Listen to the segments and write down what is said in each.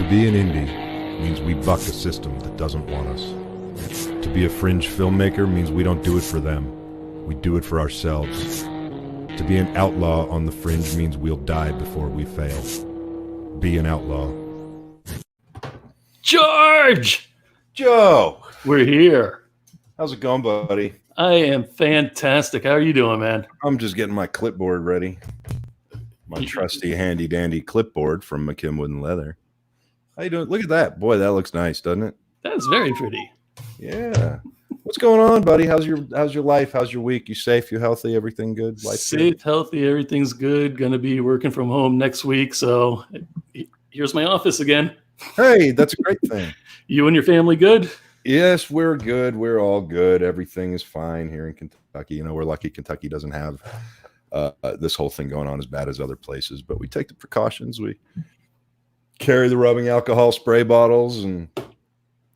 be an indie means we buck a system that doesn't want us. To be a fringe filmmaker means we don't do it for them. We do it for ourselves. To be an outlaw on the fringe means we'll die before we fail. Be an outlaw. George! Joe! We're here. How's it going, buddy? I am fantastic. How are you doing, man? I'm just getting my clipboard ready. My trusty handy-dandy clipboard from McKim Wood and Leather. How you doing? Look at that. Boy, that looks nice, doesn't it? That's very pretty. Yeah. What's going on, buddy? How's your life? How's your week? You safe? You healthy? Everything good? Life Safe, good? healthy, everything's good. Going to be working from home next week, so here's my office again. Hey, that's a great thing. You and your family good? Yes, we're good. We're all good. Everything is fine here in Kentucky. You know, we're lucky Kentucky doesn't have this whole thing going on as bad as other places, but we take the precautions. We carry the rubbing alcohol spray bottles and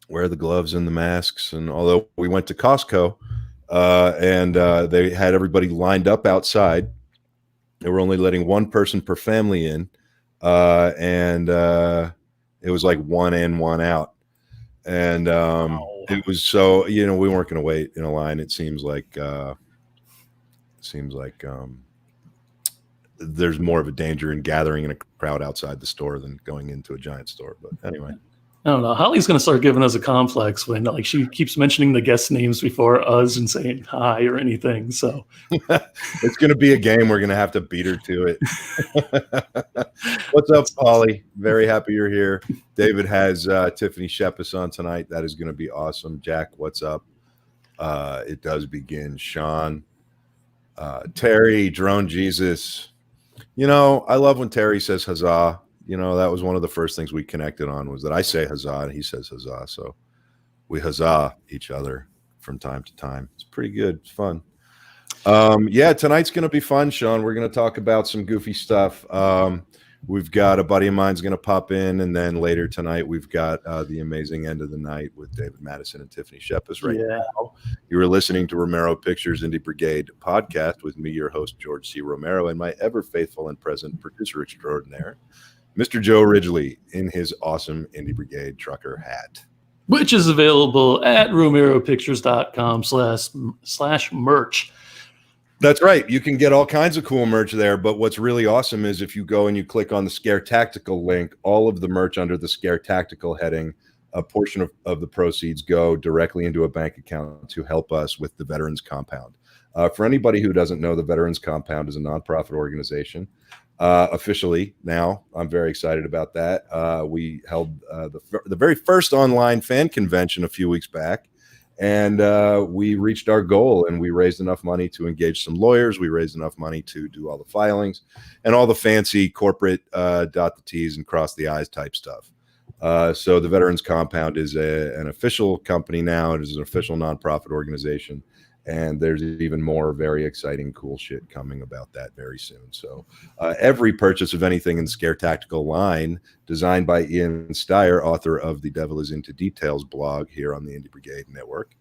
wear the gloves and the masks. And although we went to Costco and they had everybody lined up outside, they were only letting one person per family in, and it was like one in, one out. And it was so, you know, we weren't going to wait in a line. It seems like there's more of a danger in gathering in a crowd outside the store than going into a giant store. But anyway, I don't know. Holly's going to start giving us a complex when like she keeps mentioning the guest names before us and saying hi or anything. So it's going to be a game. We're going to have to beat her to it. What's up, Polly? Very happy you're here. David has Tiffany Shepis on tonight. That is going to be awesome. Jack, what's up? It does begin. Sean, Terry, Drone Jesus. You know, I love when Terry says huzzah. You know, that was one of the first things we connected on was that I say huzzah and he says huzzah. So we huzzah each other from time to time. It's pretty good. It's fun. Yeah, tonight's going to be fun, Sean. We're going to talk about some goofy stuff. We've got a buddy of mine's going to pop in, and then later tonight we've got the amazing end of the night with David Madison and Tiffany Shepis right now. You were listening to Romero Pictures Indie Brigade podcast with me, your host, George C. Romero, and my ever-faithful and present producer extraordinaire, Mr. Joe Ridgely, in his awesome Indie Brigade trucker hat. Which is available at romeropictures.com/merch. That's right. You can get all kinds of cool merch there. But what's really awesome is if you go and you click on the Scare Tactical link, all of the merch under the Scare Tactical heading, a portion of the proceeds go directly into a bank account to help us with the Veterans Compound. For anybody who doesn't know, the Veterans Compound is a nonprofit organization. Officially now, I'm very excited about that. We held the very first online fan convention a few weeks back. And we reached our goal and we raised enough money to engage some lawyers. We raised enough money to do all the filings and all the fancy corporate dot the T's and cross the I's type stuff. So the Veterans Compound is an official company now. It is an official nonprofit organization. And there's even more very exciting, cool shit coming about that very soon. So every purchase of anything in the Scare Tactical line, designed by Ian Steyer, author of the Devil is Into Details blog here on the Indie Brigade Network.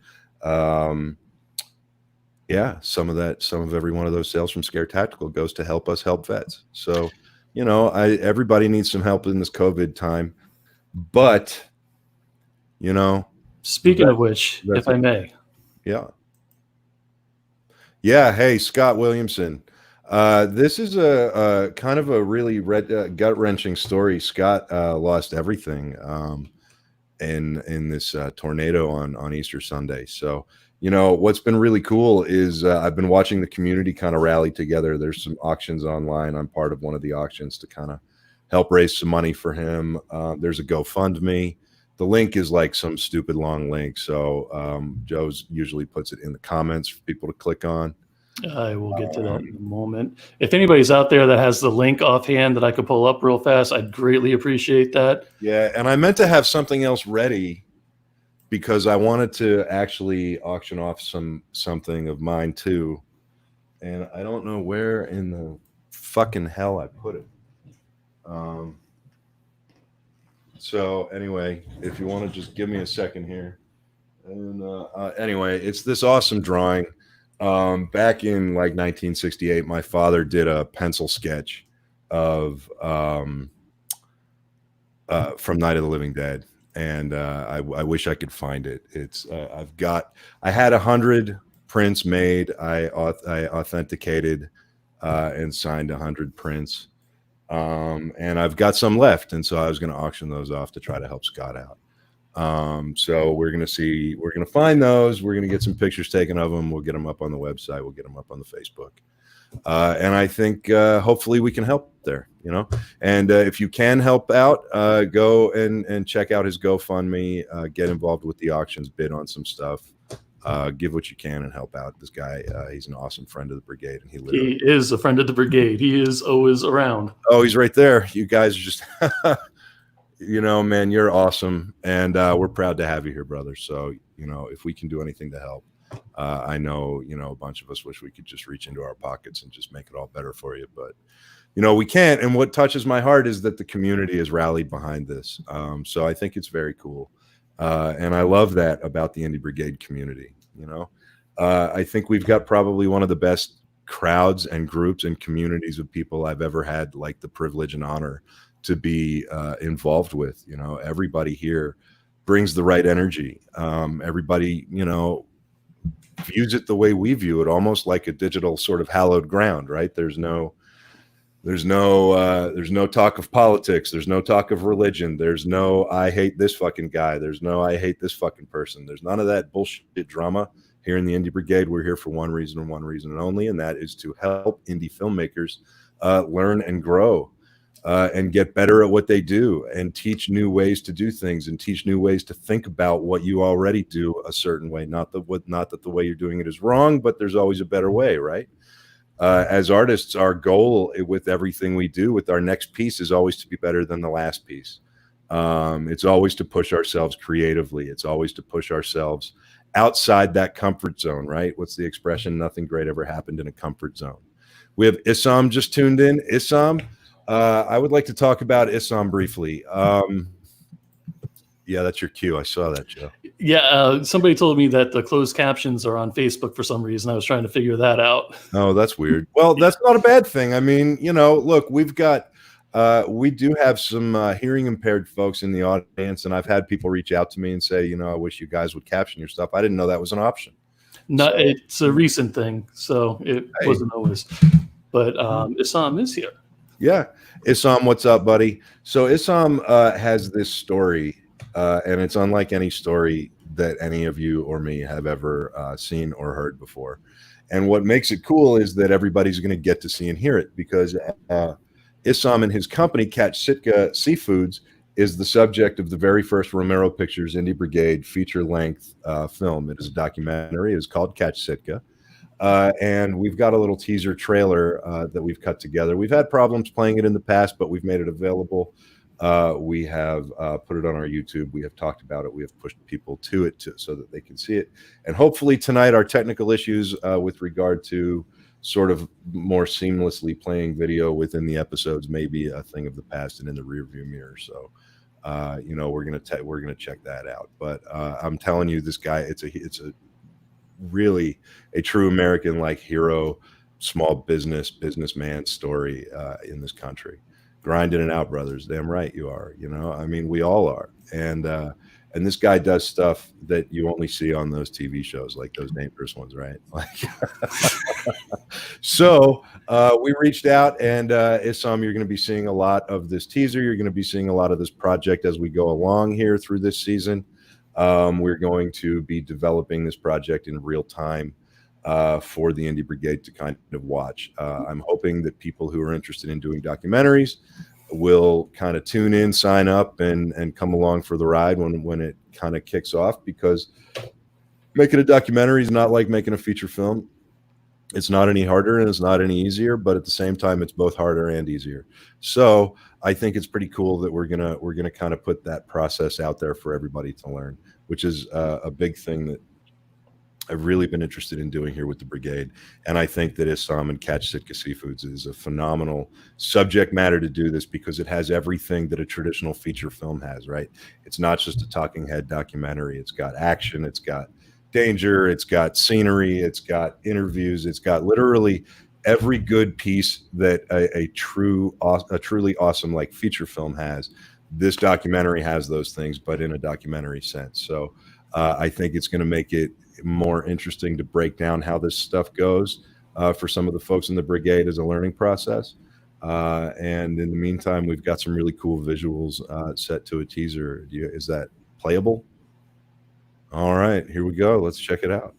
Yeah, some of every one of those sales from Scare Tactical goes to help us help vets. So, you know, everybody needs some help in this COVID time. But, you know. Speaking of which, if I may. Yeah. Yeah, hey, Scott Williamson. This is a kind of a really gut-wrenching story. Scott lost everything in this tornado on Easter Sunday. So, you know, what's been really cool is I've been watching the community kind of rally together. There's some auctions online. I'm part of one of the auctions to kind of help raise some money for him. There's a GoFundMe. The link is like some stupid long link. So Joe's usually puts it in the comments for people to click on. I will get to that in a moment. If anybody's out there that has the link offhand that I could pull up real fast, I'd greatly appreciate that. Yeah, and I meant to have something else ready because I wanted to actually auction off something of mine too. And I don't know where in the fucking hell I put it. So anyway, if you want to just give me a second here. And anyway, it's this awesome drawing. Back in like 1968, my father did a pencil sketch of from Night of the Living Dead, and I wish I could find it. It's I had 100 prints made. I authenticated and signed 100 prints, and I've got some left, and so I was going to auction those off to try to help Scott out. So we're going to find those. We're going to get some pictures taken of them. We'll get them up on the website. We'll get them up on the Facebook. And I think hopefully we can help there, and if you can help out, go and check out his GoFundMe, get involved with the auctions, bid on some stuff, give what you can and help out this guy. He's an awesome friend of the Brigade, and he is a friend of the Brigade. He is always around. Oh, he's right there. You guys are just, man, you're awesome. And we're proud to have you here, brother. So, if we can do anything to help, I know, a bunch of us wish we could just reach into our pockets and just make it all better for you. But, we can't. And what touches my heart is that the community has rallied behind this. So I think it's very cool. And I love that about the Indie Brigade community. I think we've got probably one of the best crowds and groups and communities of people I've ever had, like, the privilege and honor to be involved with. Everybody here brings the right energy. Everybody, views it the way we view it, almost like a digital sort of hallowed ground, right? There's no talk of politics. There's no talk of religion. There's no, I hate this fucking guy. There's no, I hate this fucking person. There's none of that bullshit drama here in the Indie Brigade. We're here for one reason and one reason only, and that is to help indie filmmakers learn and grow and get better at what they do, and teach new ways to do things, and teach new ways to think about what you already do a certain way. Not that the way you're doing it is wrong, but there's always a better way, right? As artists, our goal with everything we do, with our next piece, is always to be better than the last piece. It's always to push ourselves creatively. It's always to push ourselves outside that comfort zone, right? What's the expression? Nothing great ever happened in a comfort zone. We have Issam just tuned in. Issam, I would like to talk about Issam briefly. Yeah, that's your cue. I saw that, Joe. Yeah, somebody told me that the closed captions are on Facebook for some reason. I was trying to figure that out. Oh, that's weird. Well, that's not a bad thing. I mean, look, we do have some hearing impaired folks in the audience, and I've had people reach out to me and say, I wish you guys would caption your stuff. I didn't know that was an option. No, it's a recent thing, so it wasn't always. But Issam is here. Yeah. Issam, what's up, buddy? So Issam has this story, and it's unlike any story that any of you or me have ever seen or heard before. And what makes it cool is that everybody's going to get to see and hear it, because Issam and his company, Catch Sitka Seafoods, is the subject of the very first Romero Pictures Indie Brigade feature-length film. It is a documentary. It is called Catch Sitka. And we've got a little teaser trailer that we've cut together. We've had problems playing it in the past, but we've made it available. We have put it on our YouTube. We have talked about it. We have pushed people to it so that they can see it. And hopefully tonight, our technical issues with regard to sort of more seamlessly playing video within the episodes may be a thing of the past and in the rearview mirror. So, we're gonna check that out. But I'm telling you, this guy, it's a really a true American like hero, small businessman story in this country. Grinding it out, brothers. Damn right you are. I mean, we all are. And this guy does stuff that you only see on those TV shows, like those dangerous ones, right? So we reached out, and Issam, you're going to be seeing a lot of this teaser. You're going to be seeing a lot of this project as we go along here through this season. We're going to be developing this project in real time for the Indie Brigade to kind of watch. I'm hoping that people who are interested in doing documentaries will kind of tune in, sign up, and come along for the ride when it kind of kicks off, because making a documentary is not like making a feature film. It's not any harder and it's not any easier, but at the same time, it's both harder and easier. So I think it's pretty cool that we're gonna kind of put that process out there for everybody to learn, which is a big thing that I've really been interested in doing here with the Brigade. And I think that Issam and Catch Sitka Seafoods is a phenomenal subject matter to do this, because it has everything that a traditional feature film has, right? It's not just a talking head documentary. It's got action, it's got danger, it's got scenery, it's got interviews, it's got literally every good piece that a truly awesome like feature film has, this documentary has those things, but in a documentary sense. So I think it's going to make it more interesting to break down how this stuff goes for some of the folks in the brigade as a learning process. And in the meantime, we've got some really cool visuals set to a teaser. Is that playable? All right, here we go. Let's check it out.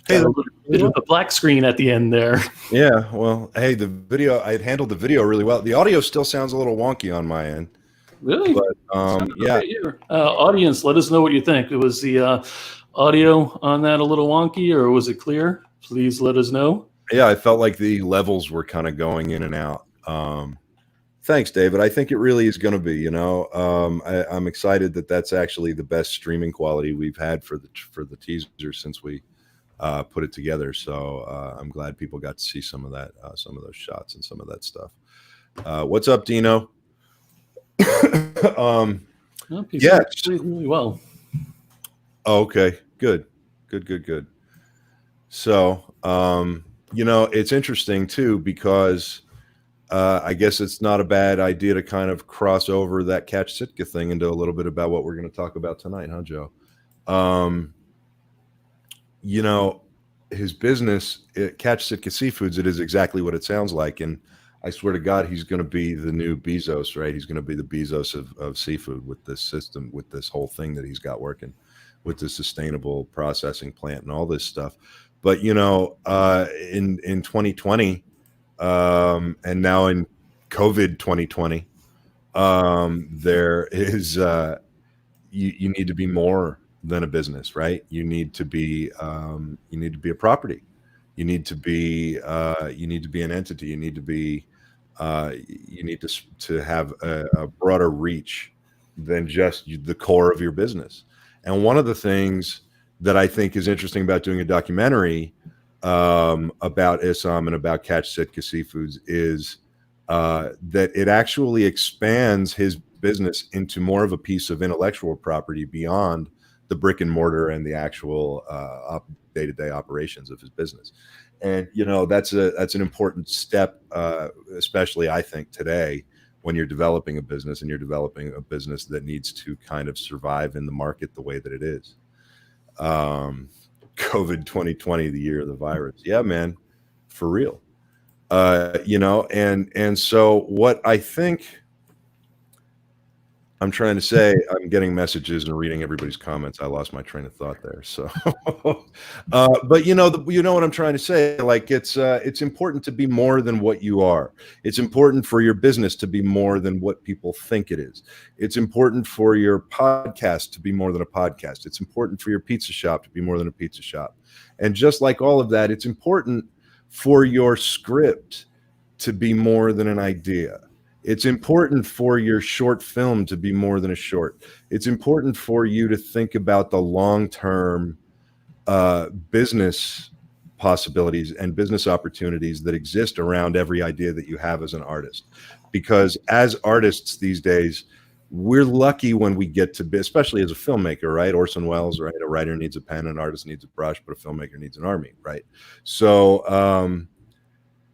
Hey, a bit of a black screen at the end there. Yeah, well, hey, the video, I handled the video really well. The audio still sounds a little wonky on my end. Really? But yeah. Right here. Audience, let us know what you think. Was the audio on that a little wonky, or was it clear? Please let us know. Yeah, I felt like the levels were kind of going in and out. Thanks, David. I think it really is going to be, I'm excited that that's actually the best streaming quality we've had for the teaser since we put it together. So I'm glad people got to see some of that, some of those shots and some of that stuff. What's up, Dino? Yeah, really well. Oh, okay, good. So, it's interesting too, because I guess it's not a bad idea to kind of cross over that Catch Sitka thing into a little bit about what we're going to talk about tonight, huh, Joe? His business, Catch Sitka Seafoods, it is exactly what it sounds like. And I swear to God, he's going to be the new Bezos, right? He's going to be the Bezos of seafood with this system, with this whole thing that he's got working, with the sustainable processing plant and all this stuff. But, in 2020, and now in COVID 2020, there is, you need to be more than a business, right? You need to be a property. You need to be an entity. You need to be, you need to have a broader reach than just the core of your business. And one of the things that I think is interesting about doing a documentary about Issam and about Catch Sitka Seafoods is that it actually expands his business into more of a piece of intellectual property beyond the brick and mortar and the actual day-to-day operations of his business. And that's an important step, especially I think today, when you're developing a business and you're developing a business that needs to kind of survive in the market the way that it is. COVID 2020, the year of the virus. Yeah, man, for real. And so what I think I'm trying to say, I'm getting messages and reading everybody's comments. I lost my train of thought there. So, but what I'm trying to say, like it's important to be more than what you are. It's important for your business to be more than what people think it is. It's important for your podcast to be more than a podcast. It's important for your pizza shop to be more than a pizza shop. And just like all of that, it's important for your script to be more than an idea. It's important for your short film to be more than a short. It's important for you to think about the long-term business possibilities and business opportunities that exist around every idea that you have as an artist. Because as artists these days, we're lucky when we get to be, especially as a filmmaker, right? Orson Welles, right? A writer needs a pen, an artist needs a brush, but a filmmaker needs an army, right? So,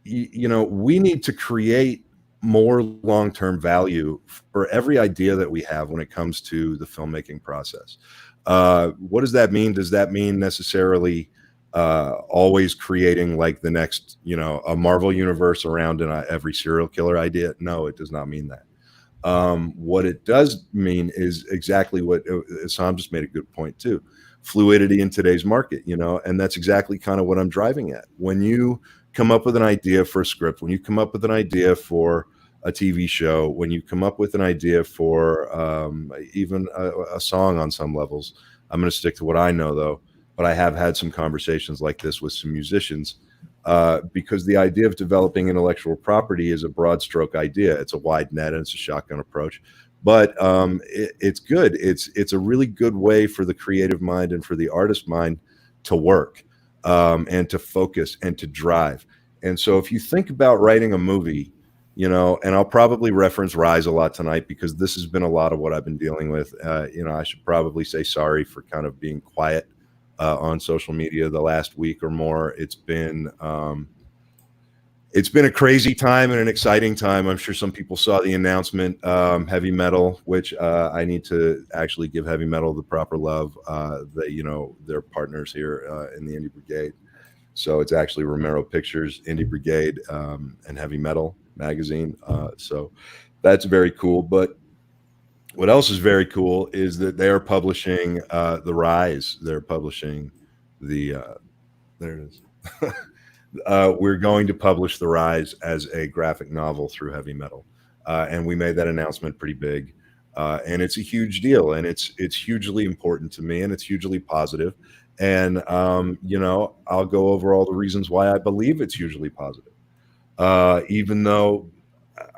you know, we need to create more long-term value for every idea that we have when it comes to the filmmaking process. What does that mean? Does that mean necessarily always creating like the next, you know, a Marvel universe around every serial killer idea? No, it does not mean that. What it does mean is exactly what Sam just made a good point too. Fluidity in today's market, you know, and that's exactly kind of what I'm driving at. When you come up with an idea for a script, when you come up with an idea for a TV show, when you come up with an idea for even a song on some levels, I'm going to stick to what I know though, but I have had some conversations like this with some musicians because the idea of developing intellectual property is a broad stroke idea. It's a wide net and it's a shotgun approach, but it's good. It's a really good way for the creative mind and for the artist mind to work and to focus and to drive. And so if you think about writing a movie, you know, and I'll probably reference Rise a lot tonight because this has been a lot of what I've been dealing with. You know, I should probably say sorry for kind of being quiet on social media the last week or more. It's been a crazy time and an exciting time. I'm sure some people saw the announcement, Heavy Metal, which I need to actually give Heavy Metal the proper love. That, you know, they're partners here in the Indie Brigade. So it's actually Romero Pictures, Indie Brigade, and Heavy Metal magazine. So that's very cool. But what else is very cool is that they are publishing The Rise. They're publishing the there it is. We're going to publish The Rise as a graphic novel through Heavy Metal, and we made that announcement pretty big, and it's a huge deal, and it's hugely important to me, and it's hugely positive. And you know, I'll go over all the reasons why I believe it's hugely positive, even though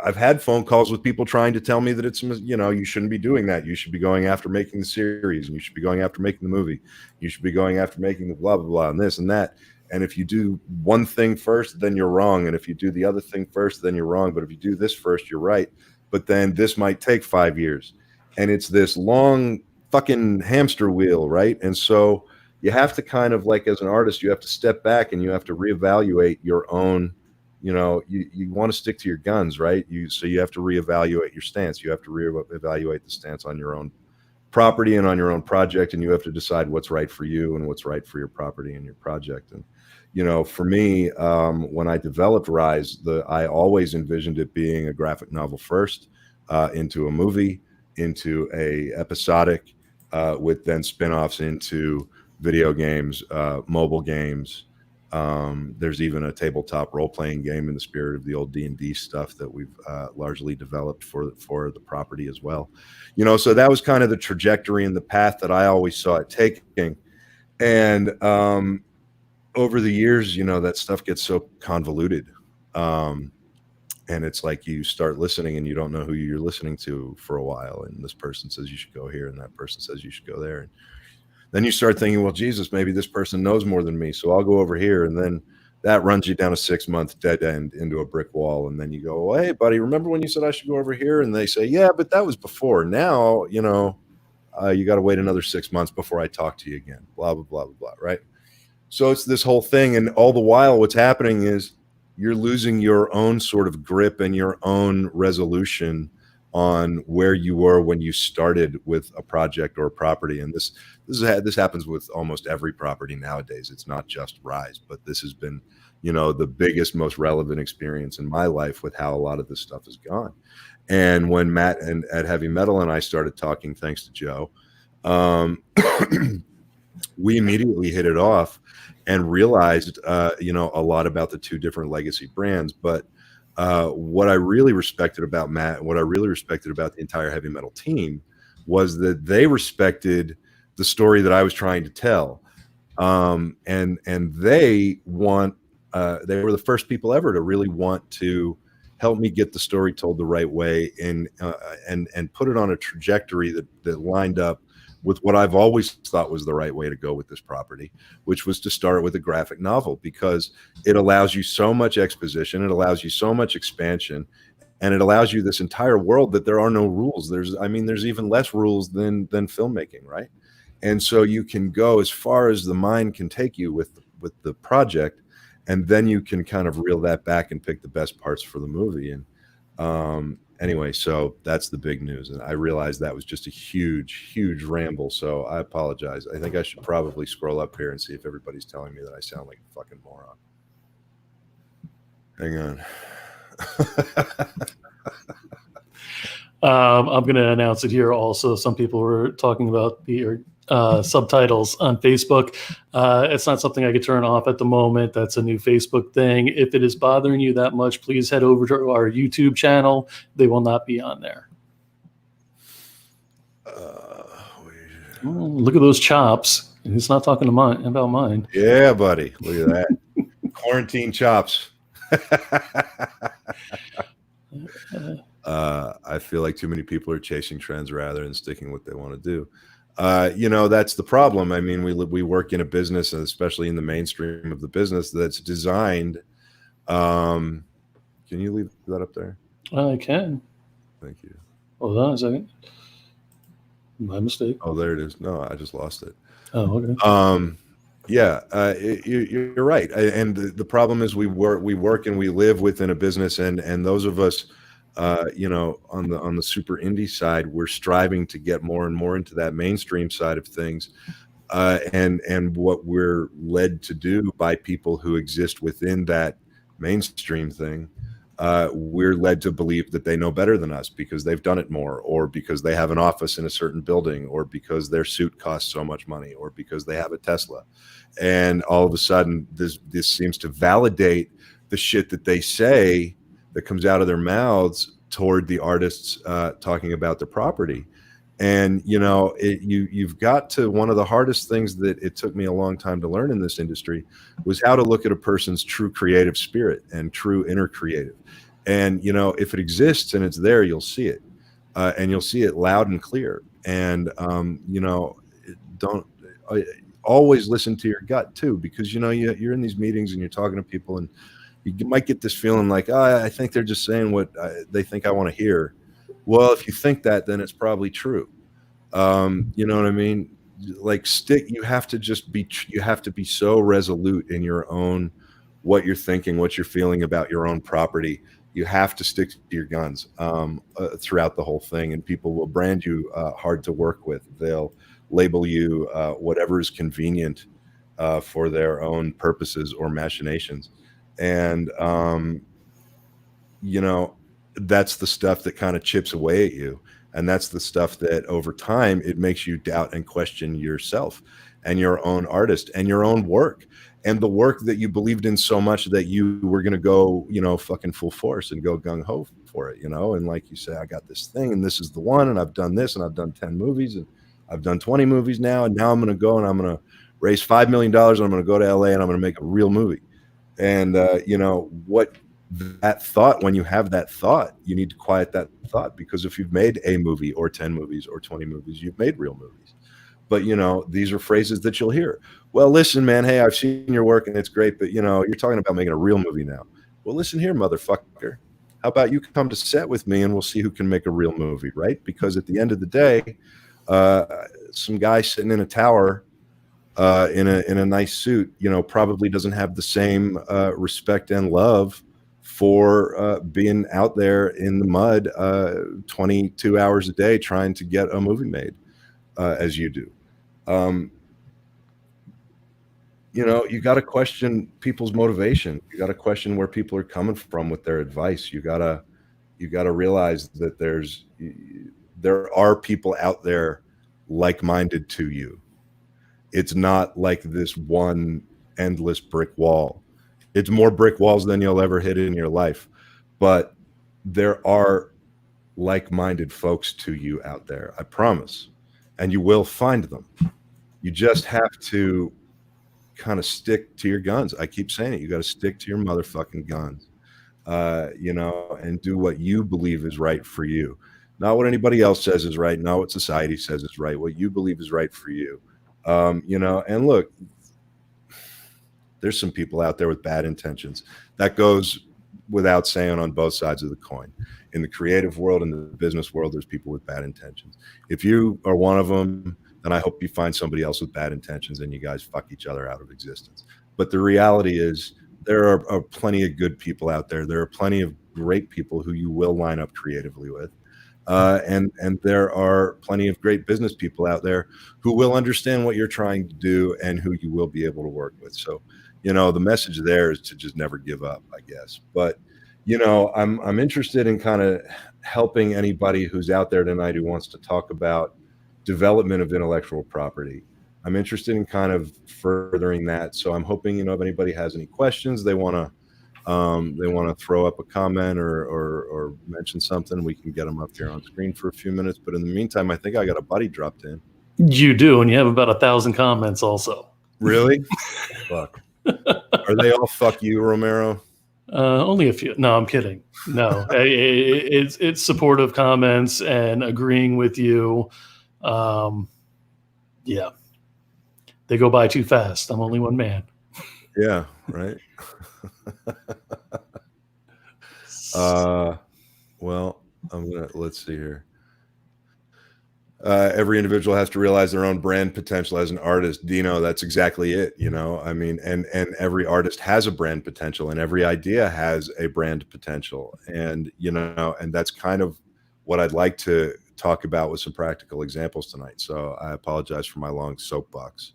I've had phone calls with people trying to tell me that it's, you know, you shouldn't be doing that. You should be going after making the series, and you should be going after making the movie. You should be going after making the blah, blah, blah, and this and that. And if you do one thing first, then you're wrong. And if you do the other thing first, then you're wrong. But if you do this first, you're right. But then this might take 5 years. And it's this long fucking hamster wheel, right? And so you have to kind of, like, as an artist, you have to step back and you have to reevaluate your own, you know, you want to stick to your guns, right? So you have to reevaluate your stance. You have to reevaluate the stance on your own property and on your own project, and you have to decide what's right for you and what's right for your property and your project. And, you know, for me, when I developed Rise, I always envisioned it being a graphic novel first, into a movie, into a episodic, with then spin-offs into video games, mobile games. There's even a tabletop role-playing game in the spirit of the old D&D stuff that we've largely developed for the property as well. You know, so that was kind of the trajectory and the path that I always saw it taking. And over the years, you know, that stuff gets so convoluted. And it's like you start listening and you don't know who you're listening to for a while. And this person says you should go here, and that person says you should go there. And then you start thinking, well, Jesus, maybe this person knows more than me, so I'll go over here. And then that runs you down a 6-month dead end into a brick wall. And then you go, well, hey, buddy, remember when you said I should go over here? And they say, yeah, but that was before. Now, you know, you got to wait another 6 months before I talk to you again, blah, blah, blah, blah, blah, right? So it's this whole thing. And all the while, what's happening is you're losing your own sort of grip and your own resolution on where you were when you started with a project or a property. And this happens with almost every property nowadays. It's not just Rise, but this has been, you know, the biggest, most relevant experience in my life with how a lot of this stuff has gone. And when Matt and at Heavy Metal and I started talking, thanks to Joe, we immediately hit it off and realized, you know, a lot about the two different legacy brands. But what I really respected about Matt, and what I really respected about the entire Heavy Metal team, was that they respected the story that I was trying to tell, and they want they were the first people ever to really want to help me get the story told the right way and put it on a trajectory that lined up with what I've always thought was the right way to go with this property, which was to start with a graphic novel, because it allows you so much exposition, it allows you so much expansion, and it allows you this entire world that there are no rules. There's even less rules than filmmaking, right? And so you can go as far as the mind can take you with the project, and then you can kind of reel that back and pick the best parts for the movie. And anyway, so that's the big news. And I realized that was just a huge ramble. So I apologize. I think I should probably scroll up here and see if everybody's telling me that I sound like a fucking moron. Hang on. I'm going to announce it here also. Some people were talking about the subtitles on Facebook. It's not something I could turn off at the moment. That's a new Facebook thing. If it is bothering you that much, please head over to our YouTube channel. They will not be on there. Look at those chops. He's not talking about mine. Yeah, buddy. Look at that. Quarantine chops. I feel like too many people are chasing trends rather than sticking what they want to do. That's the problem. I mean, we work in a business, and especially in the mainstream of the business, that's designed. Can you leave that up there? I can. Thank you. Hold on a second. My mistake. Oh, there it is. No, I just lost it. Oh, okay. Yeah, you're right. And the problem is we work and we live within a business, and those of us, on the super indie side, we're striving to get more and more into that mainstream side of things. And what we're led to do by people who exist within that mainstream thing, we're led to believe that they know better than us because they've done it more, or because they have an office in a certain building, or because their suit costs so much money, or because they have a Tesla. And all of a sudden, this seems to validate the shit that they say that comes out of their mouths toward the artists talking about their property. And you've got to, one of the hardest things that it took me a long time to learn in this industry was how to look at a person's true creative spirit and true inner creative. And if it exists and it's there, you'll see it, and you'll see it loud and clear. And don't always listen to your gut too, because you're in these meetings and you're talking to people, and you might get this feeling like, I think they're just saying what they think I want to hear. Well, if you think that, then it's probably true. You know what I mean? Like you have to be so resolute in your own, what you're thinking, what you're feeling about your own property. You have to stick to your guns throughout the whole thing, and people will brand you hard to work with. They'll label you whatever is convenient for their own purposes or machinations. And, that's the stuff that kind of chips away at you. And that's the stuff that over time, it makes you doubt and question yourself and your own artist and your own work and the work that you believed in so much that you were going to go, fucking full force and go gung ho for it, And like you say, I got this thing and this is the one, and I've done this, and I've done 10 movies and I've done 20 movies now. And now I'm going to go and I'm going to raise $5 million. And I'm going to go to LA and I'm going to make a real movie. And, what that thought, when you have that thought, you need to quiet that thought, because if you've made a movie or 10 movies or 20 movies, you've made real movies. But, these are phrases that you'll hear. Well, listen, man, hey, I've seen your work and it's great, but, you're talking about making a real movie now. Well, listen here, motherfucker. How about you come to set with me and we'll see who can make a real movie, right? Because at the end of the day, some guy sitting in a tower in a nice suit, probably doesn't have the same respect and love for being out there in the mud 22 hours a day trying to get a movie made as you do. You got to question people's motivation. You got to question where people are coming from with their advice. You got to realize that there are people out there like-minded to you. It's not like this one endless brick wall. It's more brick walls than you'll ever hit in your life. But there are like-minded folks to you out there, I promise. And you will find them. You just have to kind of stick to your guns. I keep saying it. You got to stick to your motherfucking guns, you know, and do what you believe is right for you. Not what anybody else says is right, not what society says is right, what you believe is right for you. You know, and look, there's some people out there with bad intentions. That goes without saying on both sides of the coin. In the creative world and the business world, there's people with bad intentions. If you are one of them, then I hope you find somebody else with bad intentions and you guys fuck each other out of existence. But the reality is there are plenty of good people out there. There are plenty of great people who you will line up creatively with. And there are plenty of great business people out there who will understand what you're trying to do and who you will be able to work with. So, you know, the message there is to just never give up, I guess. But, you know, I'm interested in kind of helping anybody who's out there tonight who wants to talk about development of intellectual property. I'm interested in kind of furthering that. So I'm hoping, you know, if anybody has any questions, they want to throw up a comment or mention something, we can get them up here on screen for a few minutes. But in the meantime, I think I got a buddy dropped in. You do, and you have about 1,000 comments also. Really? Fuck. Are they all fuck you, Romero? Only a few. No, I'm kidding. No, it's supportive comments and agreeing with you. Yeah, they go by too fast. I'm only one man. Yeah, right. Well, let's see here. Every individual has to realize their own brand potential as an artist. Dino, that's exactly it. You know, I mean, and every artist has a brand potential and every idea has a brand potential. And, you know, and that's kind of what I'd like to talk about with some practical examples tonight. So I apologize for my long soapbox.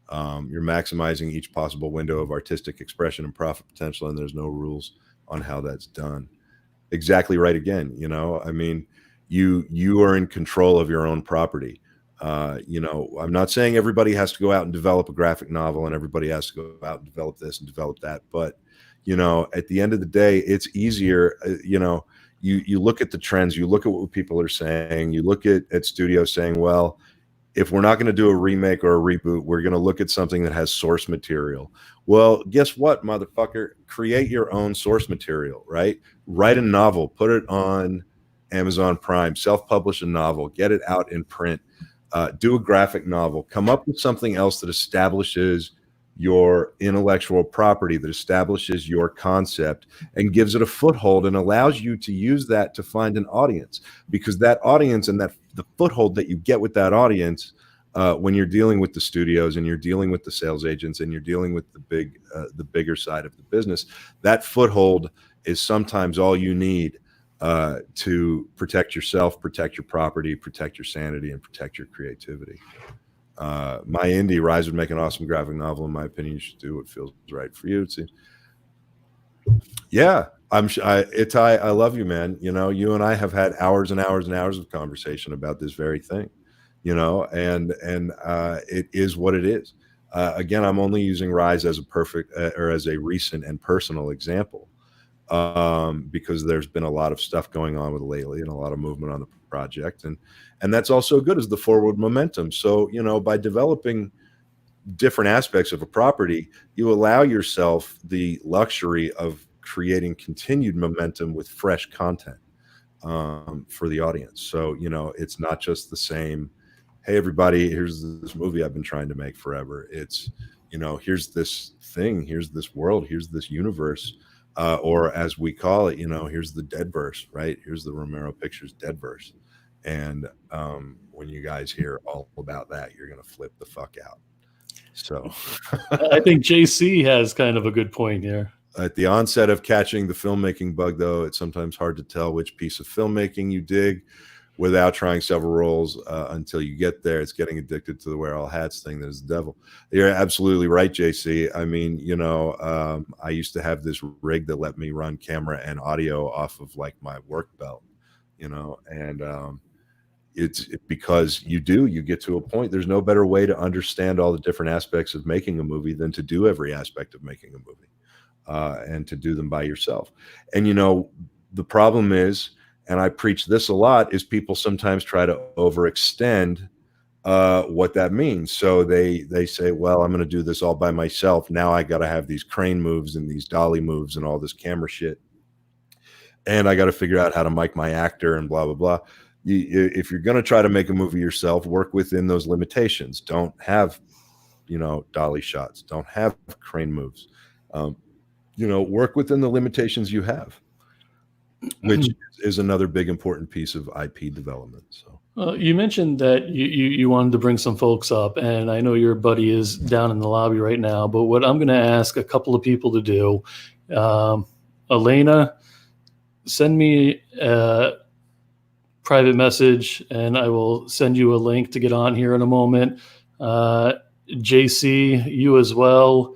You're maximizing each possible window of artistic expression and profit potential, and there's no rules on how that's done. Exactly right. Again, you know, I mean, you are in control of your own property. You know, I'm not saying everybody has to go out and develop a graphic novel and everybody has to go out and develop this and develop that. But, you know, at the end of the day, it's easier. You know, you look at the trends, you look at what people are saying, you look at studios saying, well, if we're not going to do a remake or a reboot, we're going to look at something that has source material. Well, guess what, motherfucker? Create your own source material, right? Write a novel, put it on Amazon Prime, self-publish a novel, get it out in print, do a graphic novel, come up with something else that establishes your intellectual property, that establishes your concept and gives it a foothold and allows you to use that to find an audience, because that audience and that the foothold that you get with that audience, when you're dealing with the studios and you're dealing with the sales agents and you're dealing with the bigger side of the business, that foothold is sometimes all you need to protect yourself, protect your property, protect your sanity, and protect your creativity. My indie, Rise would make an awesome graphic novel. In my opinion, you should do what feels right for you. Yeah, Itai, I love you, man. You know, you and I have had hours and hours and hours of conversation about this very thing, you know, and it is what it is. Again, I'm only using Rise as a perfect or as a recent and personal example, because there's been a lot of stuff going on with it lately and a lot of movement on the project, and that's also good as the forward momentum. So, you know, by developing different aspects of a property, you allow yourself the luxury of creating continued momentum with fresh content for the audience. So, you know, it's not just the same, hey, everybody, here's this movie I've been trying to make forever. It's, you know, here's this thing, here's this world, here's this universe, or as we call it, you know, here's the Deadverse, right? Here's the Romero Pictures Deadverse. And when you guys hear all about that, you're going to flip the fuck out. So I think JC has kind of a good point here. At the onset of catching the filmmaking bug, though, it's sometimes hard to tell which piece of filmmaking you dig without trying several roles until you get there. It's getting addicted to the wear all hats thing that is the devil. You're absolutely right, JC. I mean, you know, I used to have this rig that let me run camera and audio off of like my work belt, you know, and it's because you get to a point. There's no better way to understand all the different aspects of making a movie than to do every aspect of making a movie, and to do them by yourself. And, you know, the problem is, and I preach this a lot, is people sometimes try to overextend what that means. So they say, well, I'm going to do this all by myself. Now I got to have these crane moves and these dolly moves and all this camera shit. And I got to figure out how to mic my actor and blah, blah, blah. If you're going to try to make a movie yourself, work within those limitations. Don't have, dolly shots. Don't have crane moves. Work within the limitations you have, which is another big important piece of IP development. So you mentioned that you wanted to bring some folks up, and I know your buddy is down in the lobby right now, but what I'm going to ask a couple of people to do, Elena, send me a private message and I will send you a link to get on here in a moment. JC, you as well.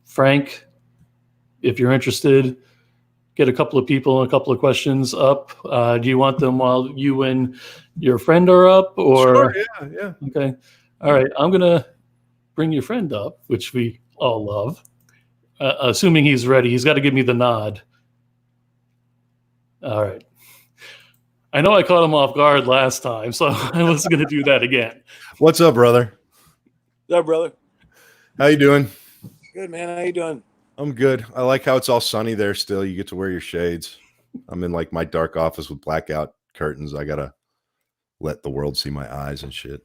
Frank, if you're interested, get a couple of people and a couple of questions up. Do you want them while you and your friend are up? Or sure, yeah. Okay. All right. I'm going to bring your friend up, which we all love. Assuming he's ready. He's got to give me the nod. All right. I know I caught him off guard last time, so I was going to do that again. What's up, brother? What's up, brother? How you doing? Good, man. How you doing? I'm good. I like how it's all sunny there still. You get to wear your shades. I'm in like my dark office with blackout curtains. I got to let the world see my eyes and shit.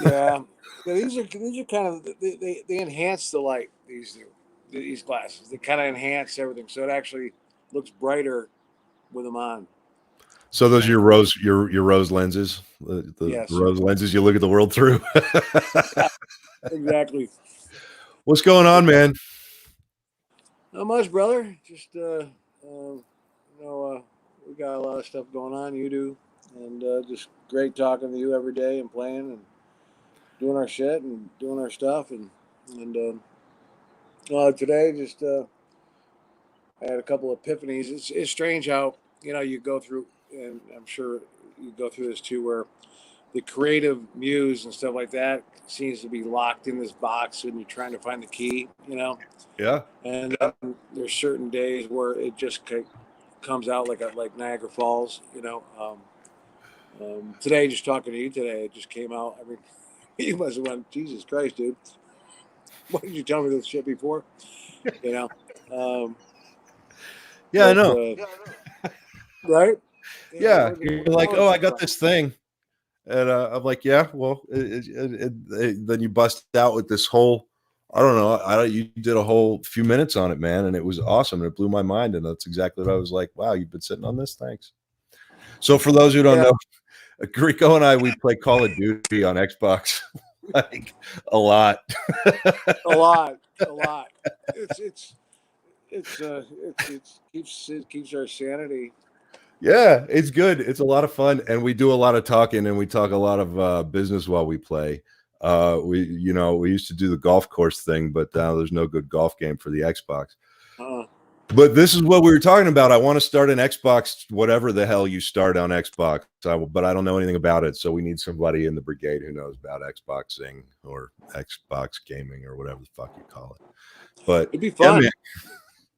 Yeah. These are kind of, they enhance the light, these glasses. They kind of enhance everything. So it actually looks brighter with them on. So those are your rose lenses, the Yes. rose lenses you look at the world through. Exactly. What's going on, man? Not much, brother. Just we got a lot of stuff going on. You do, and just great talking to you every day and playing and doing our shit and doing our stuff and today just I had a couple of epiphanies. It's strange how you go through, and I'm sure you go through this too, where the creative muse and stuff like that seems to be locked in this box and you're trying to find the key, Yeah. And there's certain days where it just comes out like Niagara Falls, Today, just talking to you today, it just came out. I mean, you must have went, Jesus Christ, dude. Why did you tell me this shit before? Yeah, but, I know. Right? Yeah. You're like, oh, I got this thing. And I'm like, yeah, well, then you bust out with this whole, I don't know. You did a whole few minutes on it, man. And it was awesome. And it blew my mind. And that's exactly what I was like. Wow, you've been sitting on this. Thanks. So for those who don't know, Rico and I, we play Call of Duty on Xbox like a lot. a lot. It keeps our sanity. Yeah, it's good. It's a lot of fun, and we do a lot of talking, and we talk a lot of business while we play. We used to do the golf course thing, but now there's no good golf game for the Xbox. But this is what we were talking about. I want to start an Xbox, whatever the hell you start on Xbox, but I don't know anything about it. So we need somebody in the brigade who knows about Xboxing or Xbox gaming or whatever the fuck you call it. But it'd be fun. Yeah,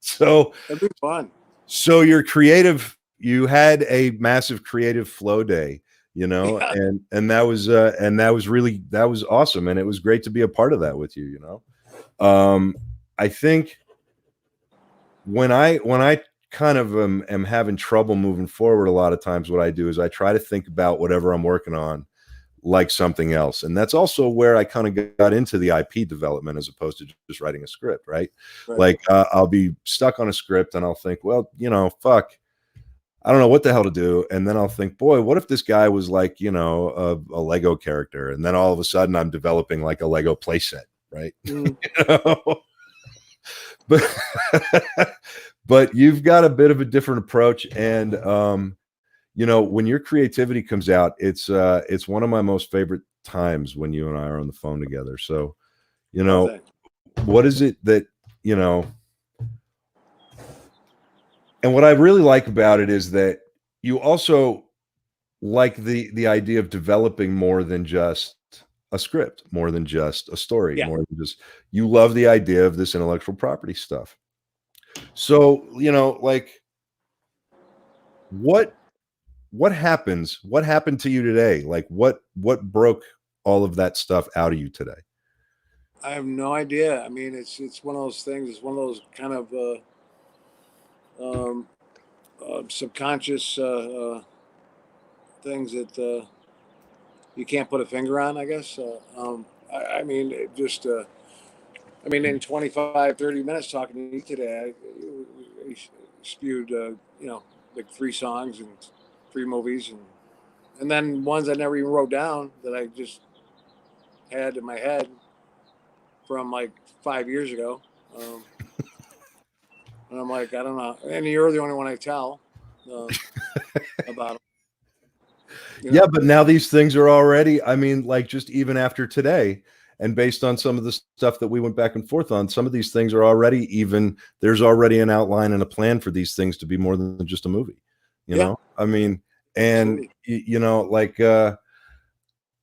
so it'd be fun. So you're creative. You had a massive creative flow day, and that was awesome, and it was great to be a part of that with you. I think when I kind of am having trouble moving forward, a lot of times what I do is I try to think about whatever I'm working on like something else, and that's also where I kind of got into the IP development as opposed to just writing a script, right? Like I'll be stuck on a script and I'll think, well, fuck, I don't know what the hell to do. And then I'll think, boy, what if this guy was like, a Lego character? And then all of a sudden I'm developing like a Lego playset, right? But you've got a bit of a different approach. And, when your creativity comes out, it's one of my most favorite times when you and I are on the phone together. So, what is it that, and what I really like about it is that you also like the idea of developing more than just a script, more than just a story, more than just, you love the idea of this intellectual property stuff. So, like, what what happens? What happened to you today? Like what broke all of that stuff out of you today? I have no idea. I mean, it's one of those things. It's one of those kind of um, subconscious things that you can't put a finger on, I guess. I mean, it just, I mean, in 25, 30 minutes talking to you today, I spewed, like 3 songs and 3 movies and then ones I never even wrote down that I just had in my head from like 5 years ago. And I'm like, I don't know. And you're the only one I tell about them. Yeah, but now these things are already, I mean, like just even after today, and based on some of the stuff that we went back and forth on, some of these things are already there's already an outline and a plan for these things to be more than just a movie, you know? I mean, and like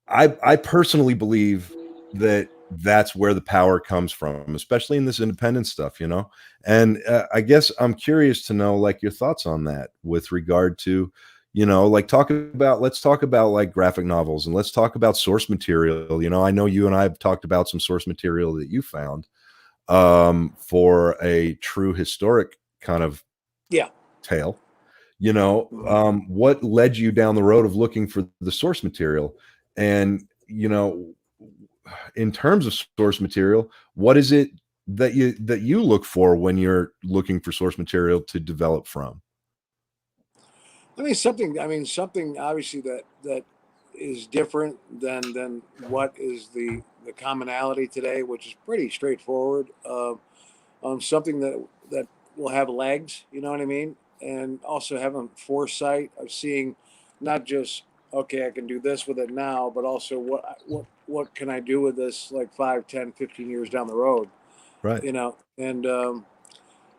I personally believe that that's where the power comes from, especially in this independent stuff, and I guess I'm curious to know like your thoughts on that with regard to like let's talk about like graphic novels, and let's talk about source material. I know you and I have talked about some source material that you found for a true historic kind of tale. What led you down the road of looking for the source material? And in terms of source material, what is it that you look for when you're looking for source material to develop from? I mean something obviously that is different than what is the commonality today, which is pretty straightforward. Something that will have legs, you know what I mean? And also having foresight of seeing not just, okay, I can do this with it now, but also what can I do with this like 5, 10, 15 years down the road, Right. And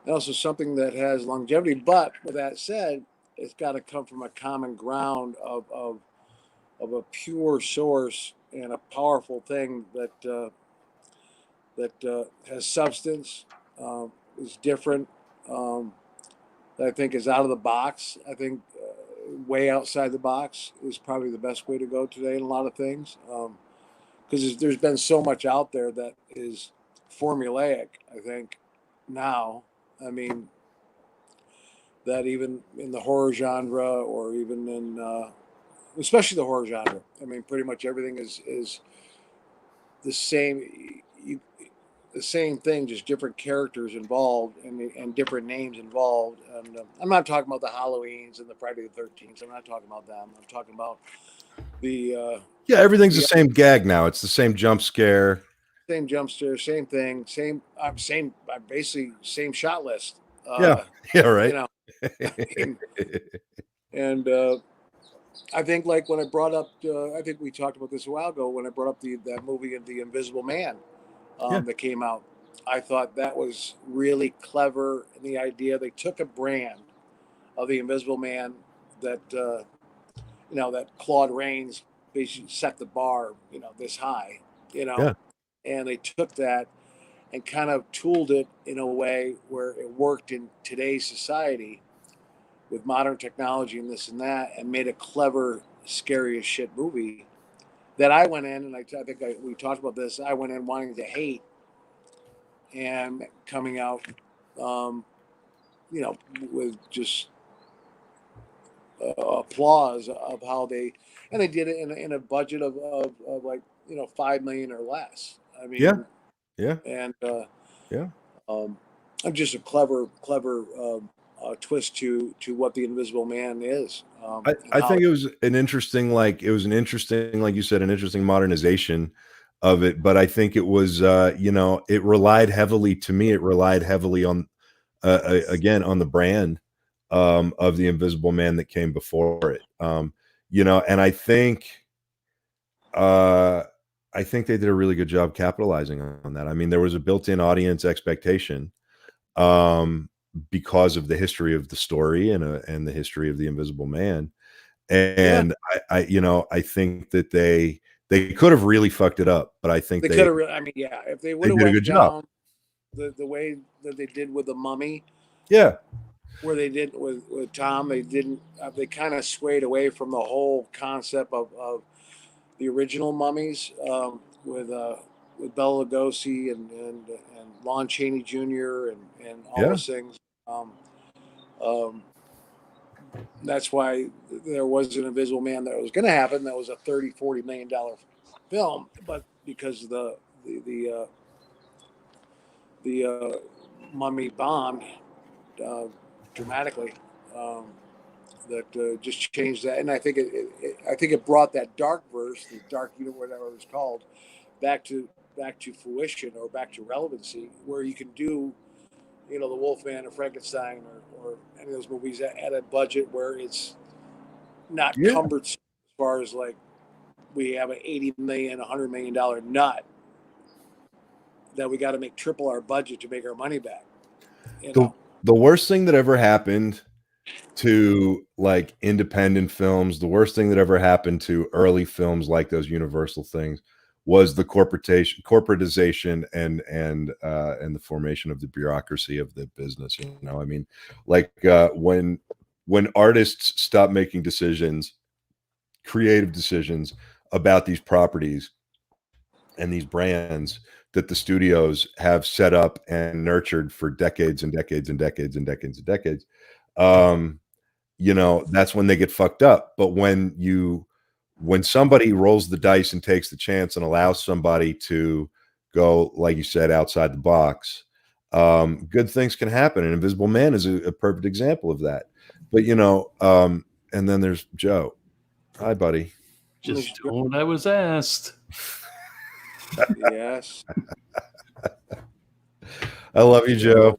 also something that has longevity. But with that said, it's got to come from a common ground of a pure source and a powerful thing that has substance, is different, that I think is out of the box. I think way outside the box is probably the best way to go today in a lot of things, because there's been so much out there that is formulaic, I think, now. I mean, that even in the horror genre, or even in especially the horror genre, I mean, pretty much everything is the same. The same thing, just different characters involved and different names involved. And I'm not talking about the Halloweens and the Friday the 13th. I'm not talking about them. I'm talking about the everything's the same gag now. It's the same jump scare. Same jump scare, same thing, basically same shot list. Right. And I think like when I brought up, I think we talked about this a while ago when I brought up that movie of The Invisible Man that came out. I thought that was really clever. And the idea they took a brand of The Invisible Man that that Claude Rains basically set the bar, this high, and they took that and kind of tooled it in a way where it worked in today's society with modern technology and this and that, and made a clever, scary as shit movie that I went in, and I think we talked about this. I went in wanting to hate, and coming out, with just applause of how they did it in a budget of like $5 million or less. I mean, and just a clever twist to what The Invisible Man is. I think it was an interesting, like you said, an interesting modernization of it. But I think it was, it relied heavily on, again, on the brand of The Invisible Man that came before it. And I think they did a really good job capitalizing on that. I mean, there was a built-in audience expectation because of the history of the story and the history of The Invisible Man. And I think that they could have really fucked it up, but I think they could have. I mean, if they would have went down the way that they did with The Mummy, where they did with Tom, they didn't. They kind of swayed away from the whole concept of the original Mummies with Bela Lugosi and Lon Chaney Jr. and all those things. That's why there was an Invisible Man that was going to happen. That was a $30-40 million film, but because the Mummy bombed dramatically, that just changed that. And I think it brought that dark verse, the dark, whatever it was called, back to fruition or back to relevancy, where you can do, the Wolfman or Frankenstein or any of those movies at a budget where it's not cumbersome as far as like we have an $80 million, $100 million nut that we got to make triple our budget to make our money back. The worst thing that ever happened to like independent films, the worst thing that ever happened to early films like those Universal things was the corporatization and the formation of the bureaucracy of the business. I mean, like when artists stop making creative decisions about these properties and these brands that the studios have set up and nurtured for decades and decades and decades and decades and decades, that's when they get fucked up. But when somebody rolls the dice and takes the chance and allows somebody to go, like you said, outside the box, good things can happen. And Invisible Man is a perfect example of that. But, and then there's Joe. Hi, buddy. Just doing what I was asked. Yes. I love you, Joe.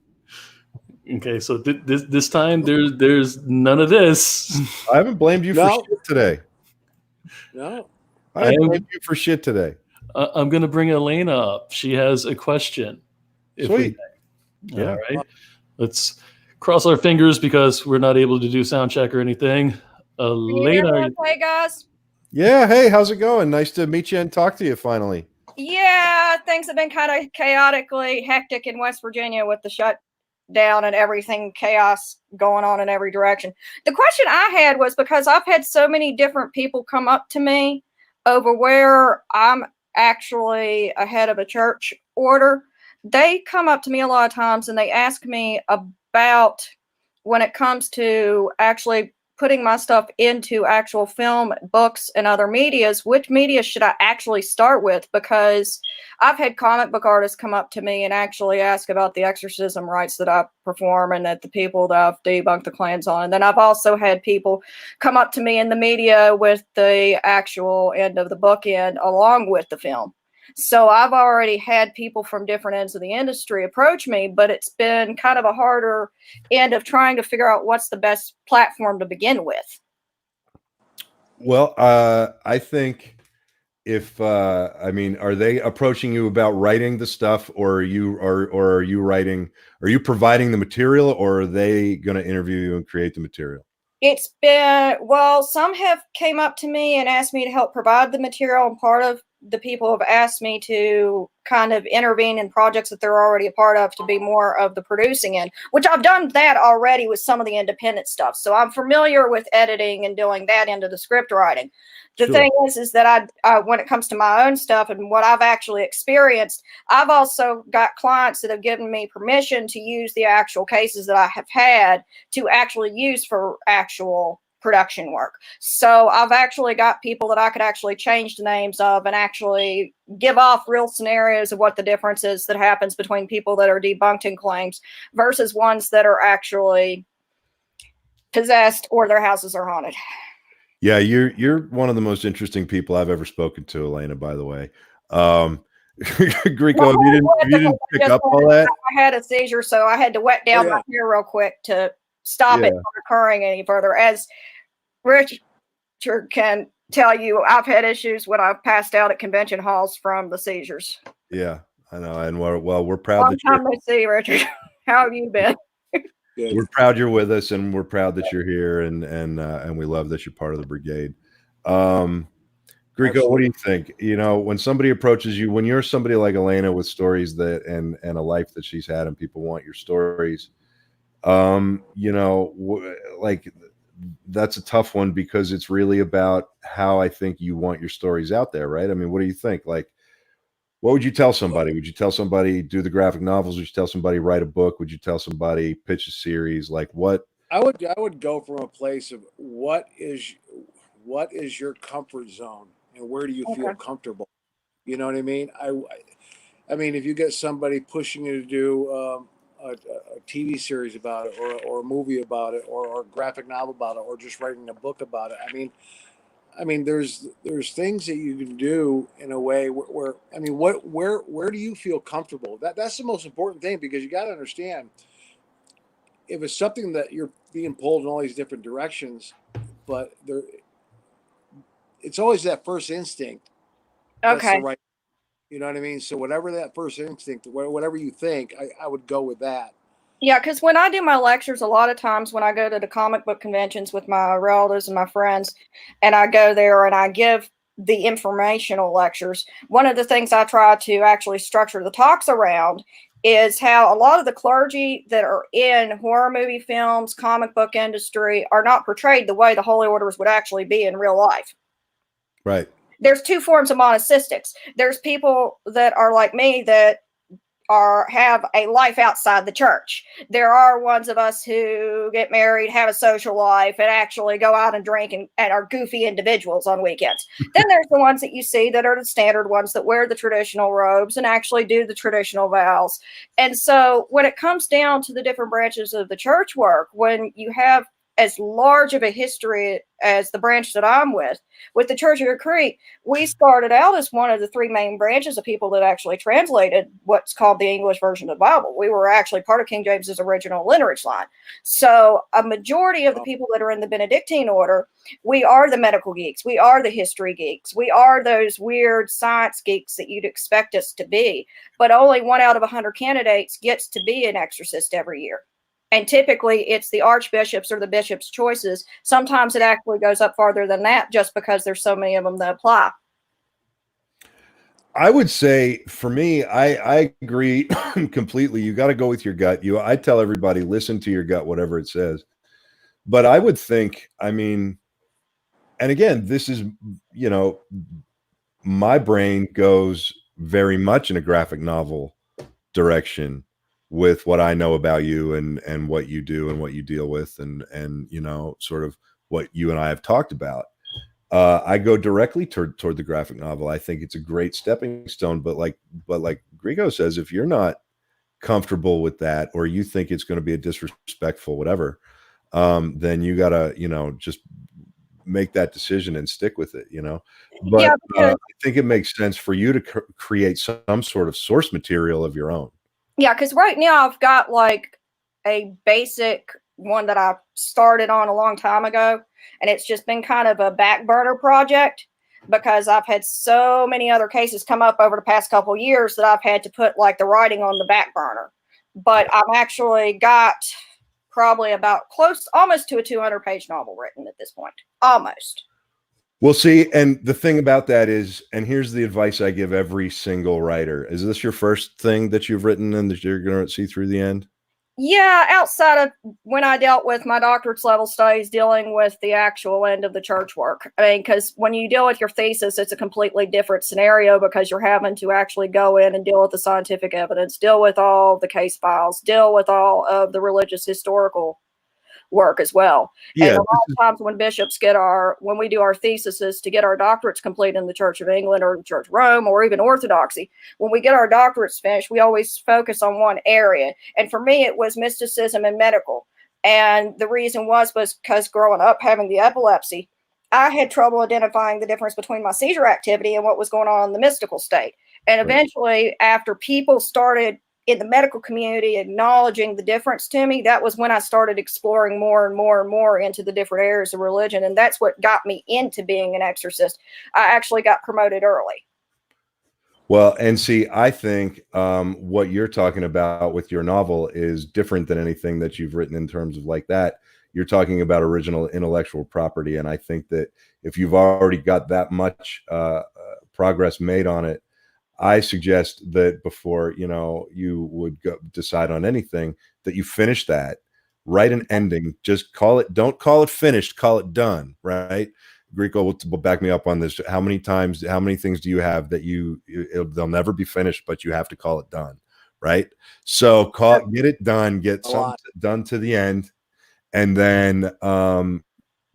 Okay, so this time there's none of this. I haven't blamed you for shit today. No. I haven't blamed you for shit today. I'm going to bring Elena up. She has a question. Sweet. All right. Let's cross our fingers because we're not able to do sound check or anything. Elena. Hey, guys. Yeah. Hey, how's it going? Nice to meet you and talk to you finally. Yeah, things have been kind of chaotically hectic in West Virginia with the shutdown and everything, chaos going on in every direction. The question I had was because I've had so many different people come up to me over where I'm actually ahead of a church order. They come up to me a lot of times and they ask me about when it comes to actually putting my stuff into actual film, books, and other medias, which media should I actually start with? Because I've had comic book artists come up to me and actually ask about the exorcism rites that I perform and that the people that I've debunked the claims on. And then I've also had people come up to me in the media with the actual end of the book end along with the film. So I've already had people from different ends of the industry approach me, but it's been kind of a harder end of trying to figure out what's the best platform to begin with. Well, I think are they approaching you about writing the stuff, or are you providing the material, or are they going to interview you and create the material? It's been, some have came up to me and asked me to help provide the material, and part of the people have asked me to kind of intervene in projects that they're already a part of to be more of the producing end, which I've done that already with some of the independent stuff. So I'm familiar with editing and doing that into the script writing. The thing is that I, when it comes to my own stuff and what I've actually experienced, I've also got clients that have given me permission to use the actual cases that I have had to actually use for actual production work. So I've actually got people that I could actually change the names of and actually give off real scenarios of what the difference is that happens between people that are debunking claims versus ones that are actually possessed or their houses are haunted. Yeah, you're one of the most interesting people I've ever spoken to, Elena, by the way. Greco, if you didn't pick up all that. I had a seizure, so I had to wet down my hair real quick to stop it from occurring any further. As Richard can tell you, I've had issues when I've passed out at convention halls from the seizures. Yeah, I know. And we're proud that you're to see, Richard. How have you been? We're proud you're with us, and we're proud that you're here, and we love that you're part of the brigade. Greco, what do you think? When somebody approaches you, when you're somebody like Elena with stories and a life that she's had, and people want your stories, You know, like that's a tough one because it's really about how I think you want your stories out there, right? I mean, what do you think? Like, what would you tell somebody? Would you tell somebody do the graphic novels? Would you tell somebody write a book? Would you tell somebody pitch a series? Like what? I would go from a place of what is your comfort zone and where do you feel Okay. comfortable? You know what I mean? I mean, if you get somebody pushing you to do a TV series about it, or a movie about it, or a graphic novel about it, or just writing a book about it. I mean, there's things that you can do in a way where I mean, where do you feel comfortable? That's the most important thing, because you got to understand, if it's something that you're being pulled in all these different directions, but it's always that first instinct that's the Okay. right. You know what I mean? So whatever that first instinct, whatever you think, I would go with that. Yeah, because when I do my lectures, a lot of times when I go to the comic book conventions with my relatives and my friends, and I go there and I give the informational lectures, one of the things I try to actually structure the talks around is how a lot of the clergy that are in horror movie films, comic book industry, are not portrayed the way the Holy Orders would actually be in real life. Right. There's two forms of monastics. There's people that are like me that have a life outside the church. There are ones of us who get married, have a social life, and actually go out and drink and are goofy individuals on weekends. Then there's the ones that you see that are the standard ones that wear the traditional robes and actually do the traditional vows. And so when it comes down to the different branches of the church work, when you have as large of a history as the branch that I'm with the Church of the Creek, we started out as one of the three main branches of people that actually translated what's called the English version of the Bible. We were actually part of King James's original lineage line. So a majority of the people that are in the Benedictine order, we are the medical geeks. We are the history geeks. We are those weird science geeks that you'd expect us to be. But only 1 out of 100 candidates gets to be an exorcist every year. And typically it's the archbishops or the bishop's choices. Sometimes it actually goes up farther than that just because there's so many of them that apply. I would say for me, I agree completely. You got to go with your gut. I tell everybody, listen to your gut, whatever it says. But I would think, I mean, and again, this is, you know, my brain goes very much in a graphic novel direction with what I know about you and what you do and what you deal with and you know, sort of what you and I have talked about. I go directly toward the graphic novel. I think it's a great stepping stone, but like Grigo says, if you're not comfortable with that, or you think it's going to be a disrespectful whatever, then you gotta, you know, just make that decision and stick with it, you know. But Yeah, I think it makes sense for you to create some sort of source material of your own. Yeah, because right now I've got like a basic one that I started on a long time ago, and it's just been kind of a back burner project because I've had so many other cases come up over the past couple of years that I've had to put like the writing on the back burner. But I've actually got probably about close, almost to a 200-page novel written at this point. Almost. We'll see. And the thing about that is, and here's the advice I give every single writer. Is this your first thing that you've written and that you're going to see through the end? Yeah, outside of when I dealt with my doctorate's level studies, dealing with the actual end of the church work. I mean, because when you deal with your thesis, it's a completely different scenario because you're having to actually go in and deal with the scientific evidence, deal with all the case files, deal with all of the religious historical work as well. Yeah. And a lot of times when we do our theses to get our doctorates complete in the Church of England or the Church of Rome or even Orthodoxy, when we get our doctorates finished, we always focus on one area. And for me, it was mysticism and medical. And the reason was because growing up having the epilepsy, I had trouble identifying the difference between my seizure activity and what was going on in the mystical state. And eventually, after people started in the medical community acknowledging the difference to me, that was when I started exploring more and more and more into the different areas of religion. And that's what got me into being an exorcist. I actually got promoted early. Well, and see, I think what you're talking about with your novel is different than anything that you've written in terms of like that. You're talking about original intellectual property. And I think that if you've already got that much progress made on it, I suggest that before, you know, you would decide on anything, that you finish that, write an ending. Just call it. Don't call it finished. Call it done. Right. Greco will back me up on this. How many things do you have that they'll never be finished, but you have to call it done, right? So get it done, get something done to the end, and then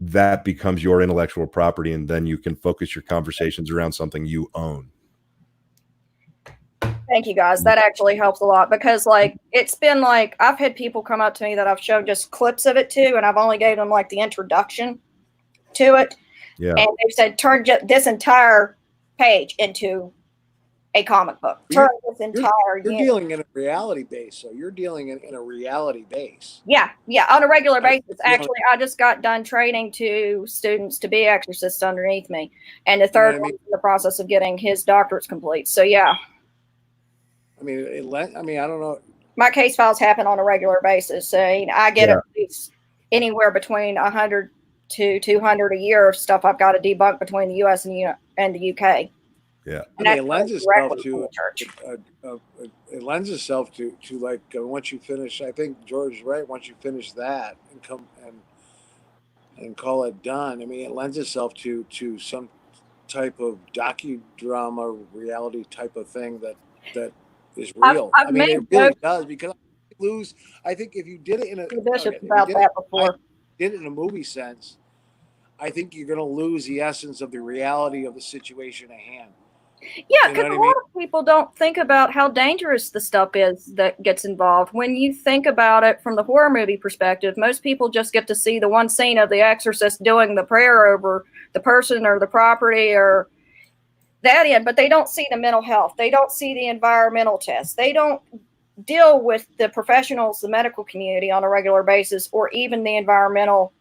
that becomes your intellectual property, and then you can focus your conversations around something you own. Thank you, guys. That actually helps a lot, because it's been I've had people come up to me that I've shown just clips of it to, and I've only gave them the introduction to it. Yeah. And they've said, turn this entire page into a comic book. Turn this entire You're dealing in a reality base. So you're dealing in a reality base. Yeah. On a regular basis. Actually, I just got done training 2 students to be exorcists underneath me. And the third one's in the process of getting his doctorates complete. So, yeah. I mean, I don't know. My case files happen on a regular basis. So, I get at least anywhere between 100 to 200 a year of stuff I've got to debunk between the U.S. and the UK. Yeah, it lends itself to it lends itself to once you finish. I think George is right. Once you finish that and come and call it done. I mean, it lends itself to some type of docudrama reality type of thing that is real. I've made it really does, because I think if you did it in a movie sense, I think you're going to lose the essence of the reality of the situation at hand. Yeah, because a lot of people don't think about how dangerous the stuff is that gets involved. When you think about it from the horror movie perspective, most people just get to see the one scene of the exorcist doing the prayer over the person or the property or that end, but they don't see the mental health. They don't see the environmental tests. They don't deal with the professionals, the medical community on a regular basis, or even the environmental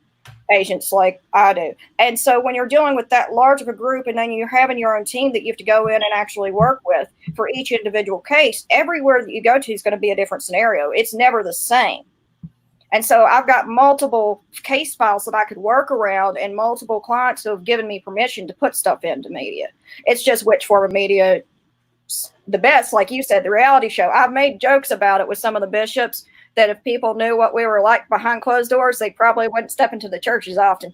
agents like I do. And so when you're dealing with that large of a group, and then you're having your own team that you have to go in and actually work with for each individual case, everywhere that you go to is going to be a different scenario. It's never the same. And so I've got multiple case files that I could work around, and multiple clients who have given me permission to put stuff into media. It's just which form of media the best. Like you said, the reality show. I've made jokes about it with some of the bishops that if people knew what we were like behind closed doors, they probably wouldn't step into the church as often.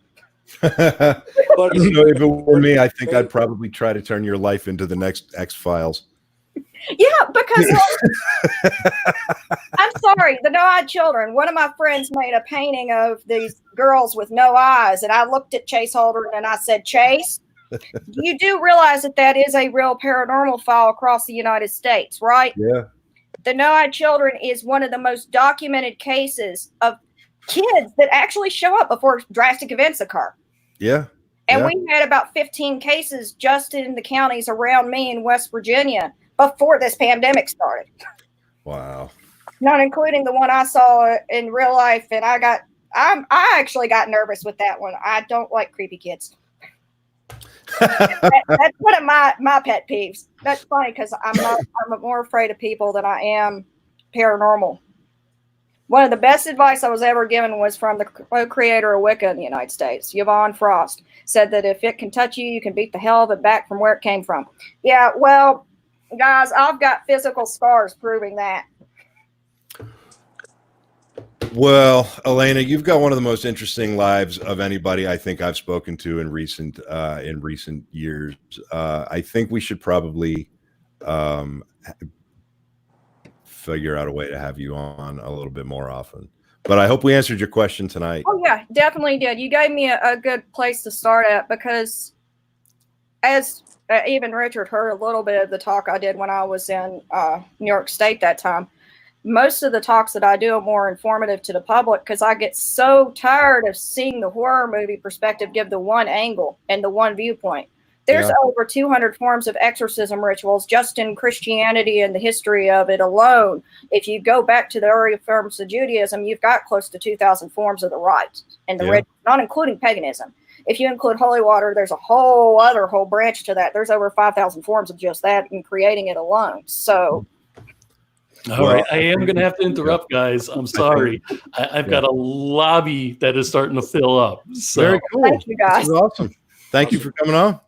But if it were me, I think I'd probably try to turn your life into the next X-Files. Yeah, because I'm sorry, the no-eyed children. One of my friends made a painting of these girls with no eyes, and I looked at Chase Holder and I said, Chase, you do realize that is a real paranormal file across the United States, right? Yeah. The no-eyed children is one of the most documented cases of kids that actually show up before drastic events occur. Yeah. And we had about 15 cases just in the counties around me in West Virginia before this pandemic started. Wow. Not including the one I saw in real life. And I actually got nervous with that one. I don't like creepy kids. That's one of my pet peeves. That's funny because I'm more afraid of people than I am paranormal. One of the best advice I was ever given was from the creator of Wicca in the United States, Yvonne Frost, said that if it can touch you, you can beat the hell of it back from where it came from. Yeah, well, guys, I've got physical scars proving that. Well, Elena, you've got one of the most interesting lives of anybody I think I've spoken to in recent years. I think we should probably figure out a way to have you on a little bit more often. But I hope we answered your question tonight. Oh, yeah, definitely did. You gave me a good place to start at, because as even Richard heard a little bit of the talk I did when I was in New York State that time. Most of the talks that I do are more informative to the public, because I get so tired of seeing the horror movie perspective give the one angle and the one viewpoint. There's over 200 forms of exorcism rituals just in Christianity and the history of it alone. If you go back to the early forms of Judaism, you've got close to 2,000 forms of the rites and the rituals, not including paganism. If you include holy water, there's a whole branch to that. There's over 5,000 forms of just that in creating it alone. So. All right, I am going to have to interrupt, guys. I'm sorry. I've got a lobby that is starting to fill up. So. Very cool. Thank you, guys. This is awesome. Thank you for coming on.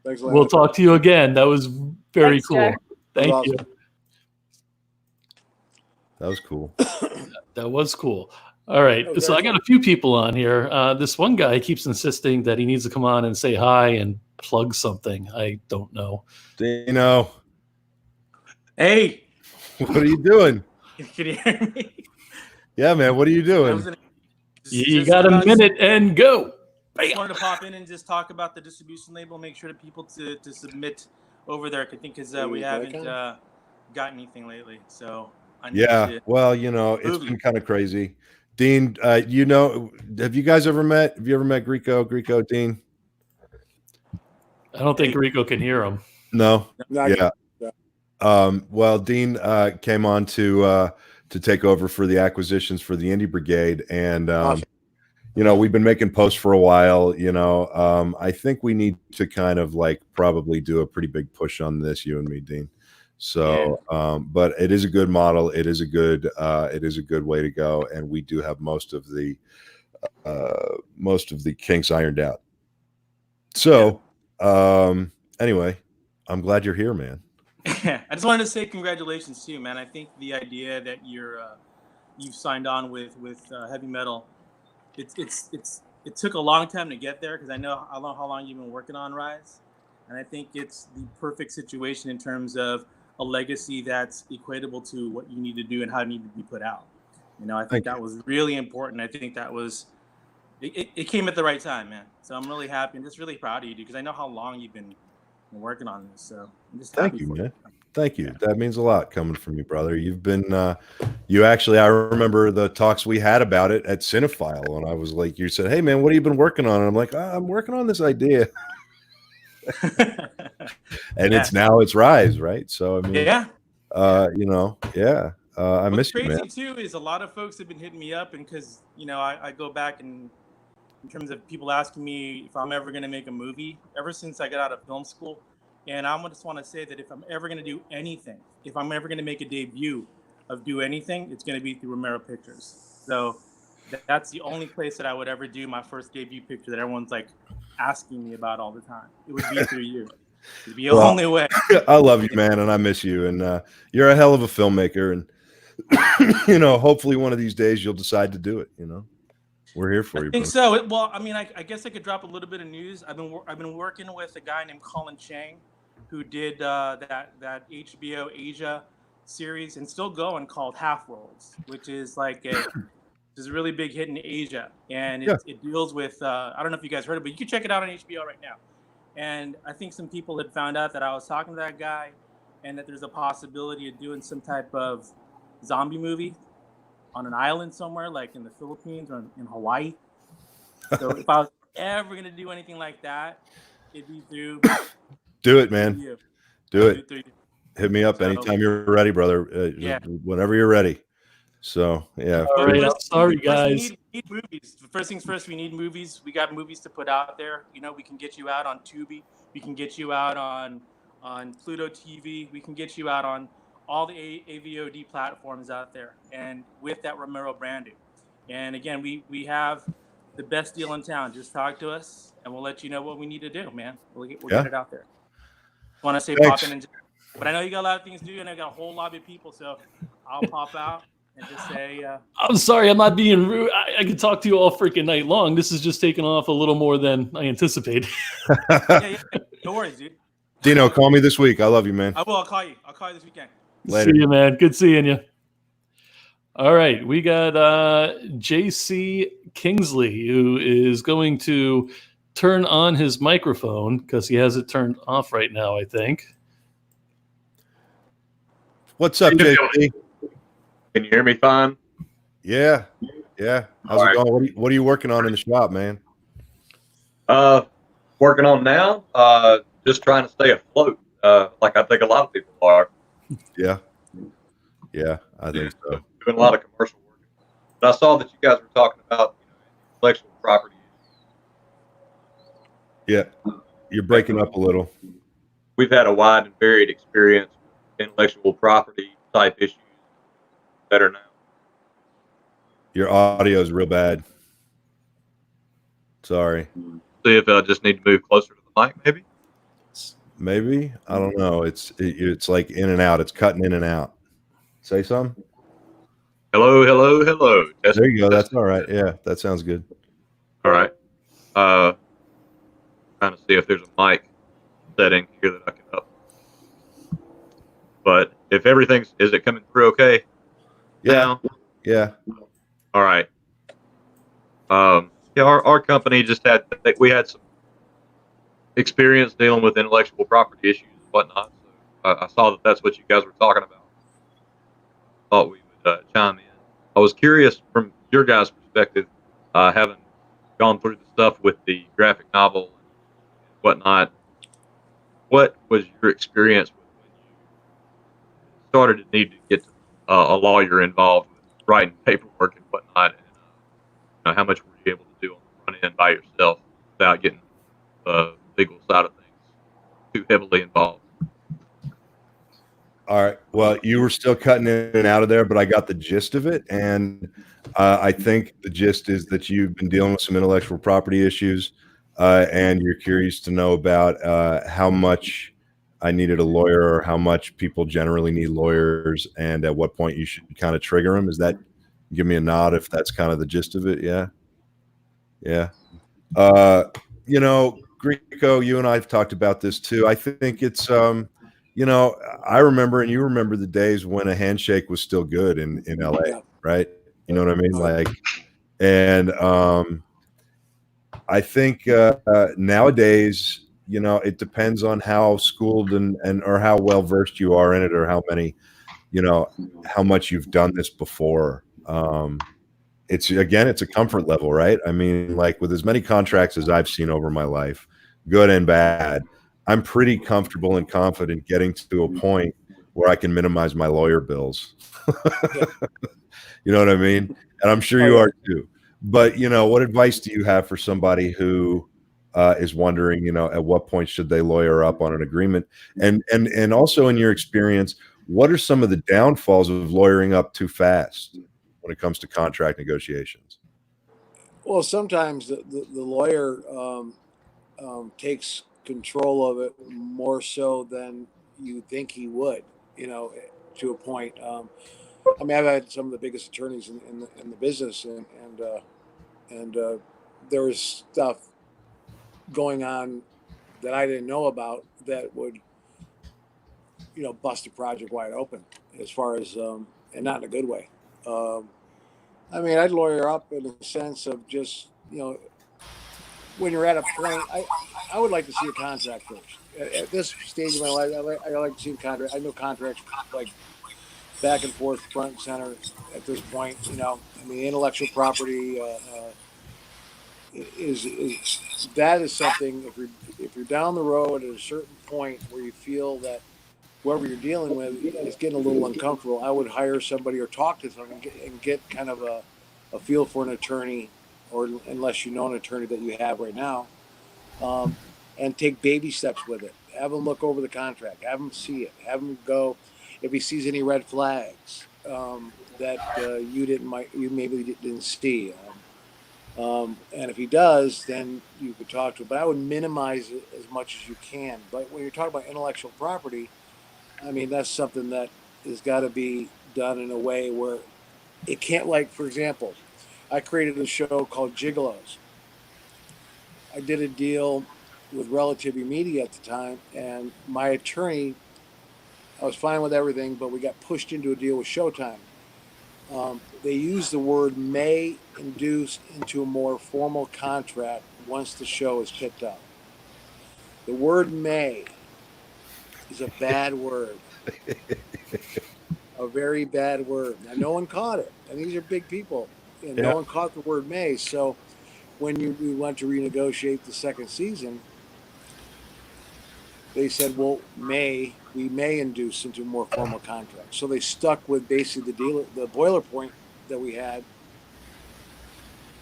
We'll talk to you again. That was very cool. Jack. Thank That was you. awesome. That was cool. That was cool. All right. Oh, So I got a few people on here. This one guy keeps insisting that he needs to come on and say hi and plug something. I don't know. Dino, Hey, what are you doing? can you hear me? Yeah, man, what are you I doing? was in You got a minute and go. I just wanted to pop in and just talk about the distribution label. Make sure to people to submit over there. I think because we haven't got anything lately. So I need to well, you know, it's been kind of crazy. Dean, you know, have you guys ever met? Have you ever met Greco, Dean? I don't think Rico can hear him. No. Not Yeah. Well, Dean came on to take over for the acquisitions for the Indie Brigade, and Awesome. you know, we've been making posts for a while. You know, I think we need to kind of like probably do a pretty big push on this, you and me, Dean. So, but it is a good model. It is a good way to go, and we do have most of the kinks ironed out. So, anyway, I'm glad you're here, man. I just wanted to say congratulations to you, man. I think the idea that you've signed on with heavy metal, it took a long time to get there, because I know how long you've been working on Rise, and I think it's the perfect situation in terms of a legacy that's equatable to what you need to do and how it needs to be put out. You know, I think that was really important. I think that was it came at the right time, man. So I'm really happy and just really proud of you, because I know how long you've been working on this. So I'm just Thank you, man. Thank you. That means a lot coming from you, brother. You've been you actually, I remember the talks we had about it at Cinephile, and I was like, you said, hey man, what have you been working on? And I'm like, I'm working on this idea. And it's Rise, right? So I mean, you know, I miss you, man. What's crazy too is a lot of folks have been hitting me up, and because you know I go back and in terms of people asking me if I'm ever going to make a movie ever since I got out of film school. And I just want to say that if I'm ever going to do anything, if I'm ever going to make a debut of do anything, it's going to be through Romero Pictures. So that's the only place that I would ever do my first debut picture that everyone's like asking me about all the time. It would be through you. It'd be the only way. I love you, man, and I miss you. And you're a hell of a filmmaker. And, you know, hopefully one of these days you'll decide to do it, you know. We're here for you. I think so. Well, I mean, I guess I could drop a little bit of news. I've been working with a guy named Colin Chang, who did that HBO Asia series and still going, called Half Worlds, which is like a really big hit in Asia, and it deals with I don't know if you guys heard it, but you can check it out on HBO right now. And I think some people had found out that I was talking to that guy, and that there's a possibility of doing some type of zombie movie on an island somewhere, like in the Philippines or in Hawaii. So if I was ever going to do anything like that, it'd be through. Do it, man. You. Do it. Hit me up anytime you're ready, brother. Whenever you're ready. So, yeah. All right, I'm sorry, guys. We need movies. First things first, we need movies. We got movies to put out there. You know, we can get you out on Tubi. We can get you out on Pluto TV. We can get you out on all the AVOD platforms out there, and with that Romero branding. And again, we have the best deal in town. Just talk to us, and we'll let you know what we need to do, man. We'll get it out there. I want to say pop in, but I know you got a lot of things to do, and I got a whole lobby of people, so I'll pop out and just say. I'm sorry, I'm not being rude. I could talk to you all freaking night long. This is just taking off a little more than I anticipated. yeah. No worries, dude. Dino, call me this week. I love you, man. I will. I'll call you this weekend. Later. See you, man. Good seeing you. All right, we got JC Kingsley, who is going to turn on his microphone because he has it turned off right now, I think. What's up, JC? Can you hear me fine? Yeah. How's it going? What are you working on in the shop, man? Working on now, just trying to stay afloat, like I think a lot of people are. Yeah, I think so. Doing a lot of commercial work. But I saw that you guys were talking about intellectual property. Yeah, you're breaking up a little. We've had a wide and varied experience with intellectual property type issues. Better now. Your audio is real bad. Sorry. See if I just need to move closer to the mic, maybe. Maybe, I don't know. It's like in and out. It's cutting in and out. Say something. Hello, hello, hello. There you go. That's all right. Yeah, that sounds good. All right. Trying to see if there's a mic setting here that I can up. But if is it coming through okay? Yeah. Now? Yeah. All right. Yeah, our company we had some experience dealing with intellectual property issues and whatnot. So I saw that that's what you guys were talking about. Thought we would chime in. I was curious from your guys' perspective, having gone through the stuff with the graphic novel and whatnot. What was your experience with when you started to need to get a lawyer involved with writing paperwork and whatnot? And how much were you able to do on the front end by yourself without getting the legal side of things too heavily involved? All right. Well, you were still cutting in and out of there, but I got the gist of it. And I think the gist is that you've been dealing with some intellectual property issues, and you're curious to know about how much I needed a lawyer, or how much people generally need lawyers, and at what point you should kind of trigger them. Is that, give me a nod if that's kind of the gist of it? Yeah. Yeah. Greco, you and I have talked about this too. I think it's, I remember, and you remember the days when a handshake was still good in LA, right? You know what I mean? Like, and I think nowadays, it depends on how schooled and or how well versed you are in it, or how many, how much you've done this before. It's a comfort level, right? I mean, like with as many contracts as I've seen over my life, good and bad, I'm pretty comfortable and confident getting to a point where I can minimize my lawyer bills. You know what I mean? And I'm sure you are too. But, what advice do you have for somebody who is wondering, at what point should they lawyer up on an agreement? And also, in your experience, what are some of the downfalls of lawyering up too fast when it comes to contract negotiations? Well, sometimes the lawyer takes control of it more so than you think he would, to a point. I mean, I've had some of the biggest attorneys in the business, and there was stuff going on that I didn't know about that would, bust a project wide open, as far as, and not in a good way. I mean, I'd lawyer up in the sense of just, when you're at a point, I would like to see a contract first. At this stage of my life, I like to see a contract. I know contracts like back and forth, front and center at this point. I mean, intellectual property is something. If you're down the road at a certain point where you feel that whoever you're dealing with is getting a little uncomfortable, I would hire somebody or talk to someone and get kind of a feel for an attorney, or unless you know an attorney that you have right now, and take baby steps with it. Have him look over the contract. Have him see it. Have him go if he sees any red flags that you maybe didn't see. And if he does, then you could talk to him. But I would minimize it as much as you can. But when you're talking about intellectual property, I mean, that's something that has got to be done in a way where it can't, like, for example, I created a show called Gigolos. I did a deal with Relativity Media at the time, and my attorney, I was fine with everything, but we got pushed into a deal with Showtime. They used the word may induce into a more formal contract once the show is picked up. The word may is a bad word. A very bad word. Now, no one caught it, and these are big people, and no one caught the word may. So when we went to renegotiate the second season, they said, well, we may induce into a more formal contract. So they stuck with basically the boiler point that we had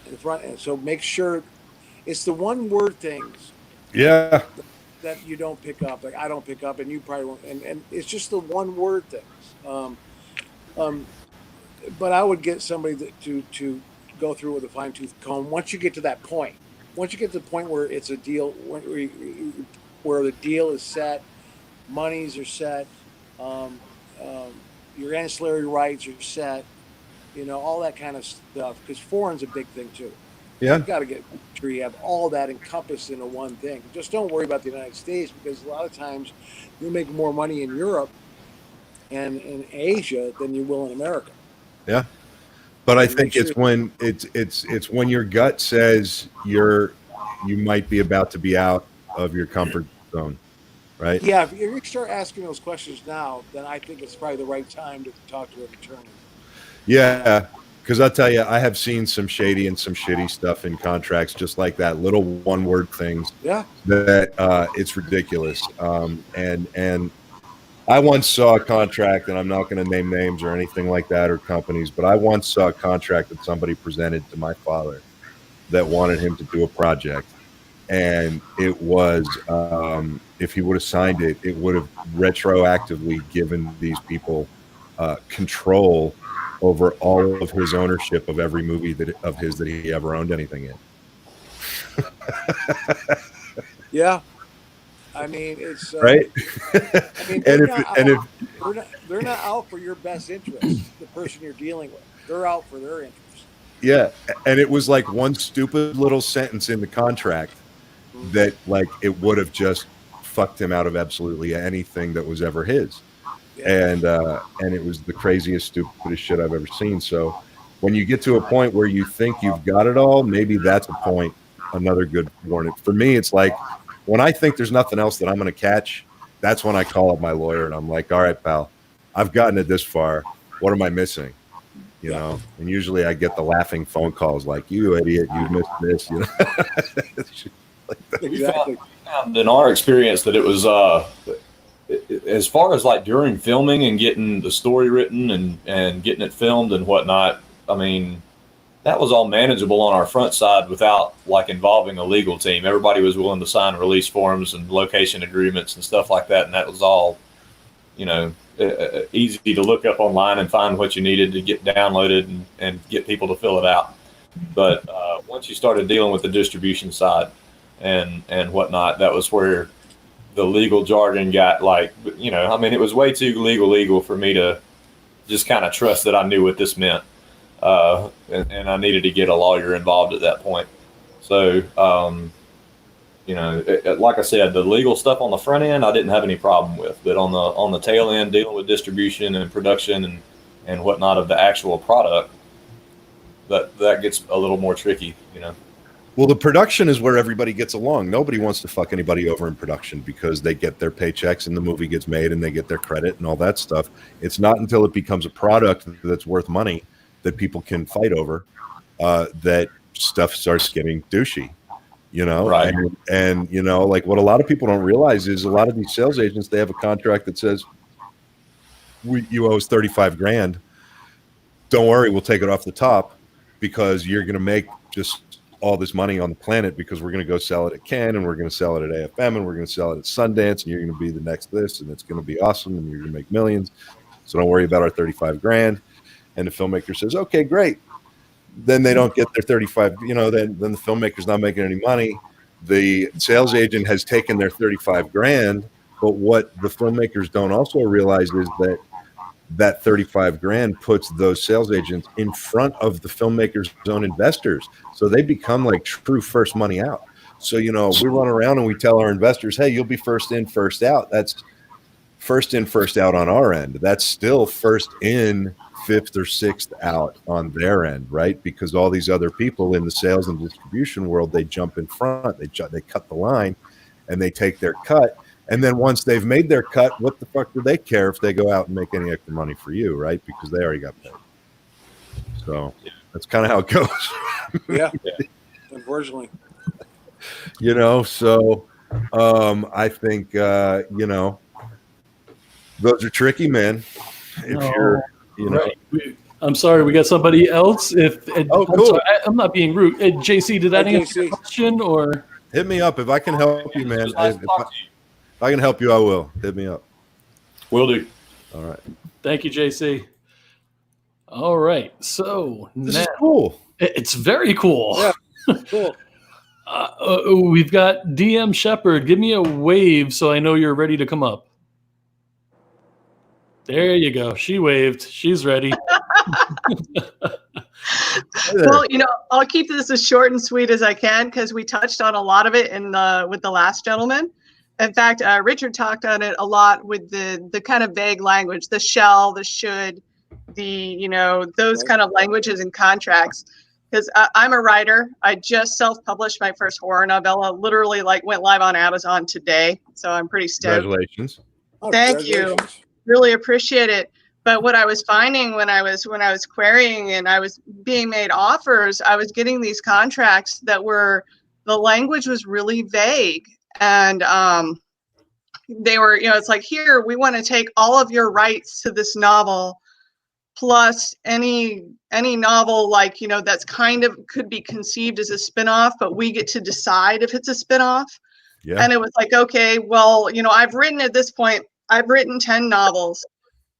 in front. And so make sure it's the one word things Yeah. that you don't pick up. Like I don't pick up, and you probably won't. And it's just the one word things. But I would get somebody to go through with a fine tooth comb. Once you get to that point, once you get to the point where it's a deal, where the deal is set, monies are set, your ancillary rights are set, all that kind of stuff, because foreign's a big thing too. Yeah. You've got to get sure you have all that encompassed into one thing. Just don't worry about the United States, because a lot of times you'll make more money in Europe and in Asia than you will in America. Yeah. But I And think make it's sure- when it's when your gut says you might be about to be out of your comfort zone, right? Yeah, if you start asking those questions now, then I think it's probably the right time to talk to an attorney. Yeah, because I'll tell you, I have seen some shady and some shitty stuff in contracts, just like that, little one-word things Yeah. that it's ridiculous. And I once saw a contract, and I'm not going to name names or anything like that or companies, but I once saw a contract that somebody presented to my father that wanted him to do a project. And it was, if he would have signed it, it would have retroactively given these people control over all of his ownership of every movie of his that he ever owned anything in. Yeah. I mean, it's Right. I mean, And they're not out for your best interest, the person you're dealing with. They're out for their interest. Yeah, and it was like one stupid little sentence in the contract that, like, it would have just fucked him out of absolutely anything that was ever his. Yeah. And it was the craziest, stupidest shit I've ever seen. So when you get to a point where you think you've got it all, maybe that's a point, another good warning. For me, it's like when I think there's nothing else that I'm going to catch, that's when I call up my lawyer and I'm like, all right, pal, I've gotten it this far. What am I missing? You know, and usually I get the laughing phone calls like, you idiot, you missed this, you know. Exactly. Found in our experience that it was as far as like during filming and getting the story written and getting it filmed and whatnot, I mean, that was all manageable on our front side without like involving a legal team. Everybody was willing to sign release forms and location agreements and stuff like that, and that was all, you know, easy to look up online and find what you needed to get downloaded and get people to fill it out. But once you started dealing with the distribution side and whatnot, that was where the legal jargon got like, you know, I mean, it was way too legal for me to just kind of trust that I knew what this meant. And I needed to get a lawyer involved at that point. So, you know, like I said, the legal stuff on the front end, I didn't have any problem with, but on the tail end, dealing with distribution and production and whatnot of the actual product, that gets a little more tricky, you know. Well, the production is where everybody gets along. Nobody wants to fuck anybody over in production because they get their paychecks and the movie gets made and they get their credit and all that stuff. It's not until it becomes a product that's worth money that people can fight over that stuff starts getting douchey, you know? Right. And, you know, like what a lot of people don't realize is a lot of these sales agents, they have a contract that says, you owe us 35 grand. Don't worry, we'll take it off the top because you're going to make just all this money on the planet because we're going to go sell it at Cannes and we're going to sell it at AFM and we're going to sell it at Sundance and you're going to be the next this and it's going to be awesome and you're going to make millions. So don't worry about our 35 grand. And the filmmaker says, okay, great. Then they don't get their 35, you know, then the filmmaker's not making any money. The sales agent has taken their 35 grand. But what the filmmakers don't also realize is that 35 grand puts those sales agents in front of the filmmaker's own investors. So they become like true first money out. So, you know, we run around and we tell our investors, hey, you'll be first in, first out. That's first in, first out on our end. That's still first in, fifth or sixth out on their end, right? Because all these other people in the sales and distribution world, they jump in front, they cut the line and they take their cut. And then once they've made their cut, what the fuck do they care if they go out and make any extra money for you, right? Because they already got paid. So that's kind of how it goes. Yeah. Unfortunately. You know, so I think, you know, those are tricky, man. If you're, you know. I'm sorry, we got somebody else. Oh, cool. I'm not being rude. JC, did that answer your question or? Hit me up if I can help you, man. If I can help you, I will. Hit me up. Will do. All right. Thank you, JC. All right. So This is cool. It's very cool. Yeah. Cool. We've got DM Shepherd. Give me a wave so I know you're ready to come up. There you go. She waved. She's ready. Well, I'll keep this as short and sweet as I can because we touched on a lot of it with the last gentleman. In fact, Richard talked on it a lot with the kind of vague language, the shall, the should, those kind of languages and contracts. Because I'm a writer. I just self-published my first horror novella. Literally, went live on Amazon today, so I'm pretty stoked. Congratulations! Thank you. Really appreciate it. But what I was finding when I was querying and I was being made offers, I was getting these contracts that the language was really vague, and they were, it's like, here, we want to take all of your rights to this novel, plus any novel that's kind of could be conceived as a spinoff, but we get to decide if it's a spinoff. Yeah. And it was like, okay, well, I've written at this point, I've written 10 novels,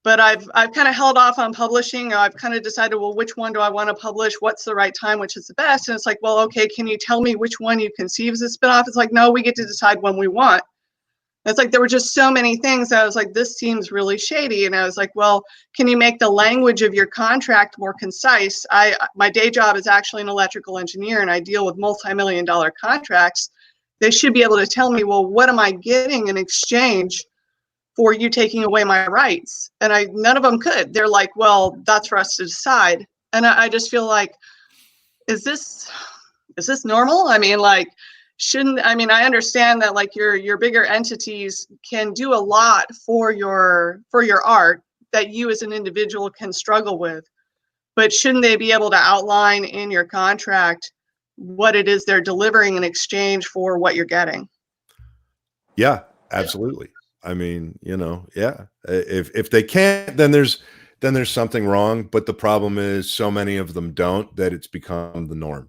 but I've kind of held off on publishing. I've kind of decided, well, which one do I want to publish? What's the right time? Which is the best? And it's like, well, okay, can you tell me which one you conceive as a spinoff? It's like, no, we get to decide when we want. It's like there were just so many things. I was like, this seems really shady. And I was like, well, can you make the language of your contract more concise? My day job is actually an electrical engineer, and I deal with multi-million-dollar contracts. They should be able to tell me, well, what am I getting in exchange for you taking away my rights? And none of them could. They're like, well, that's for us to decide. And I just feel like, is this normal? I mean, I understand that your bigger entities can do a lot for your art that you as an individual can struggle with, but shouldn't they be able to outline in your contract what it is they're delivering in exchange for what you're getting? Yeah, absolutely. I mean, yeah. If they can't, then there's something wrong. But the problem is so many of them don't, that it's become the norm.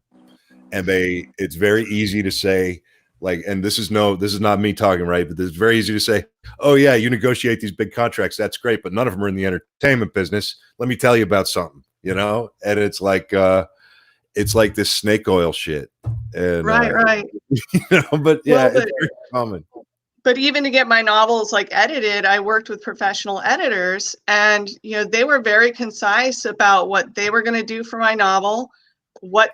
And it's very easy to say, and this is not me talking, right? But it's very easy to say, oh yeah, you negotiate these big contracts, that's great, but none of them are in the entertainment business. Let me tell you about something, and it's like this snake oil shit. And, right. But yeah, it's very common. But even to get my novels edited, I worked with professional editors, and they were very concise about what they were going to do for my novel,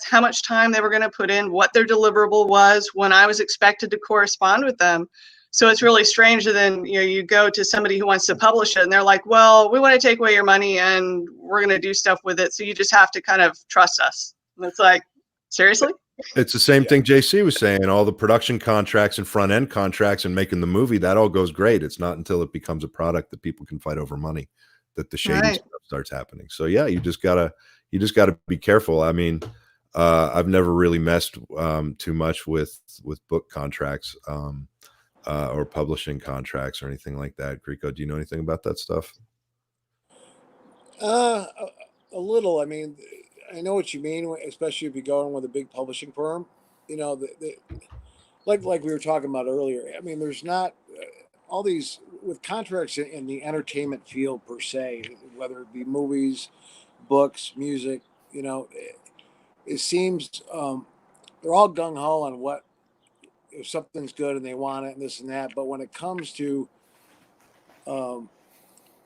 how much time they were going to put in, what their deliverable was, when I was expected to correspond with them. So it's really strange that then you go to somebody who wants to publish it and they're like, well, we want to take away your money and we're going to do stuff with it, so you just have to kind of trust us. And it's like, seriously? It's the same thing JC was saying. All the production contracts and front end contracts and making the movie, that all goes great. It's not until it becomes a product that people can fight over money that the shady stuff starts happening. So yeah, you just gotta be careful. I mean, I've never really messed too much with book contracts or publishing contracts or anything like that. Greco, do you know anything about that stuff? A little. I mean, I know what you mean, especially if you're going with a big publishing firm. Like we were talking about earlier. I mean, there's not all these with contracts in the entertainment field per se, whether it be movies, books, music. It seems they're all gung ho on what if something's good and they want it and this and that. But when it comes to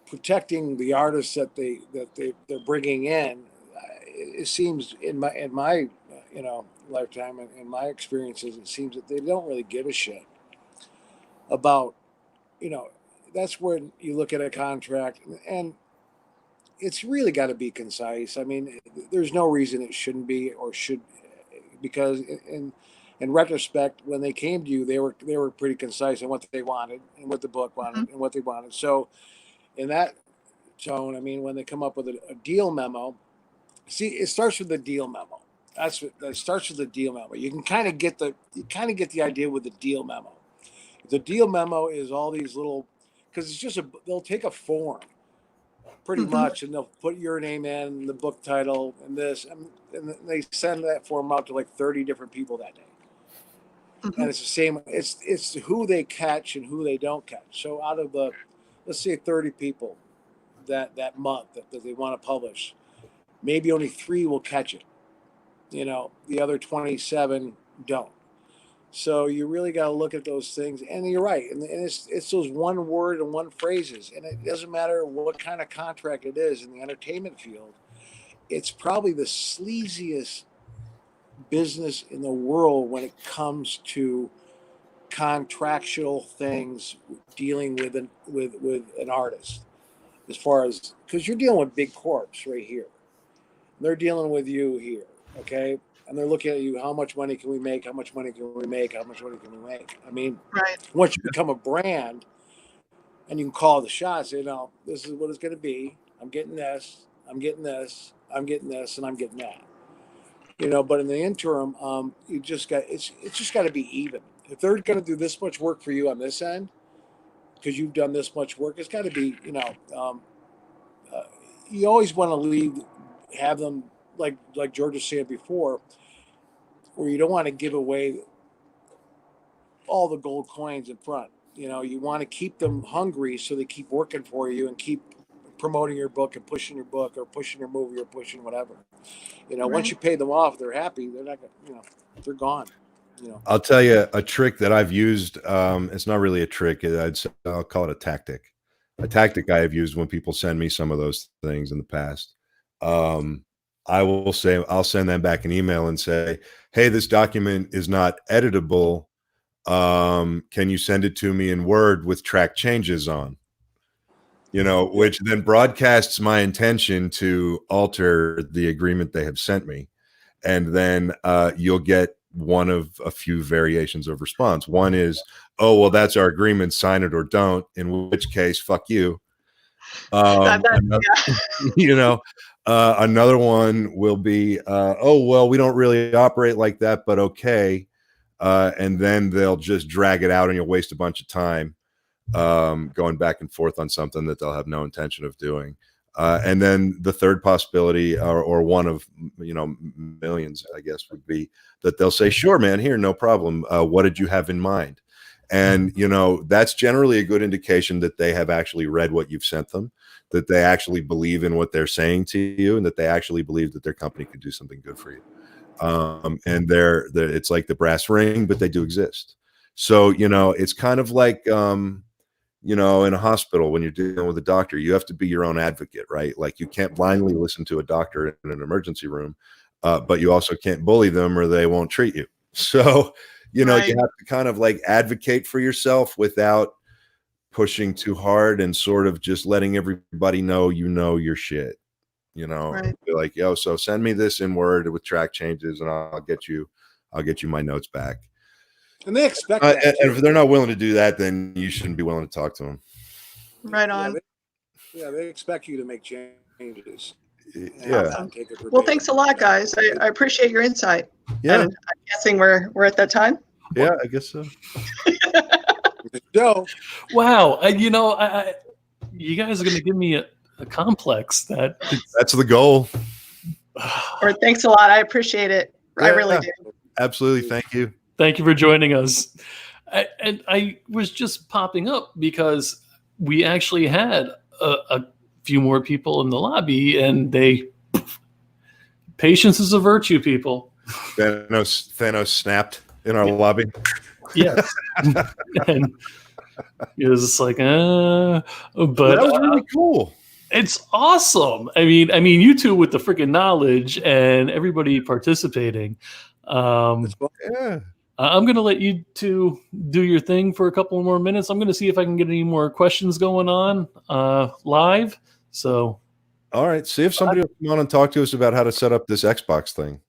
protecting the artists that they're bringing in, it seems in my lifetime and in my experiences, it seems that they don't really give a shit about that's when you look at a contract and it's really got to be concise. I mean, there's no reason it shouldn't be or should, because in retrospect, when they came to you, they were pretty concise on what they wanted and what the book wanted and what they wanted. So in that tone, I mean, when they come up with a deal memo, see, it starts with the deal memo. That starts with the deal memo. You can kind of get the idea with the deal memo. The deal memo is all these little, because it's they'll take a form pretty much, and they'll put your name in, the book title, and this, and they send that form out to 30 different people that day. And it's the same. It's who they catch and who they don't catch. So out of the, let's say 30 people that month that they want to publish, maybe only 3 will catch it. The other 27 don't. So you really got to look at those things. And you're right. And it's those one word and one phrases. And it doesn't matter what kind of contract it is in the entertainment field. it's probably the sleaziest business in the world when it comes to contractual things dealing with an artist, as far as, because you're dealing with big corps right here. They're dealing with you here, okay? And they're looking at you, how much money can we make? How much money can we make? How much money can we make? I mean, Right. once you become a brand and you can call the shots, you know, this is what it's going to be. I'm getting this, I'm getting this, I'm getting this, and I'm getting that. You know, but in the interim, you just got, it's just got to be even. If they're going to do this much work for you on this end, because you've done this much work, it's got to be, you know, you always want to have them, like George was saying before, where you don't want to give away all the gold coins in front. You know, you want to keep them hungry so they keep working for you and keep promoting your book and pushing your book or pushing your movie or pushing whatever. You know, once you pay them off, they're happy. They're not gonna, you know, they're gone. You know, I'll tell you a trick that I've used. It's not really a trick. I'll call it a tactic. A tactic I have used when people send me some of those things in the past. I will say, I'll send them back an email and say, hey, this document is not editable. Can you send it to me in Word with track changes on? You know, which then broadcasts my intention to alter the agreement they have sent me. And then you'll get one of a few variations of response. One is, oh, well, that's our agreement, sign it or don't, in which case, fuck you. You know, another one will be, oh, well, we don't really operate like that, but okay. And then they'll just drag it out and you'll waste a bunch of time going back and forth on something that they'll have no intention of doing. And then the third possibility, or one of, you know, millions, I guess, would be that they'll say, sure, man, here, no problem. What did you have in mind? And, you know, that's generally a good indication that they have actually read what you've sent them, that they actually believe in what they're saying to you, and that they actually believe that their company could do something good for you. And it's like the brass ring, but they do exist. So, you know, it's kind of like, you know, in a hospital, when you're dealing with a doctor, you have to be your own advocate, right? Like, you can't blindly listen to a doctor in an emergency room, but you also can't bully them or they won't treat you. So, you know, you have to kind of like advocate for yourself without pushing too hard, and sort of just letting everybody know, you know, your shit, you know, be like, yo, so send me this in Word with track changes and I'll get you my notes back. And they expect that. And if they're not willing to do that, then you shouldn't be willing to talk to them. Right on. They expect you to make changes. Yeah. Well, thanks a lot, guys. I appreciate your insight. Yeah. And I'm guessing we're at that time. Yeah, I guess so. Joe. Wow. You know, you guys are going to give me a complex that's the goal. Or thanks a lot. I appreciate it. Yeah, I really do. Absolutely. Thank you. Thank you for joining us. And I was just popping up because we actually had a few more people in the lobby, and patience is a virtue, people. Thanos snapped in our lobby. Yes. And it was just like, but that was really cool. It's awesome. I mean, you two with the freaking knowledge and everybody participating. Yeah. I'm going to let you two do your thing for a couple more minutes. I'm going to see if I can get any more questions going on live. So, all right. See if somebody will come on and talk to us about how to set up this Xbox thing.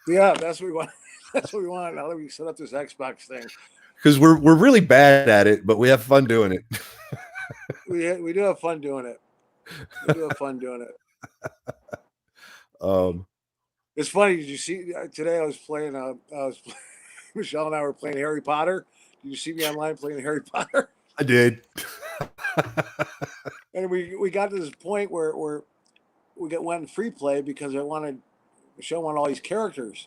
Yeah, that's what we want. That's what we want. Now that we set up this Xbox thing, because we're really bad at it, but we have fun doing it. we do have fun doing it. We do have fun doing it. It's funny. Did you see today? I was playing. Michelle and I were playing Harry Potter. Did you see me online playing Harry Potter? I did. And we got to this point where we went in free play because Michelle wanted all these characters,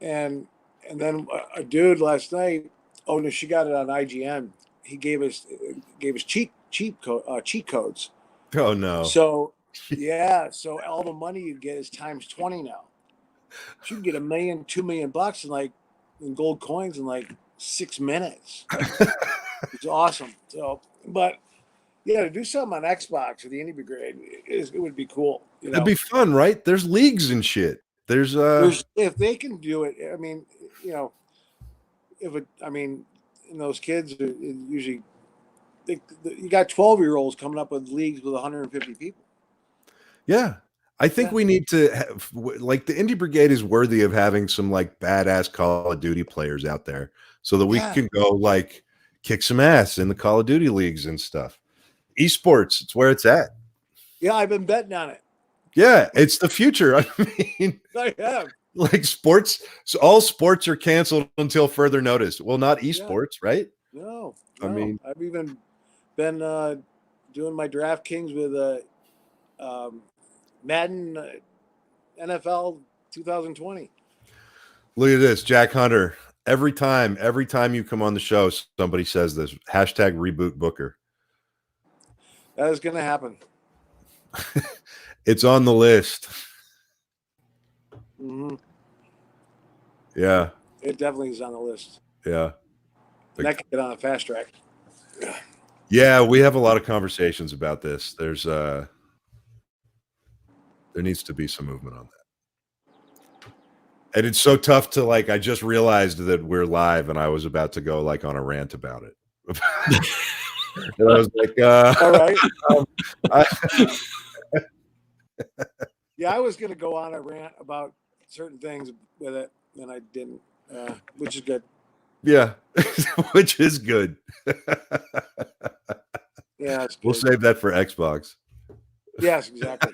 and then a dude last night. Oh no, she got it on IGN. He gave us cheat codes. Oh no. So yeah, so all the money you get is times 20 now. You can get $1 million, $2 million in gold coins in like 6 minutes. It's awesome. So, but Yeah, to do something on Xbox or the Indie Brigade, it would be cool. You know, It'd be fun, right? There's leagues and shit. There's if they can do it. I mean, you know, and those kids are usually you got 12-year-olds coming up with leagues with 150 people. yeah. I think we need to have, like, the Indie Brigade is worthy of having some like badass Call of Duty players out there so that we can go like kick some ass in the Call of Duty leagues and stuff. Esports, it's where it's at. Yeah, I've been betting on it. Yeah, it's the future. I mean, I have. Like sports, so all sports are canceled until further notice. Well, not esports, right? No, I mean, I've even been doing my DraftKings with Madden NFL 2020. Look at this, Jack Hunter. Every time you come on the show, somebody says this hashtag reboot Booker. That is going to happen. It's on the list. Mm-hmm. Yeah, it definitely is on the list. Yeah, that could get on a fast track. Yeah, we have a lot of conversations about this. There needs to be some movement on that. And it's so tough to like, I just realized that we're live and I was about to go like on a rant about it. And I was like, all right. Yeah, I was going to go on a rant about certain things with it, and I didn't, which is good. Yeah, which is good. Yeah, it's good. We'll save that for Xbox. Yes, exactly.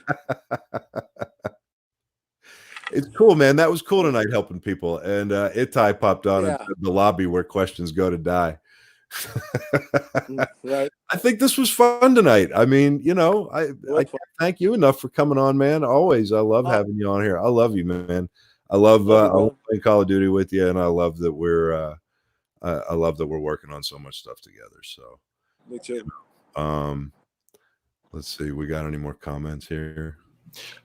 It's cool, man. That was cool tonight, helping people. And Itai popped on and said the lobby where questions go to die. Right. I think this was fun tonight. I mean, you know, I can't thank you enough for coming on, man. Always, I love having you on here. I love you, man. I love playing Call of Duty with you, and I love that we're working on so much stuff together. So, me too. Let's see, we got any more comments here?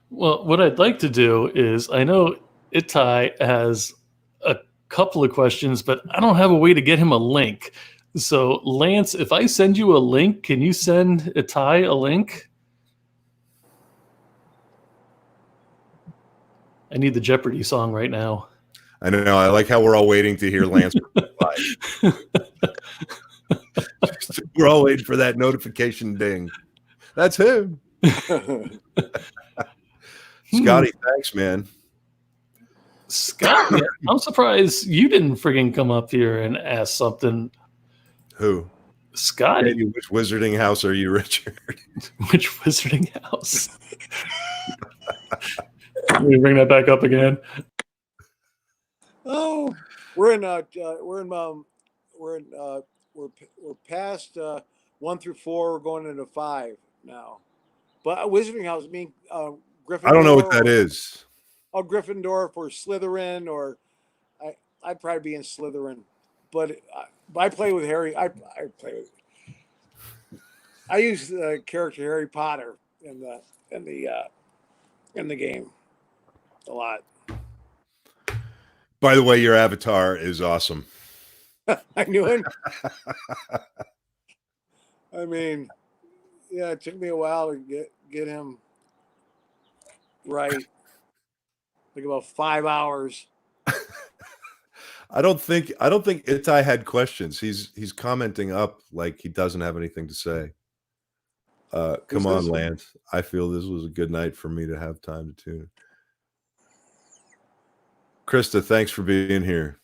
Well, what I'd like to do is, I know Itai has a couple of questions, but I don't have a way to get him a link. So, Lance, if I send you a link, can you send Itai a link? I need the Jeopardy song right now. I know. I like how we're all waiting to hear Lance reply. We're all waiting for that notification ding. That's him. Scotty, thanks, man. Scott, I'm surprised you didn't friggin' come up here and ask something. Who? Scotty. Hey, which wizarding house are you, Richard? Which wizarding house? Let me bring that back up again. Oh, we're past 1 through 4. We're going into 5 now. But Wizarding House, I mean, Gryffindor. I don't know what that is. Oh, Gryffindor for Slytherin, or I'd probably be in Slytherin. But I play with Harry. I use the character Harry Potter in the game a lot. By the way, your avatar is awesome. I knew him. I mean, yeah, it took me a while to get him right. Like about 5 hours. I don't think Itai had questions. He's commenting up like he doesn't have anything to say. Come on, Lance. I feel this was a good night for me to have time to tune. Krista, thanks for being here.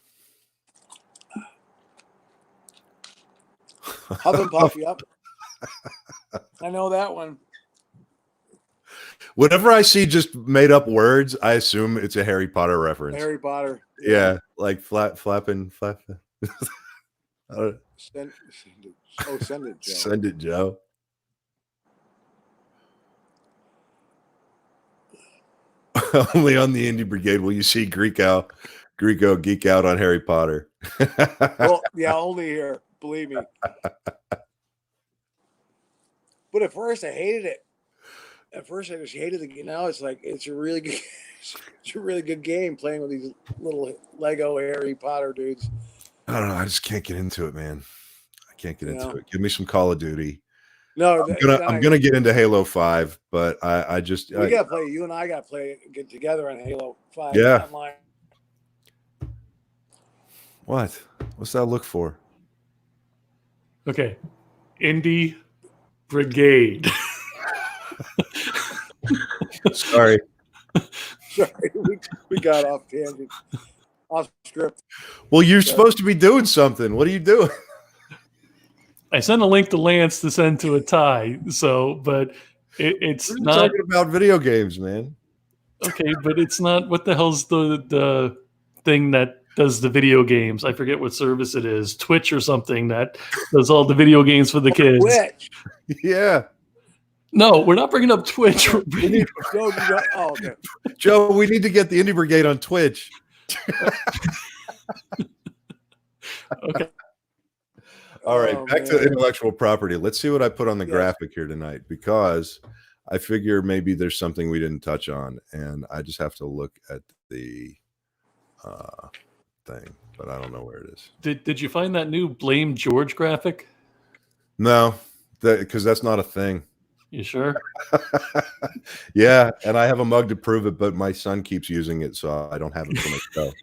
Huff and Puff, yep. I know that one. Whenever I see just made up words, I assume it's a Harry Potter reference. Harry Potter. Yeah, like flapping. Send it, Joe. Send it, Joe. Only on the Indie Brigade will you see Greco geek out on Harry Potter. Well, yeah, only here. Believe me. But at first, I hated it. At first, I just hated the game. Now it's like it's a really good game playing with these little Lego Harry Potter dudes. I don't know. I just can't get into it, man. I can't get into it. Give me some Call of Duty. No, I'm gonna get into Halo 5, but I just we gotta play. You and I gotta play. Get together on Halo 5 Yeah. online. What's that look for? Okay. Indie Brigade. Sorry. Sorry, we got off tangent, off script. Well, you're supposed to be doing something. What are you doing? I sent a link to Lance to send to a tie. So, but it's We're not talking about video games, man. okay. But it's not. What the hell's the thing that does the video games? I forget what service it is. Twitch or something that does all the video games for the kids. Twitch. Yeah. No, we're not bringing up Twitch. We're bringing Okay. Joe, we need to get the Indie Brigade on Twitch. okay. All right, Oh, back to man. intellectual property. Let's see what I put on the Yes. graphic here tonight, because I figure maybe there's something we didn't touch on, and I just have to look at the thing, but I don't know where it is. Did you find that new Blame George graphic? No, because that's not a thing. You sure? Yeah, and I have a mug to prove it, but my son keeps using it, so I don't have it for myself.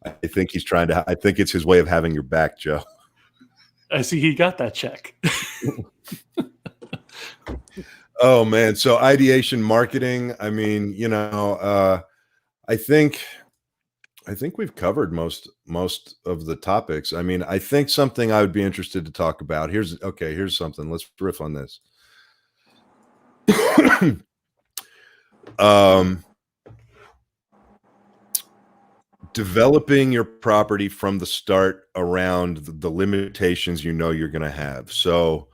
I think he's trying to. I think it's his way of having your back, Joe. I see he got that check. Oh man, so ideation marketing. I mean, I think we've covered most of the topics. I mean, I think something I would be interested to talk about. Here's something. Let's riff on this. Developing your property from the start around the limitations you're going to have. So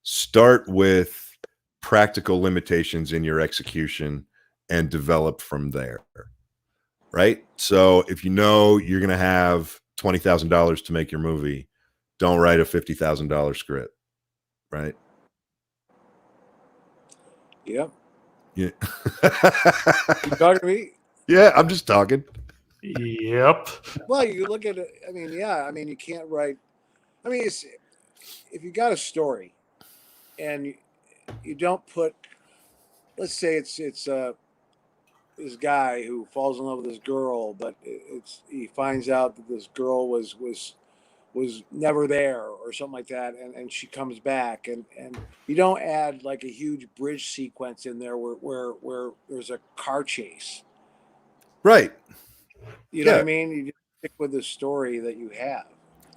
start with practical limitations in your execution and develop from there, right? So if you know you're going to have $20,000 to make your movie, don't write a $50,000 script, right? Yep. Yeah. You talking to me? Yeah, I'm just talking. Yep. Well, you look at it. I mean, yeah. I mean, you can't write. I mean, if you got a story, and you don't put. Let's say it's this guy who falls in love with this girl, but he finds out that this girl was never there or something like that, and she comes back, and you don't add like a huge bridge sequence in there where there's a car chase. Right. You know what I mean? You just stick with the story that you have.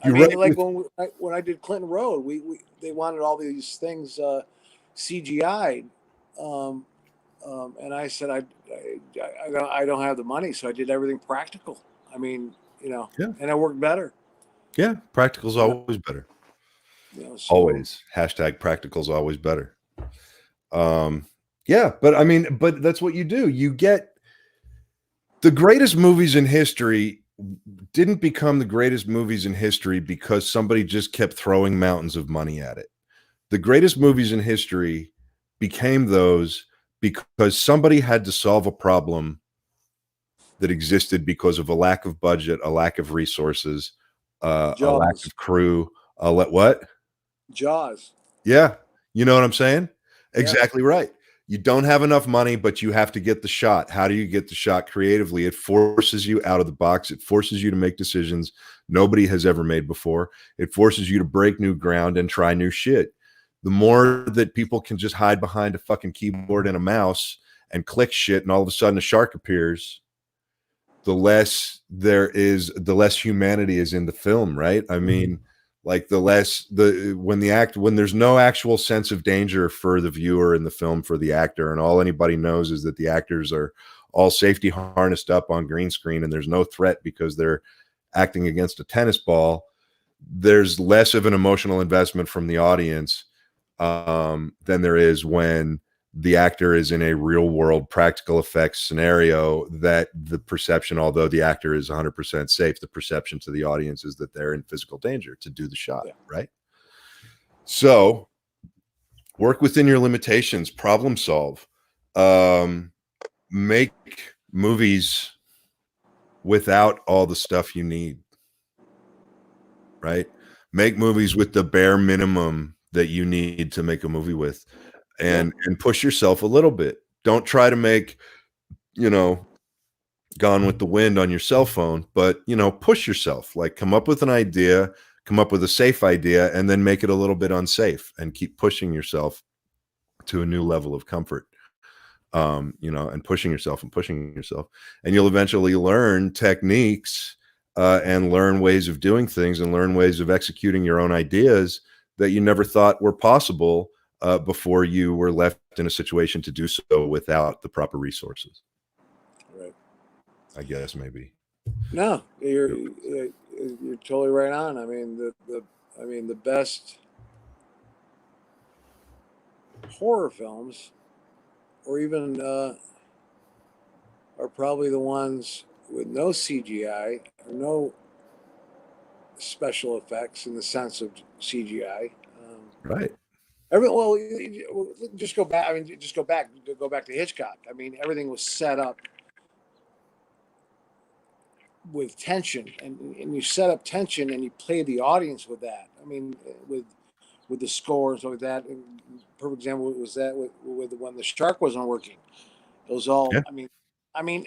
I You're mean, right like when I did Clinton Road, they wanted all these things CGI'd, and I said I don't have the money, so I did everything practical. I mean, Yeah. and it worked better. Yeah, practical's always better. So, Always. Hashtag practical's always better. Yeah, but that's what you do. You get the greatest movies in history didn't become the greatest movies in history because somebody just kept throwing mountains of money at it. The greatest movies in history became those because somebody had to solve a problem that existed because of a lack of budget, a lack of resources, a lack of crew. What? Jaws. Yeah. You know what I'm saying? Yeah. Exactly right. You don't have enough money, but you have to get the shot. How do you get the shot creatively? It forces you out of the box. It forces you to make decisions nobody has ever made before. It forces you to break new ground and try new shit. The more that people can just hide behind a fucking keyboard and a mouse and click shit, and all of a sudden a shark appears, the less humanity is in the film, right? I mean, like when there's no actual sense of danger for the viewer in the film, for the actor, and all anybody knows is that the actors are all safety harnessed up on green screen and there's no threat because they're acting against a tennis ball, there's less of an emotional investment from the audience than there is when the actor is in a real world practical effects scenario, that the perception, although the actor is 100% safe, the perception to the audience is that they're in physical danger to do the shot. Yeah. Right. So work within your limitations, problem solve, make movies without all the stuff you need, right? Make movies with the bare minimum that you need to make a movie with, and push yourself a little bit. Don't try to make, Gone with the Wind on your cell phone, but push yourself. Like, come up with an idea, come up with a safe idea, and then make it a little bit unsafe, and keep pushing yourself to a new level of comfort. And pushing yourself, and you'll eventually learn techniques and learn ways of doing things, and learn ways of executing your own ideas that you never thought were possible before you were left in a situation to do so without the proper resources. Right. I guess maybe. No, you're totally right on. I mean, the best horror films, or even are probably the ones with no CGI or no special effects in the sense of CGI. Right. Just go back. I mean, go back to Hitchcock. I mean, everything was set up with tension, and you set up tension, and you play the audience with that. I mean, with the score and stuff like that. And perfect example was that with when the shark wasn't working. It was all. Yeah. I mean,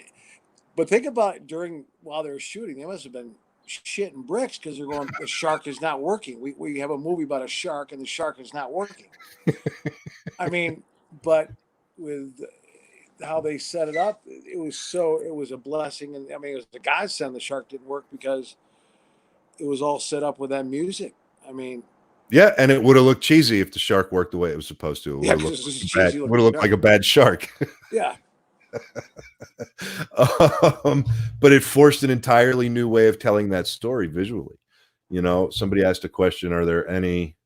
but think about it while they were shooting, they must have been shitting bricks because they're going, the shark is not working. We have a movie about a shark, and the shark is not working. I mean, but with how they set it up, it was a blessing. And I mean, it was the godsend the shark didn't work, because it was all set up with that music. I mean, yeah, and it would have looked cheesy if the shark worked the way it was supposed to. It would have looked like a bad shark. Yeah. But it forced an entirely new way of telling that story visually. Somebody asked a question: are there any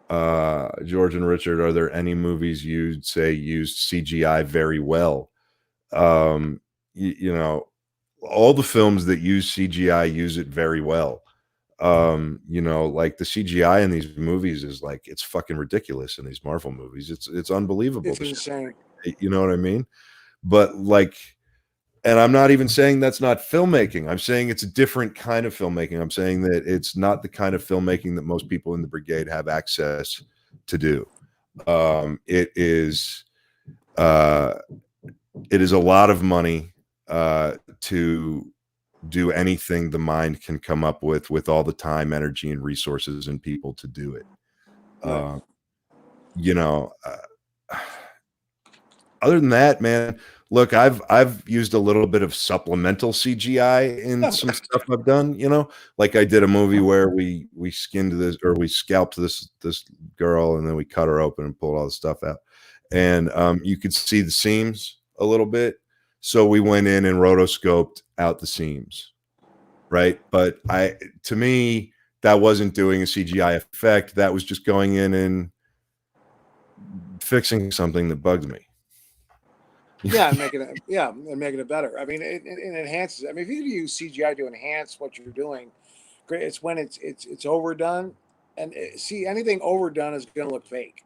George and Richard, are there any movies you'd say used CGI very well? All the films that use CGI use it very well. Like the CGI in these movies is like, it's fucking ridiculous. In these Marvel movies, it's unbelievable. It's insane. You know what I mean? But like, and I'm not even saying that's not filmmaking. I'm saying it's a different kind of filmmaking. I'm saying that it's not the kind of filmmaking that most people in the Brigade have access to do. It is a lot of money to do anything the mind can come up with all the time, energy, and resources and people to do it. Other than that, man, look, I've used a little bit of supplemental CGI in some stuff I've done. Like I did a movie where we scalped this girl, and then we cut her open and pulled all the stuff out, and you could see the seams a little bit. So we went in and rotoscoped out the seams, right? But to me, that wasn't doing a CGI effect. That was just going in and fixing something that bugged me. Yeah, and making it better. I mean, it enhances. I mean, if you use CGI to enhance what you're doing, great. It's when it's overdone, and anything overdone is going to look fake.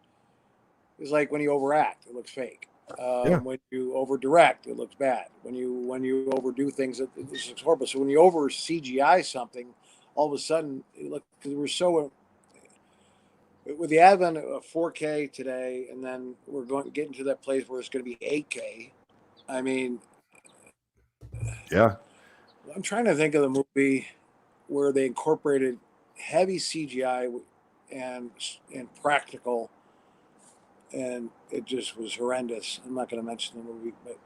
It's like when you overact, it looks fake. When you overdirect, it looks bad. When you overdo things, it looks horrible. So when you over CGI something, all of a sudden, because we're so. With the advent of 4K today, and then we're getting to that place where it's going to be 8K. I mean, yeah. I'm trying to think of the movie where they incorporated heavy CGI and practical, and it just was horrendous. I'm not going to mention the movie, but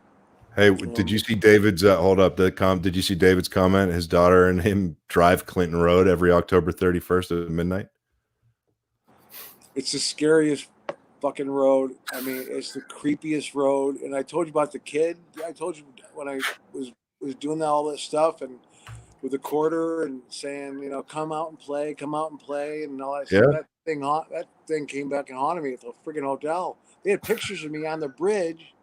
hey, did you see David's? Hold up, did you see David's comment? His daughter and him drive Clinton Road every October 31st at midnight. It's the scariest fucking road. I mean, it's the creepiest road. And I told you about the kid. I told you when I was doing all this stuff, and with the quarter and saying, come out and play, and all that stuff. That thing came back and haunted me at the freaking hotel. They had pictures of me on the bridge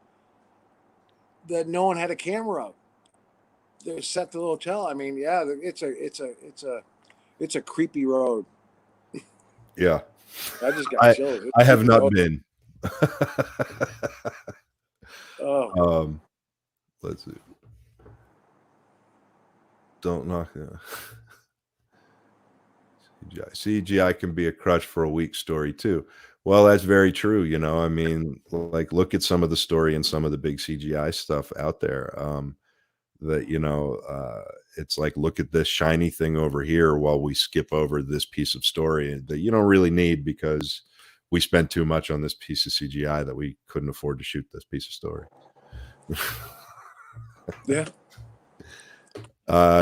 that no one had a camera of. They were set to the hotel. I mean, yeah, it's a creepy road. Yeah. I just got chills. I have not been. Let's see. Don't knock it. CGI can be a crutch for a weak story too. Well, that's very true. You know, I mean, like look at some of the story and some of the big CGI stuff out there. That it's like look at this shiny thing over here while we skip over this piece of story that you don't really need because we spent too much on this piece of CGI that we couldn't afford to shoot this piece of story. Yeah.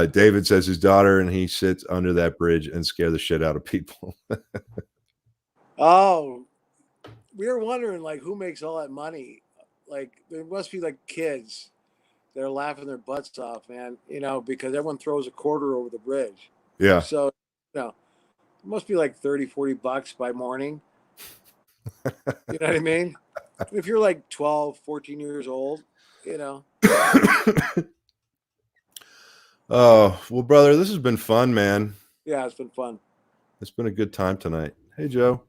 David says his daughter and he sits under that bridge and scare the shit out of people. Oh, we were wondering like who makes all that money. Like there must be like kids that are laughing their butts off, man. You know, because everyone throws a quarter over the bridge. Yeah. So, it must be like $30-$40 by morning. You know what I mean? If you're like 12, 14 years old, Oh, well, brother, this has been fun, man. Yeah, it's been fun. It's been a good time tonight. Hey, Joe.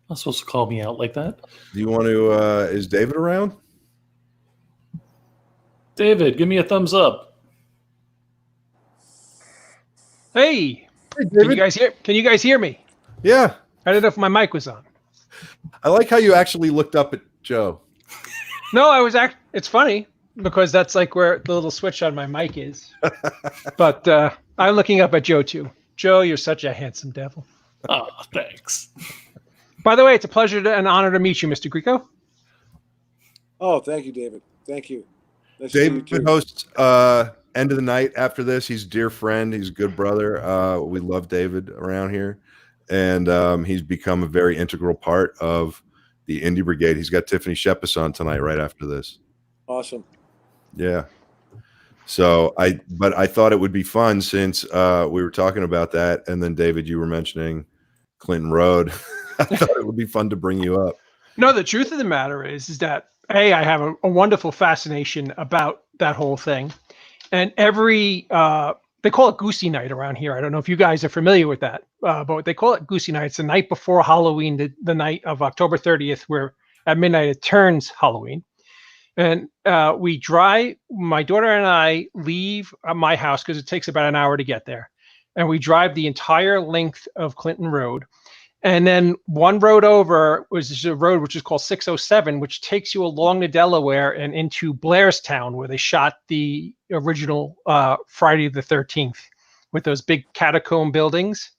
Not supposed to call me out like that. Do you want to, is David around? David, give me a thumbs up. Hey, Hey, can you guys hear me? Yeah. I don't know if my mic was on. I like how you actually looked up at Joe. No, it's funny because that's like where the little switch on my mic is. But I'm looking up at Joe too. Joe, you're such a handsome devil. Oh, thanks. By the way, it's a pleasure and an honor to meet you, Mr. Grieco. Oh, thank you, David. Thank you. Nice to see you David too. hosts End of the Night after this. He's a dear friend. He's a good brother. We love David around here. And he's become a very integral part of the Indie Brigade. He's got Tiffany Shepis on tonight right after this. Awesome. Yeah. So I thought it would be fun since we were talking about that. And then, David, you were mentioning Clinton Road. I thought it would be fun to bring you up. No, the truth of the matter is that, I have a wonderful fascination about that whole thing. And every, they call it Goosey Night around here. I don't know if you guys are familiar with that, but they call it Goosey Night. It's the night before Halloween, the night of October 30th, where at midnight it turns Halloween. And we drive, my daughter and I leave my house because it takes about an hour to get there. And we drive the entire length of Clinton Road. And then one road over was a road which is called 607, which takes you along the Delaware and into Blairstown, where they shot the original Friday the 13th with those big catacomb buildings.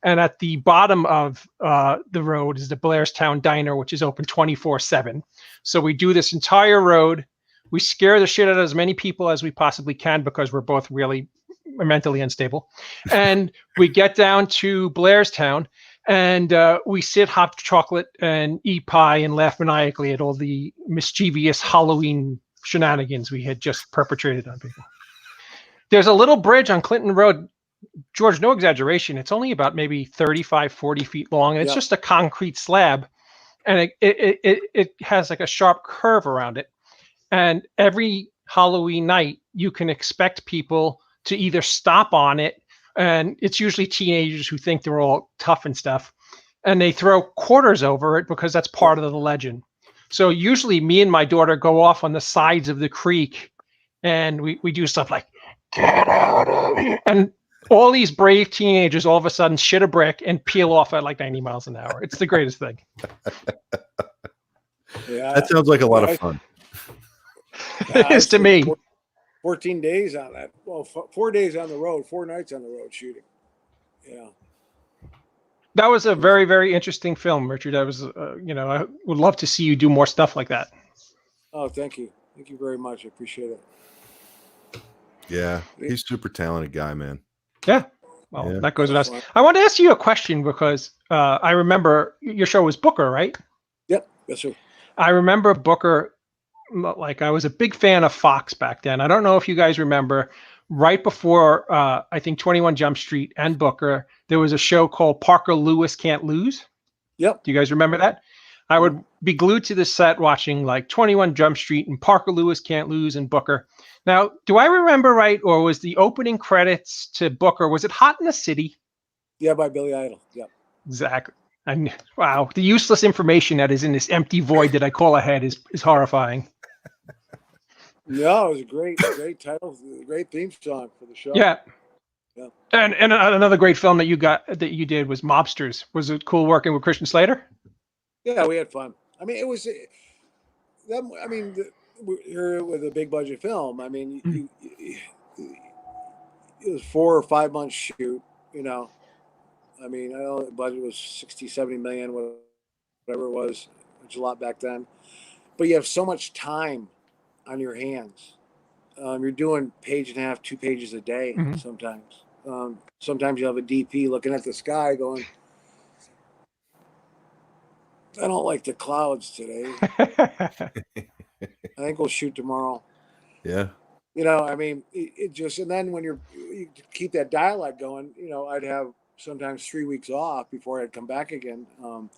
And at the bottom of the road is the Blairstown Diner, which is open 24/7. So we do this entire road. We scare the shit out of as many people as we possibly can because we're both really mentally unstable. And we get down to Blairstown. And we sit, hot chocolate, and eat pie and laugh maniacally at all the mischievous Halloween shenanigans we had just perpetrated on people. There's a little bridge on Clinton Road. George, no exaggeration. It's only about maybe 35, 40 feet long. And it's just a concrete slab. And it has like a sharp curve around it. And every Halloween night, you can expect people to either stop on it, and it's usually teenagers who think they're all tough and stuff, and they throw quarters over it because that's part of the legend. So usually me and my daughter go off on the sides of the creek, and we do stuff like, get out of here. And all these brave teenagers all of a sudden shit a brick and peel off at like 90 miles an hour. It's the greatest thing. Yeah, That sounds like a lot of fun. It is to me. 14 days on that. Well, 4 days on the road, 4 nights on the road shooting. Yeah. That was a very, very interesting film, Richard. I was, I would love to see you do more stuff like that. Oh, thank you. Thank you very much. I appreciate it. Yeah. He's a super talented guy, man. Yeah. Well, that goes without. I want to ask you a question because I remember your show was Booker, right? Yep. Yes, sir. I remember Booker. Like I was a big fan of Fox back then. I don't know if you guys remember, right before I think 21 Jump Street and Booker, there was a show called Parker Lewis Can't Lose. Yep. Do you guys remember that? I would be glued to the set watching like 21 Jump Street and Parker Lewis Can't Lose and Booker. Now, do I remember right, or was the opening credits to Booker, was it Hot in the City? Yeah, by Billy Idol. Yep. Exactly. And wow, the useless information that is in this empty void that I call a head is horrifying. No, it was a great title, great theme song for the show. Yeah. And another great film that you did was Mobsters. Was it cool working with Christian Slater? Yeah, we had fun. I mean, it was that. I mean, you're with a big budget film. I mean, it was 4 or 5 months shoot. You know, I mean, I know the budget was 60, 70 million, whatever it was, which is a lot back then. But you have so much time on your hands. You're doing 1.5, 2 pages a day sometimes. Sometimes you have a DP looking at the sky going, I don't like the clouds today. I think we'll shoot tomorrow. Yeah. You know, I mean, it just, and then when you keep that dialogue going, you know, I'd have sometimes 3 weeks off before I'd come back again. And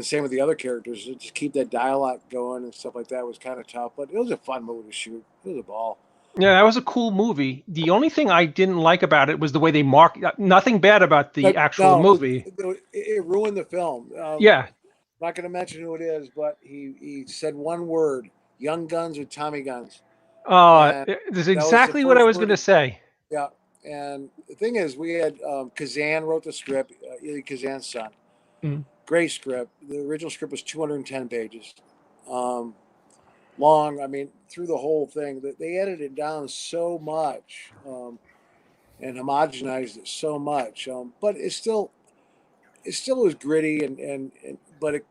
same with the other characters. Just keep that dialogue going and stuff like that was kind of tough, but it was a fun movie to shoot. It was a ball. Yeah, that was a cool movie. The only thing I didn't like about it was the way they nothing bad about the actual movie. It ruined the film. Yeah. I'm not going to mention who it is, but he said one word: "Young Guns" with Tommy Guns. This is exactly what I was going to say. Yeah, and the thing is, we had Kazan wrote the script, Eli Kazan's son. Great script. The original script was 210 pages. Long. I mean, through the whole thing, they edited it down so much and homogenized it so much. But it still was gritty but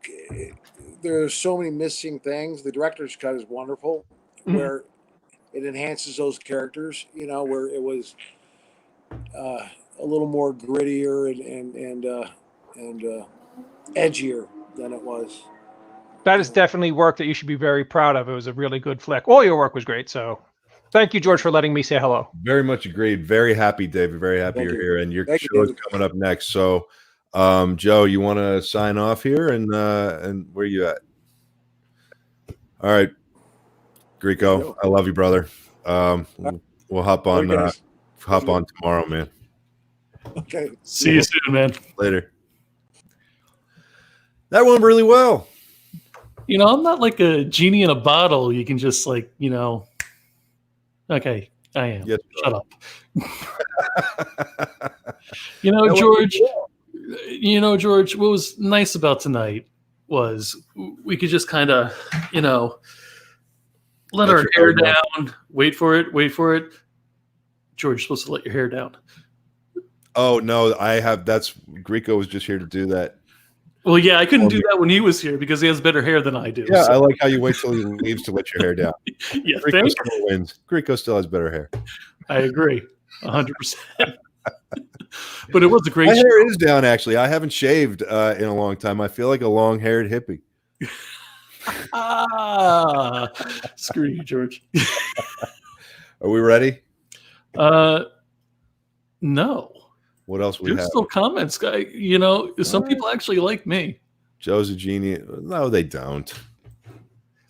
there's so many missing things. The director's cut is wonderful, where it enhances those characters. You know, where it was a little more grittier and edgier than it was. That is definitely work that you should be very proud of. It was a really good flick. All your work was great. So thank you, George, for letting me say hello. Very much agreed. Very happy, David. Very happy you're here. And your show is coming up next. So, Joe, you want to sign off here? And where you at? All right. Greco, I love you, brother. We'll hop on tomorrow, man. Okay. See you soon, man. Later. That went really well. You know, I'm not like a genie in a bottle. You can just like, you know. Okay, I am. Yes, shut up. You know, George. You know, George. What was nice about tonight was we could just kind of, you know, let our hair down. Wait for it. George, you're supposed to let your hair down. Oh no, that's Greco was just here to do that. Well, yeah, I couldn't do that when he was here because he has better hair than I do. Yeah, so. I like how you wait till he leaves to let your hair down. Yeah, Greco still wins. Greco still has better hair. I agree, 100%. But it was a great. My hair is down. Actually, I haven't shaved in a long time. I feel like a long-haired hippie. Screw you, George. Are we ready? No. What else we have? Still comments, guy. You know, some people actually like me. Joe's a genius. No, they don't.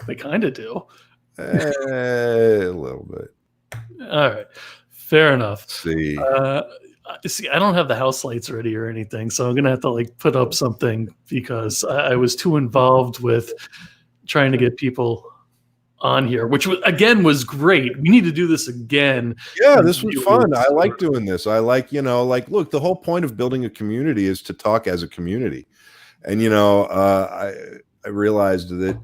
They kind of do. A little bit. All right. Fair enough. Let's see. See, I don't have the house lights ready or anything, so I'm gonna have to like put up something because I was too involved with trying to get people on here, which was great. We need to do this again. Yeah, this was fun. I like doing this. I like, look, the whole point of building a community is to talk as a community. And, I realized that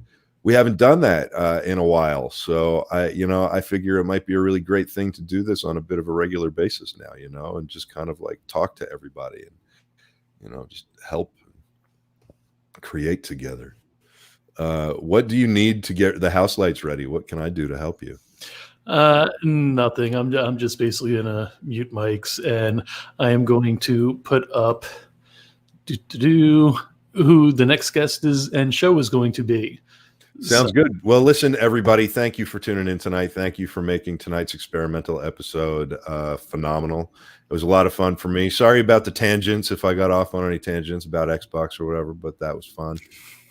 we haven't done that in a while. So I figure it might be a really great thing to do this on a bit of a regular basis now, and just kind of like talk to everybody and, just help create together. What do you need to get the house lights ready? What can I do to help you? Nothing. I'm just basically gonna mute mics, and I am going to put up who the next guest is and show is going to be. Sounds good. Well, listen, everybody, thank you for tuning in tonight. Thank you for making tonight's experimental episode phenomenal. It was a lot of fun for me. Sorry about the tangents if I got off on any tangents about Xbox or whatever, but that was fun.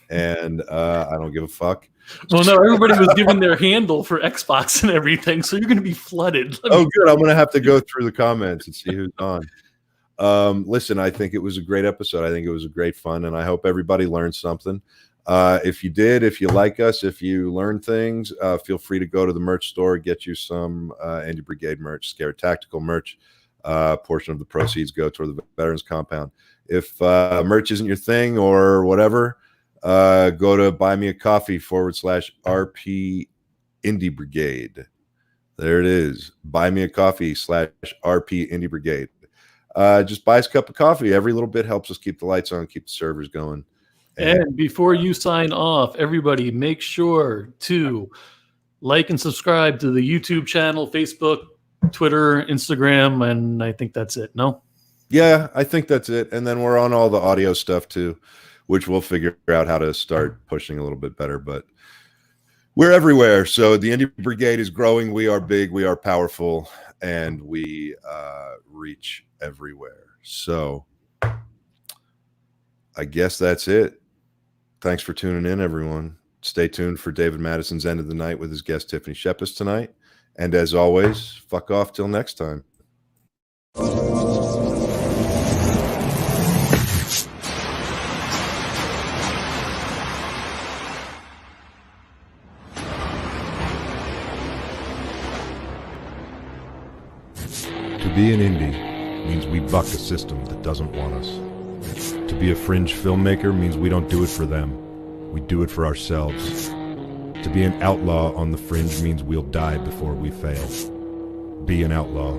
And I don't give a fuck. Well, no, everybody was giving their handle for Xbox and everything, so you're going to be flooded. Oh, good. I'm going to have to go through the comments and see who's on. Listen, I think it was a great episode. I think it was a great fun, and I hope everybody learned something. If you did, if you like us, if you learned things, feel free to go to the merch store, get you some Andy Brigade merch, Scare Tactical merch. Portion of the proceeds go toward the Veterans Compound. If merch isn't your thing or whatever, go to buymeacoffee/RP Indie Brigade. There it is. buymeacoffee/RP Indie Brigade. Just buy us a cup of coffee. Every little bit helps us keep the lights on, keep the servers going. And before you sign off, everybody make sure to like and subscribe to the YouTube channel, Facebook, Twitter, Instagram, and I think that's it. No? Yeah, I think that's it. And then we're on all the audio stuff too, which we'll figure out how to start pushing a little bit better. But we're everywhere. So the Indie Brigade is growing. We are big. We are powerful. And we reach everywhere. So I guess that's it. Thanks for tuning in, everyone. Stay tuned for David Madison's End of the Night with his guest Tiffany Shepis tonight. And as always, fuck off till next time. To be an indie means we buck a system that doesn't want us. To be a fringe filmmaker means we don't do it for them. We do it for ourselves. To be an outlaw on the fringe means we'll die before we fail. Be an outlaw.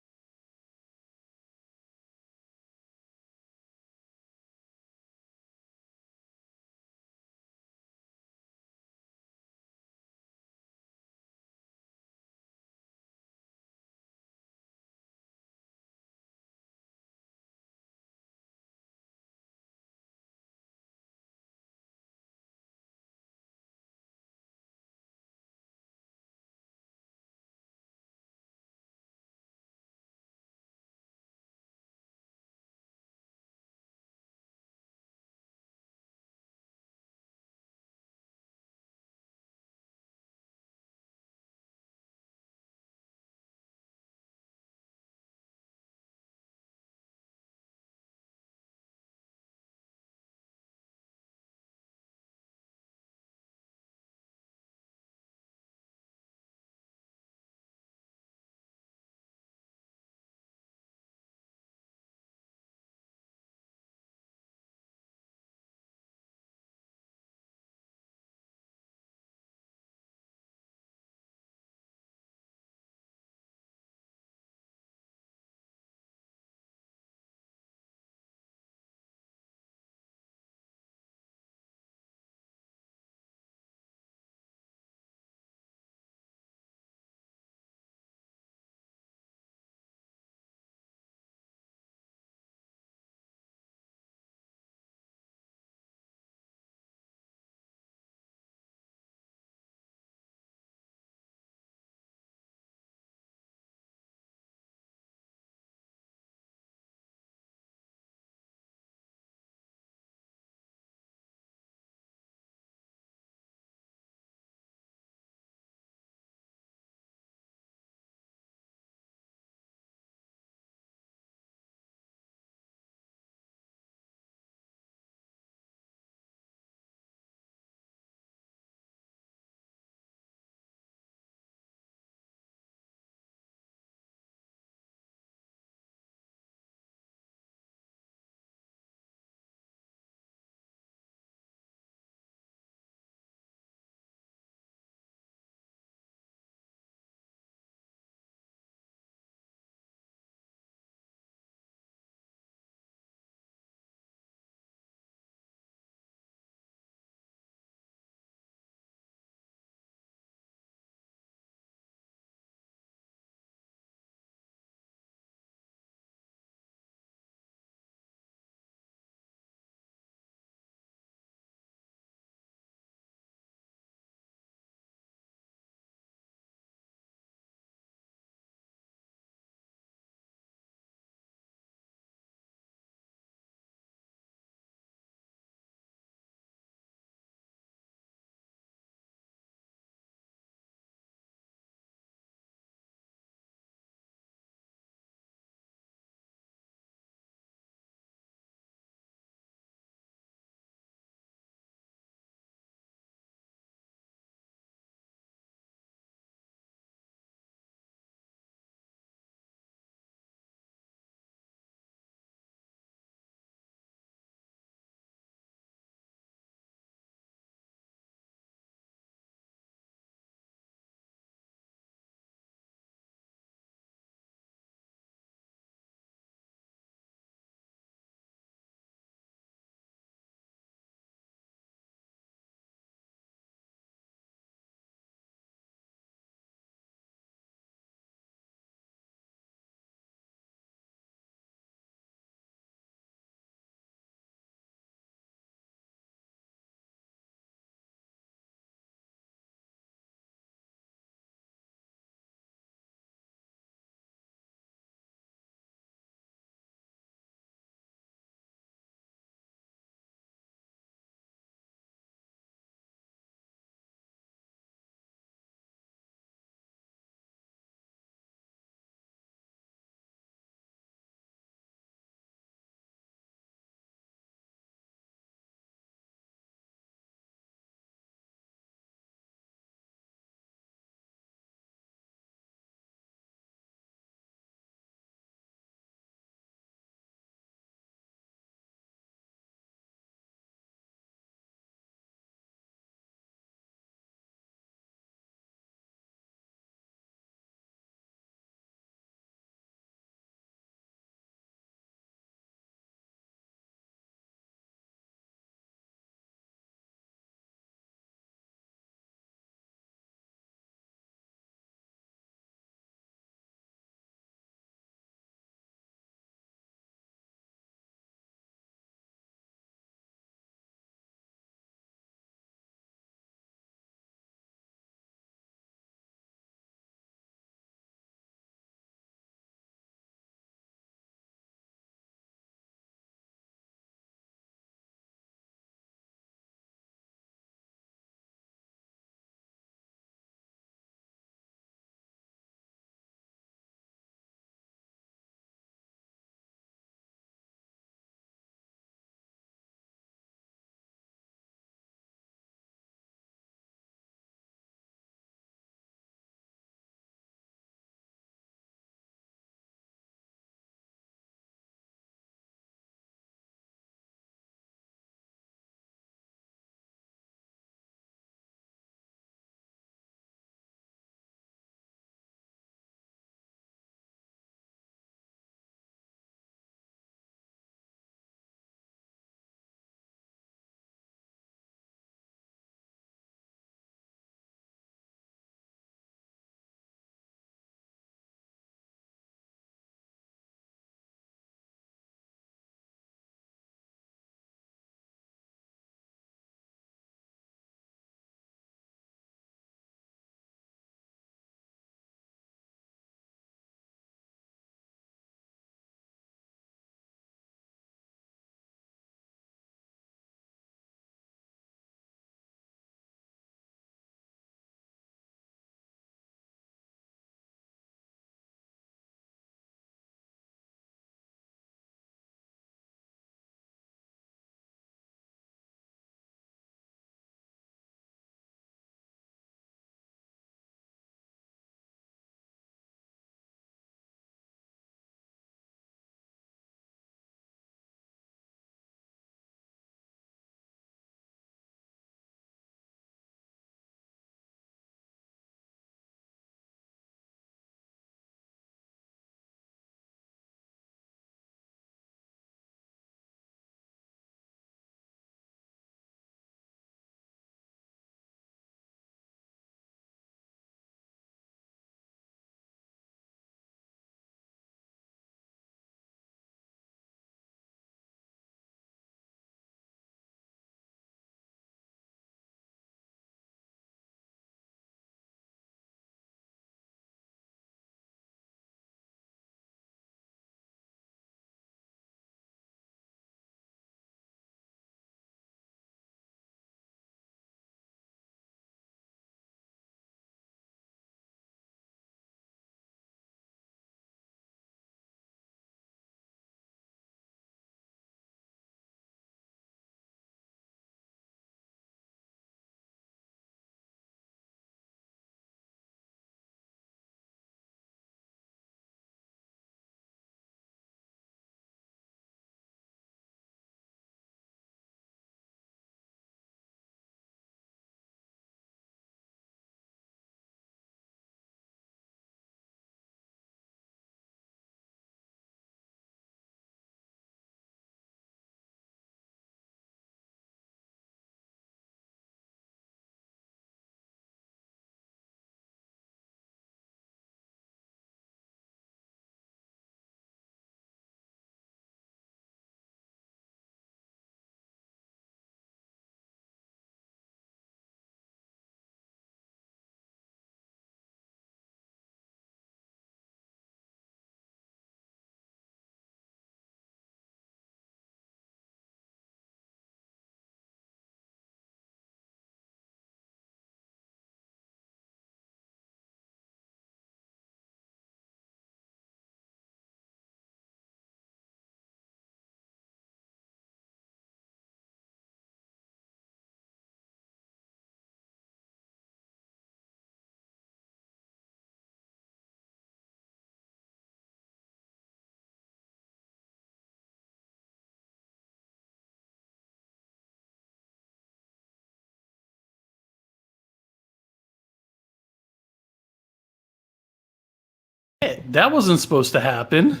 That wasn't supposed to happen.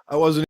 I wasn't.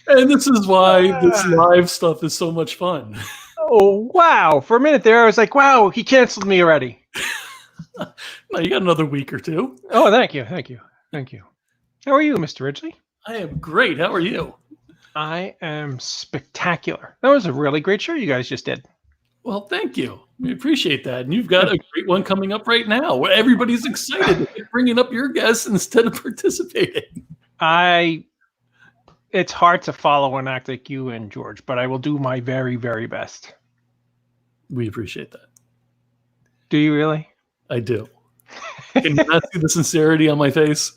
And this is why this live stuff is so much fun. Oh, wow. For a minute there, I was like, wow, he canceled me already. No, you got another week or two. Oh, thank you. Thank you. Thank you. How are you, Mr. Ridgely? I am great. How are you? I am spectacular. That was a really great show you guys just did. Well, thank you. We appreciate that. And you've got a great one coming up right now where everybody's excited to bringing up your guests instead of participating. It's hard to follow an act like you and George, but I will do my very, very best. We appreciate that. Do you really? I do. Can you not see the sincerity on my face?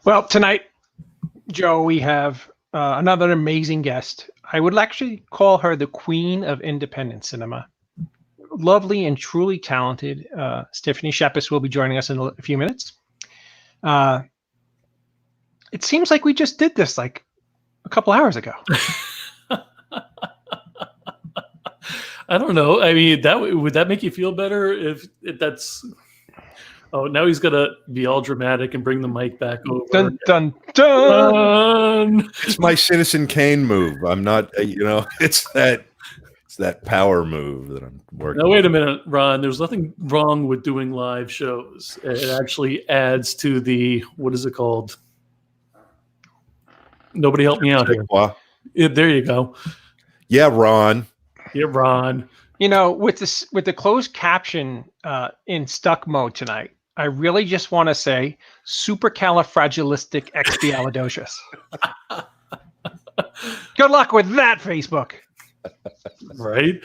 Well, tonight, Joe, we have another amazing guest. I would actually call her the queen of independent cinema. Lovely and truly talented. Tiffany Shepis will be joining us in a few minutes. It seems like we just did this like a couple hours ago. I don't know. I mean, would that make you feel better if that's... Oh, now he's got to be all dramatic and bring the mic back over. Dun, dun, dun. It's my Citizen Kane move. I'm not, it's that power move that I'm working. Now, wait a minute, Ron. There's nothing wrong with doing live shows. It actually adds to the, what is it called? Nobody help me out here. Yeah, there you go. Yeah, Ron. Yeah, Ron. You know, with the closed caption in stuck mode tonight, I really just want to say supercalifragilisticexpialidocious. Good luck with that, Facebook. Right?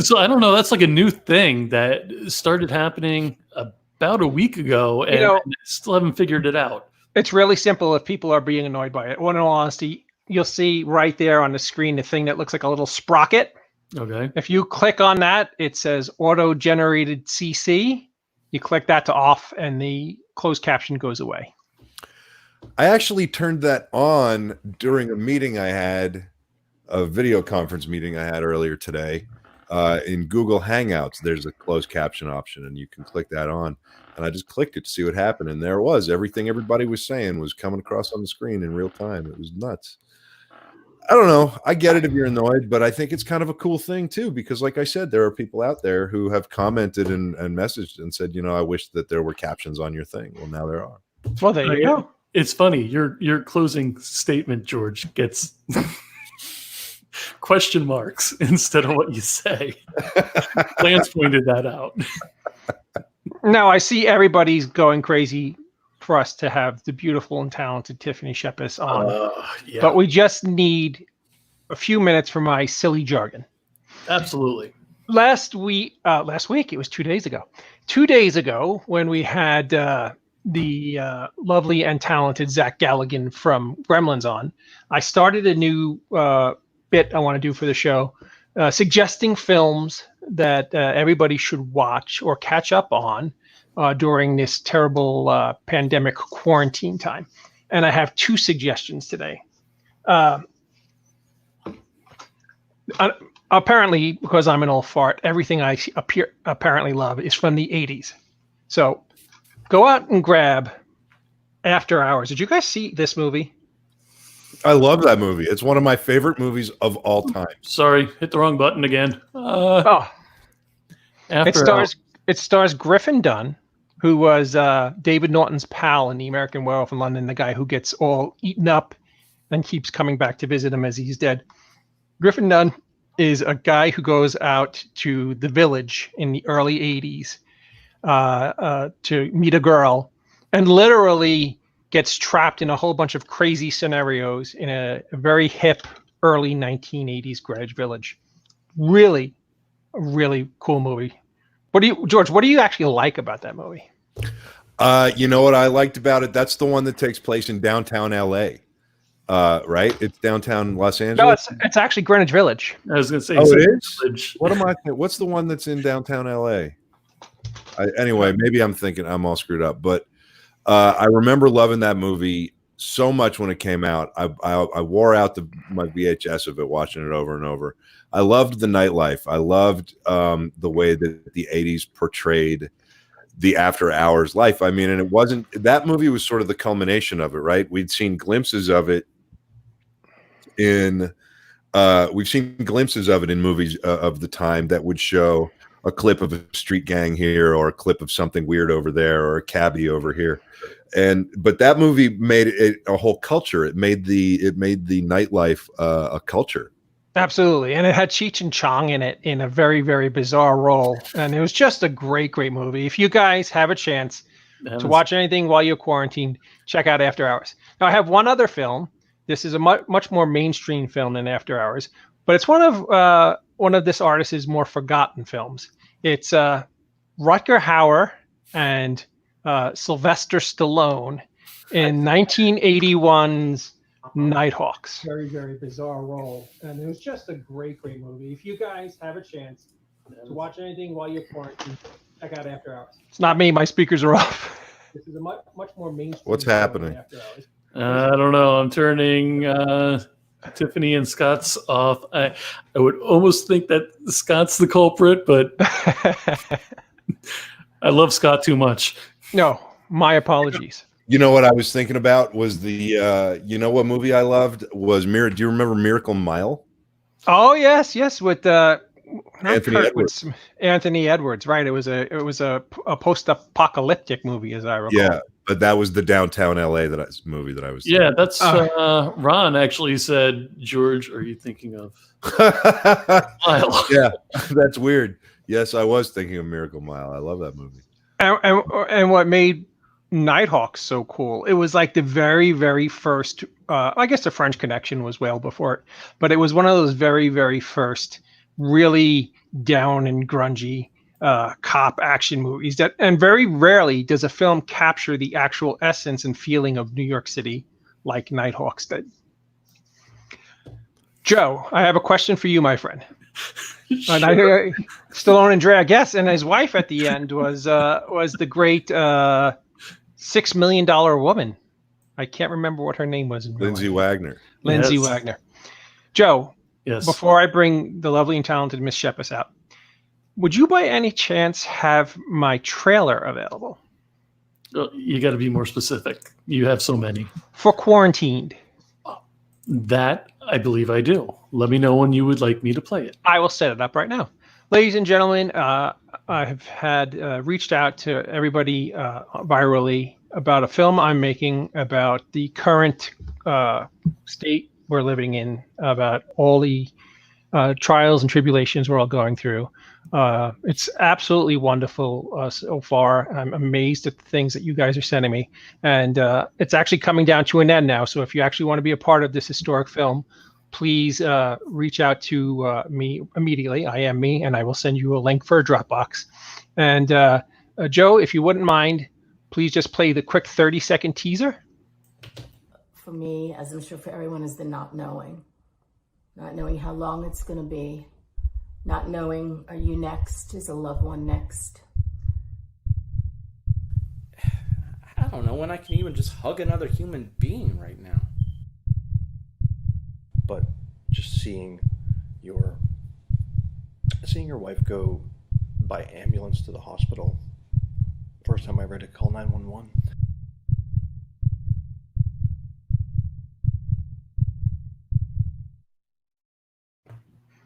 So I don't know. That's like a new thing that started happening about a week ago, and I still haven't figured it out. It's really simple if people are being annoyed by it. Well, in all honesty, you'll see right there on the screen the thing that looks like a little sprocket. Okay. If you click on that, it says auto-generated CC. You click that to off, and the closed caption goes away. I actually turned that on during a meeting I had, a video conference meeting I had earlier today. In Google Hangouts, there's a closed caption option, and you can click that on. And I just clicked it to see what happened, and there it was. Everything everybody was saying was coming across on the screen in real time. It was nuts. I don't know. I get it if you're annoyed, but I think it's kind of a cool thing too, because like I said, there are people out there who have commented and messaged and said, I wish that there were captions on your thing. Well, now there are. Well, there you go. It's funny. Your closing statement, George, gets question marks instead of what you say. Lance pointed that out. Now I see everybody's going crazy for us to have the beautiful and talented Tiffany Shepis on. Yeah. But we just need a few minutes for my silly jargon. Absolutely. Last week, it was 2 days ago. 2 days ago, when we had the lovely and talented Zach Galligan from Gremlins on, I started a new bit I want to do for the show, suggesting films that everybody should watch or catch up on during this terrible pandemic quarantine time. And I have two suggestions today. Apparently, because I'm an old fart, everything I apparently love is from the 80s. So go out and grab After Hours. Did you guys see this movie? I love that movie. It's one of my favorite movies of all time. Sorry, hit the wrong button again. It stars Griffin Dunne, who was David Norton's pal in The American Werewolf in London, the guy who gets all eaten up and keeps coming back to visit him as he's dead. Griffin Dunne is a guy who goes out to the village in the early 80s to meet a girl and literally gets trapped in a whole bunch of crazy scenarios in a very hip early 1980s Greenwich Village. Really, really cool movie. George, what do you actually like about that movie? You know what I liked about it? That's the one that takes place in downtown LA. Right? It's downtown Los Angeles. No, it's actually Greenwich Village. I was going to say, Oh, it is? Village. What am I? What's the one that's in downtown LA? Anyway, maybe I'm thinking I'm all screwed up, but I remember loving that movie so much when it came out. I wore out my VHS of it, watching it over and over. I loved the nightlife. I loved the way that the 80s portrayed the after hours life. I mean, and it wasn't, that movie was sort of the culmination of it, right? We'd seen glimpses of it in movies of the time that would show a clip of a street gang here, or a clip of something weird over there, or a cabbie over here. But that movie made it a whole culture. It made the nightlife a culture. Absolutely. And it had Cheech and Chong in it in a very, very bizarre role. And it was just a great, great movie. If you guys have a chance to watch anything while you're quarantined, check out After Hours. Now, I have one other film. This is a much more mainstream film than After Hours, but it's one of this artist's more forgotten films. It's Rutger Hauer and Sylvester Stallone in 1981's Nighthawks. Very, very bizarre role. And it was just a great, great movie. If you guys have a chance to watch anything while you're quarantined, check out After Hours. It's not me. My speakers are off. This is a much more mainstream. What's happening? I don't know. I'm turning Tiffany and Scott's off. I would almost think that Scott's the culprit, but I love Scott too much. No, my apologies. You know what I was thinking about was you know what movie I loved was do you remember Miracle Mile? Oh yes, with Anthony Edwards, right? It was a post-apocalyptic movie, as I recall. Yeah, but that was the downtown LA movie that I was thinking. Yeah, that's Ron actually said, George, are you thinking of Mile? Yeah, that's weird. Yes, I was thinking of Miracle Mile. I love that movie. And what made Nighthawks so cool, it was like the very, very first, I guess the French Connection was well before it, but it was one of those very, very first really down and grungy cop action movies and very rarely does a film capture the actual essence and feeling of New York City like Nighthawks did. Joe, I have a question for you, my friend. Sure. And Stallone and Dre, yes, and his wife at the end was the great $6 Million woman. I can't remember what her name was. Lindsay Wagner. Lindsay Wagner. Joe, yes. Before I bring the lovely and talented Miss Shepis out, would you by any chance have my trailer available? You got to be more specific. You have so many. For Quarantined. That I believe I do. Let me know when you would like me to play it. I will set it up right now. Ladies and gentlemen, I have had reached out to everybody virally about a film I'm making about the current state we're living in, about all the trials and tribulations we're all going through. It's absolutely wonderful so far. I'm amazed at the things that you guys are sending me. And it's actually coming down to an end now. So if you actually want to be a part of this historic film, please reach out to me immediately. I am me, and I will send you a link for a Dropbox. And Joe, if you wouldn't mind, please just play the quick 30-second teaser. For me, as I'm sure for everyone, is the not knowing how long it's going to be, not knowing, are you next? Is a loved one next? I don't know when I can even just hug another human being right now. But just seeing your wife go by ambulance to the hospital, first time I read it, call 911.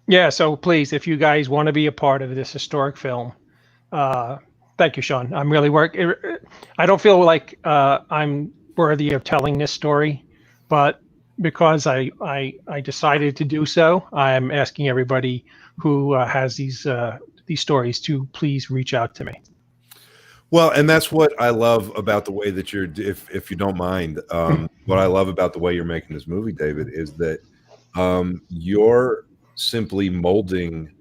Yeah, so please, if you guys want to be a part of this historic film, thank you, Sean. I'm really I don't feel like I'm worthy of telling this story, but because I decided to do so, I'm asking everybody who has these stories to please reach out to me. Well, and that's what I love about the way that if you don't mind, what I love about the way you're making this movie, David, is that you're simply molding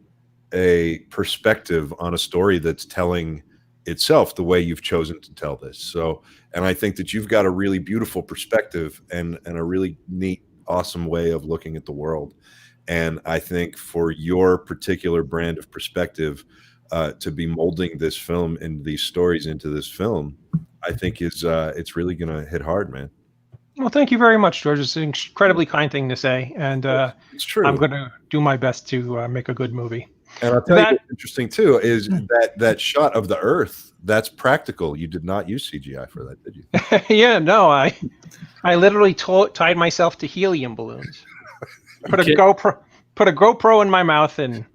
a perspective on a story that's telling itself, the way you've chosen to tell this. So, and I think that you've got a really beautiful perspective and a really neat, awesome way of looking at the world. And I think for your particular brand of perspective, to be molding this film and these stories into this film, I think it's really going to hit hard, man. Well, thank you very much, George. It's an incredibly kind thing to say, and it's true. I'm going to do my best to make a good movie. And I'll tell you what's interesting too is that shot of the Earth, that's practical. You did not use CGI for that, did you? Yeah, no, I literally tied myself to helium balloons. Put a GoPro in my mouth and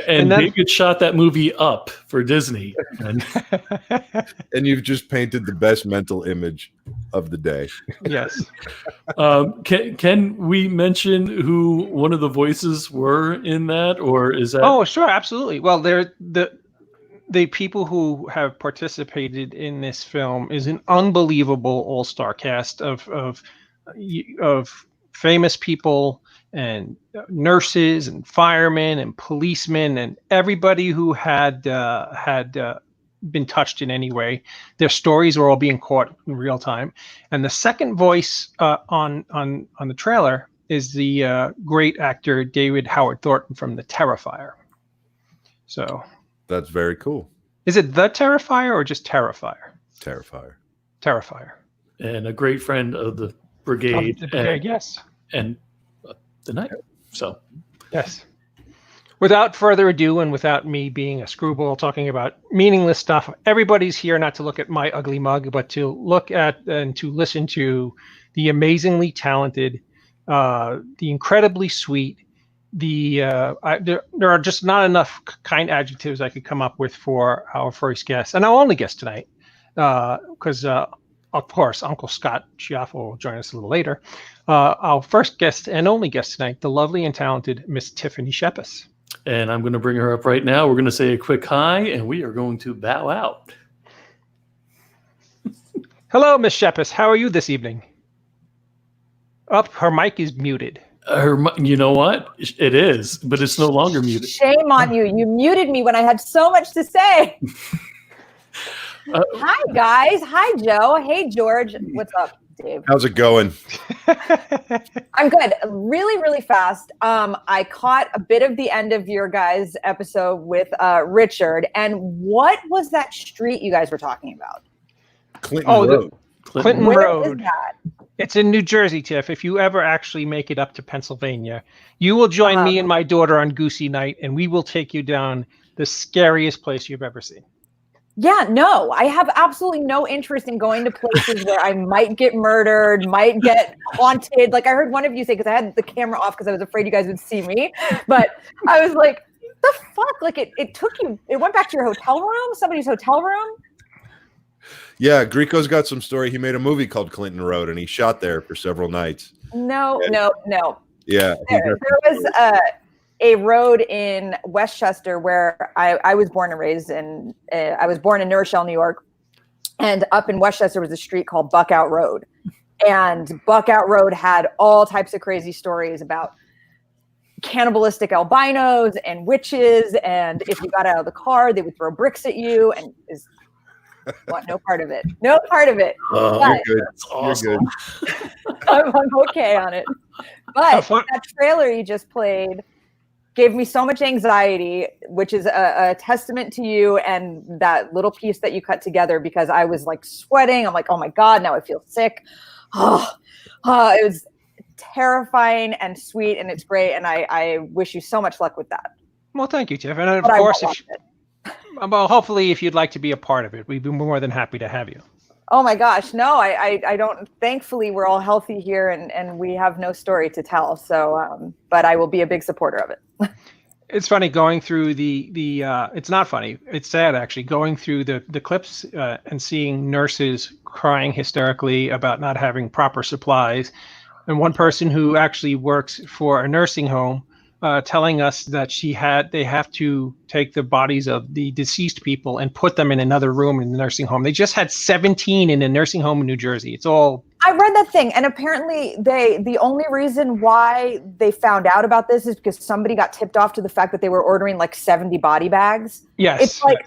and then, David shot that movie Up for Disney. And you've just painted the best mental image of the day. Yes. Can we mention who one of the voices were in that, or is that? Oh, sure, absolutely. Well, they're the people who have participated in this film is an unbelievable all-star cast of famous people and nurses and firemen and policemen and everybody who had been touched in any way. Their stories were all being caught in real time. And the second voice on the trailer is the great actor David Howard Thornton from The Terrifier. So that's very cool. Is it The Terrifier or just Terrifier? Terrifier. And a great friend of the Brigade. The Brigade, yes. And the night. So, yes. Without further ado, and without me being a screwball talking about meaningless stuff, everybody's here not to look at my ugly mug, but to look at and to listen to the amazingly talented, the incredibly sweet, there are just not enough kind adjectives I could come up with for our first guest, and our only guest tonight, because of course, Uncle Scott Chiaffo will join us a little later. Our first guest and only guest tonight, the lovely and talented Miss Tiffany Shepis. And I'm going to bring her up right now. We're going to say a quick hi, and we are going to bow out. Hello, Miss Shepis. How are you this evening? Her mic is muted. You know what? It is, but it's no longer muted. Shame on you. You muted me when I had so much to say. Hi, guys. Hi, Joe. Hey, George. What's up, Dave? How's it going? I'm good. Really, really fast. I caught a bit of the end of your guys' episode with Richard. And what was that street you guys were talking about? Clinton Road. Clinton Where Road. is that? It's in New Jersey, Tiff. If you ever actually make it up to Pennsylvania, you will join me and my daughter on Goosey Night, and we will take you down the scariest place you've ever seen. Yeah, no, I have absolutely no interest in going to places where I might get murdered, might get haunted. Like I heard one of you say, because I had the camera off because I was afraid you guys would see me. But I was like, the fuck? Like it took you, it went back to your hotel room, somebody's hotel room? Yeah, Grieco's got some story. He made a movie called Clinton Road, and he shot there for several nights. No. Yeah. There was a road in Westchester where I was born and raised in. I was born in New Rochelle, New York, and up in Westchester was a street called Buckout Road, and Buckout Road had all types of crazy stories about cannibalistic albinos and witches, and if you got out of the car, they would throw bricks at you, and no part of it. No part of it. You're good. Awesome. You're good. I'm okay on it. But that trailer you just played gave me so much anxiety, which is a testament to you and that little piece that you cut together, because I was like sweating. I'm like, oh my God, now I feel sick. It was terrifying and sweet, and it's great. And I wish you so much luck with that. Well, thank you, Tiff. And of course, hopefully, if you'd like to be a part of it, we'd be more than happy to have you. Oh my gosh, no, I don't. Thankfully, we're all healthy here, and we have no story to tell. So, but I will be a big supporter of it. It's funny going through the it's not funny. It's sad, actually, going through the clips and seeing nurses crying hysterically about not having proper supplies. And one person who actually works for a nursing home telling us that they have to take the bodies of the deceased people and put them in another room in the nursing home. They just had 17 in a nursing home in New Jersey. It's all. I read that thing, and apparently the only reason why they found out about this is because somebody got tipped off to the fact that they were ordering like 70 body bags. Yes. It's like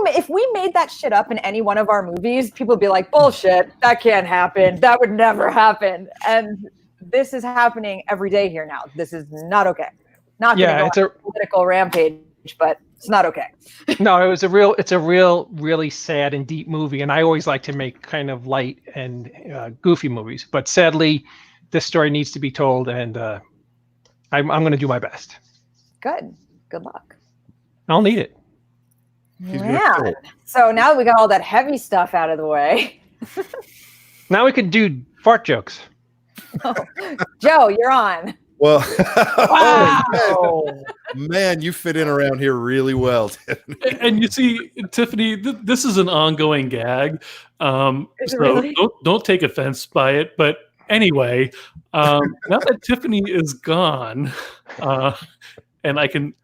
if we made that shit up in any one of our movies, people would be like, bullshit, that can't happen. That would never happen. And this is happening every day here now. This is not okay. Not going to go on a political rampage, but it's not okay. No, it's a really sad and deep movie. And I always like to make kind of light and goofy movies. But sadly, this story needs to be told, and I'm going to do my best. Good luck. I'll need it. Yeah. So now we got all that heavy stuff out of the way. Now we can do fart jokes. Oh, Joe, you're on. Well, Wow. man, you fit in around here really well, Tiffany. And you see, Tiffany, this is an ongoing gag. So really? don't take offense by it. But anyway, now that Tiffany is gone, and I can.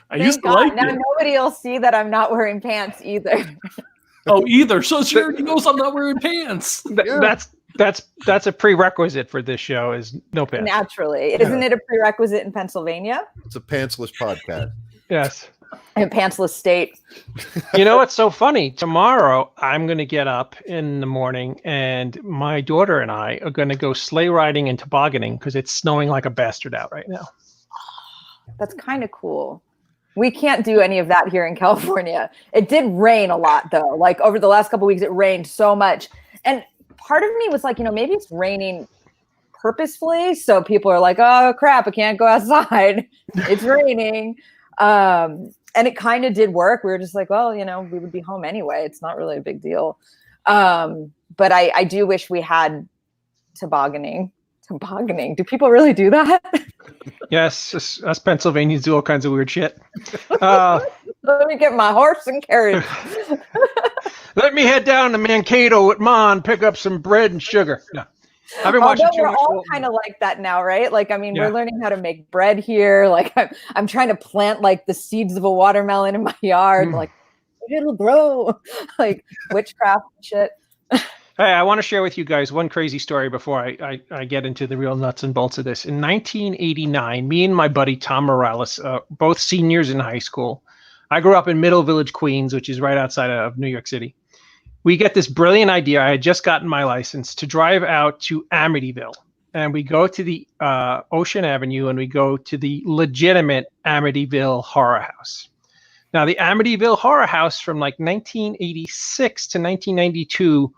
I used to like now it. nobody will see that I'm not wearing pants either. Oh, either. So she already knows I'm not wearing pants. That's a prerequisite for this show is no pants. Naturally. Isn't it a prerequisite in Pennsylvania? It's a pantsless podcast. Yes. A pantsless state. You know what's so funny? Tomorrow I'm going to get up in the morning and my daughter and I are going to go sleigh riding and tobogganing because it's snowing like a bastard out right now. That's kind of cool. We can't do any of that here in California. It did rain a lot though. Like over the last couple of weeks, it rained so much. And part of me was like, maybe it's raining purposefully. So people are like, oh crap, I can't go outside. It's raining. And it kind of did work. We were just like, well, we would be home anyway. It's not really a big deal. But I do wish we had tobogganing. Tobogganing. Do people really do that? Yes, us Pennsylvanians do all kinds of weird shit. Let me get my horse and carriage. Let me head down to Mankato with Ma and pick up some bread and sugar. No. I've been watching too we're much. all kind of like that now, right? Like, we're learning how to make bread here. Like, I'm trying to plant like the seeds of a watermelon in my yard. Like, it'll grow. Like witchcraft and shit. Hey, I want to share with you guys one crazy story before I get into the real nuts and bolts of this. In 1989, me and my buddy Tom Morales, both seniors in high school. I grew up in Middle Village, Queens, which is right outside of New York City. We get this brilliant idea. I had just gotten my license to drive out to Amityville. And we go to the Ocean Avenue and we go to the legitimate Amityville Horror House. Now, the Amityville Horror House from like 1986 to 1992,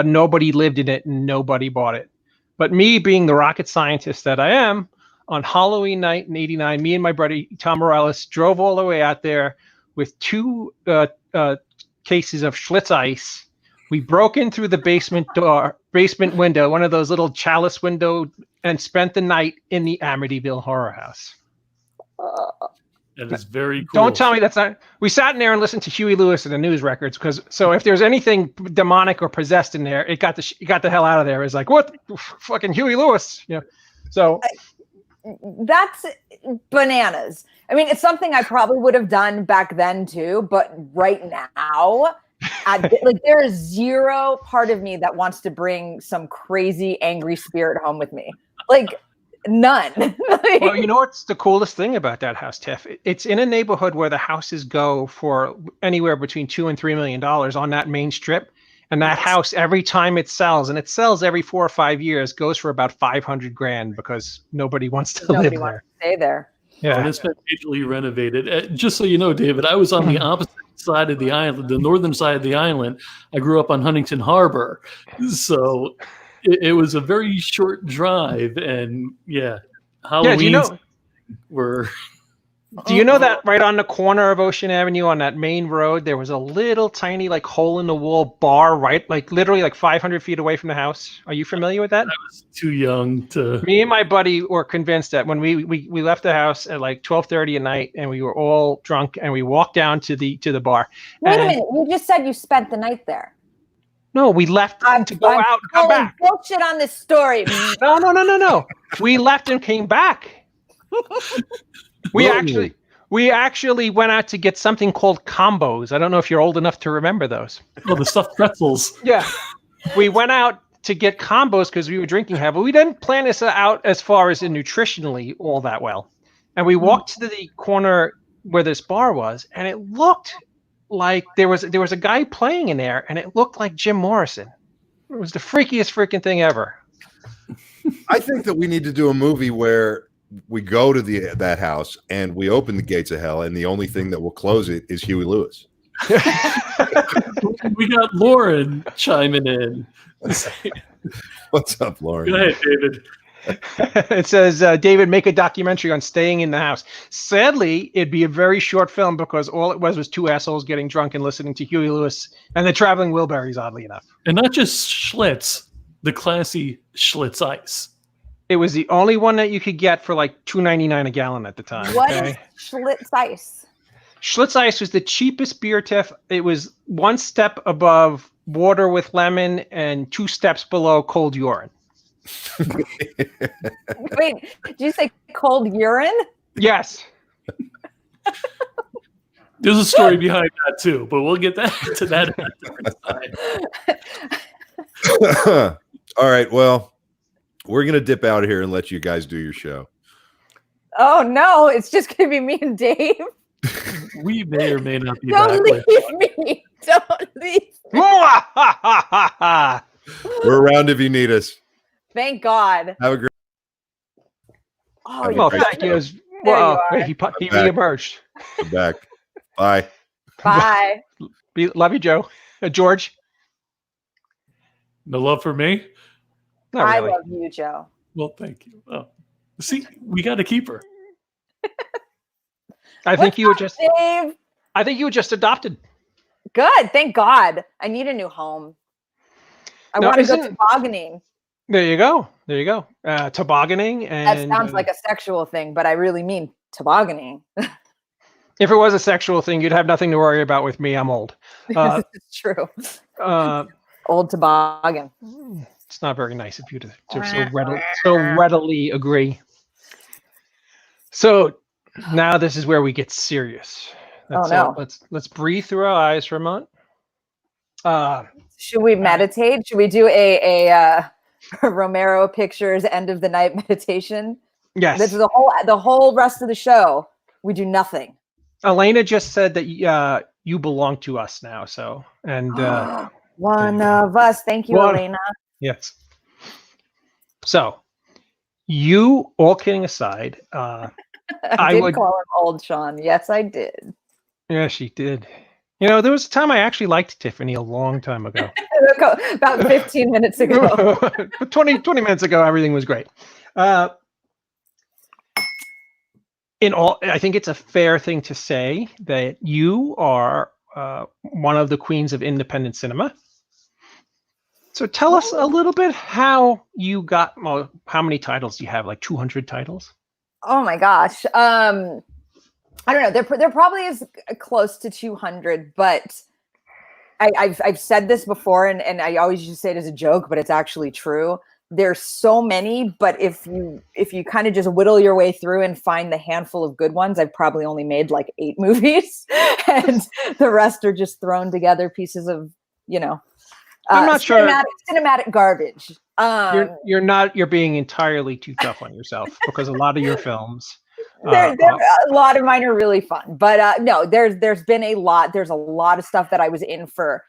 nobody lived in it and nobody bought it. But me being the rocket scientist that I am, on Halloween night in 89, me and my buddy Tom Morales drove all the way out there with two cases of Schlitz ice. We broke in through the basement window, one of those little chalice window, and spent the night in the Amityville Horror House. That is very cool. Don't tell me that's not. We sat in there and listened to Huey Lewis and the news records so if there's anything demonic or possessed in there, it got the hell out of there. It's like, what, fucking Huey Lewis, So that's bananas. It's something I probably would have done back then too, but right now, there is zero part of me that wants to bring some crazy angry spirit home with me. Like, none. Well, you know what's the coolest thing about that house, Tiff? It's in a neighborhood where the houses go for anywhere between $2 and $3 million on that main strip. And that house, every time it sells, and it sells every 4 or 5 years, goes for about $500,000 because nobody wants to live there. Wants to stay there. Yeah, and it's been majorly renovated. Just so you know, David, I was on the opposite side of the island, the northern side of the island. I grew up on Huntington Harbor, so it was a very short drive, and Halloween were. Do you know that right on the corner of Ocean Avenue on that main road, there was a little tiny hole in the wall bar, right? Literally 500 feet away from the house. Are you familiar with that? I was too young to. Me and my buddy were convinced that when we left the house at 12:30 at night and we were all drunk and we walked down to the bar. Wait a minute. You just said you spent the night there. No, we left to go out and come back. Bullshit on this story. No. We left and came back. We actually went out to get something called combos. I don't know if you're old enough to remember those. Oh, the stuffed pretzels. Yeah. We went out to get combos because we were drinking heavily. We didn't plan this out as far as nutritionally all that well. and we walked to the corner where this bar was, and it looked like there was a guy playing in there, and it looked like Jim Morrison. It was the freakiest freaking thing ever. I think that we need to do a movie where we go to that house and we open the gates of hell, and the only thing that will close it is Huey Lewis. We got Lauren chiming in. What's up, Lauren? Go ahead, David. It says, David, make a documentary on staying in the house. Sadly, it'd be a very short film because all it was two assholes getting drunk and listening to Huey Lewis and the Traveling Wilburys, oddly enough. And not just Schlitz, the classy Schlitz Ice. It was the only one that you could get for like $2.99 a gallon at the time. What is Schlitz Ice? Schlitz Ice was the cheapest beer, Tiff. It was one step above water with lemon and 2 steps below cold urine. Wait, did you say cold urine? Yes. There's a story behind that too, but we'll get to that at a different time. All right, well, we're going to dip out of here and let you guys do your show. Oh, no, it's just going to be me and Dave. We may or may not be Don't back. leave me. Don't leave me. We're around if you need us. Thank God. Have a great. Oh, well, thank you. Well, he reemerged. I'm back. Bye. Bye. Love you, Joe. George. No love for me? Not I really. love you, Joe. Well, thank you. Oh, see, we got to keep her. I think you were just. Dave? I think you were just adopted. Good. Thank God. I need a new home. I want to go tobogganing. There you go. There you go. Tobogganing. And That sounds like a sexual thing, but I really mean tobogganing. If it was a sexual thing, you'd have nothing to worry about with me. I'm old. It's true. Old toboggan. It's not very nice of you to so readily agree. So now this is where we get serious. Let's breathe through our eyes for a moment. Should we meditate? Should we do a Romero Pictures end of the night meditation? Yes. This is the whole rest of the show. We do nothing. Elena just said that you belong to us now. So one of us. Thank you, Elena. Yes. So, you, all kidding aside, I did call him old Sean. Yes, I did. Yeah, she did. You know, there was a time I actually liked Tiffany a long time ago. About 15 minutes ago. 20 minutes ago, everything was great. I think it's a fair thing to say that you are one of the queens of independent cinema. So tell us a little bit how you got, how many titles do you have? Like 200 titles? Oh my gosh. I don't know. There probably is close to 200, but I've said this before and I always used to say it as a joke, but it's actually true. There's so many, but if you kind of just whittle your way through and find the handful of good ones, I've probably only made like 8 movies and the rest are just thrown together pieces of, I'm not sure. Cinematic garbage. You're being entirely too tough on yourself because a lot of your films. A lot of mine are really fun, but no, there's been a lot. There's a lot of stuff that I was in for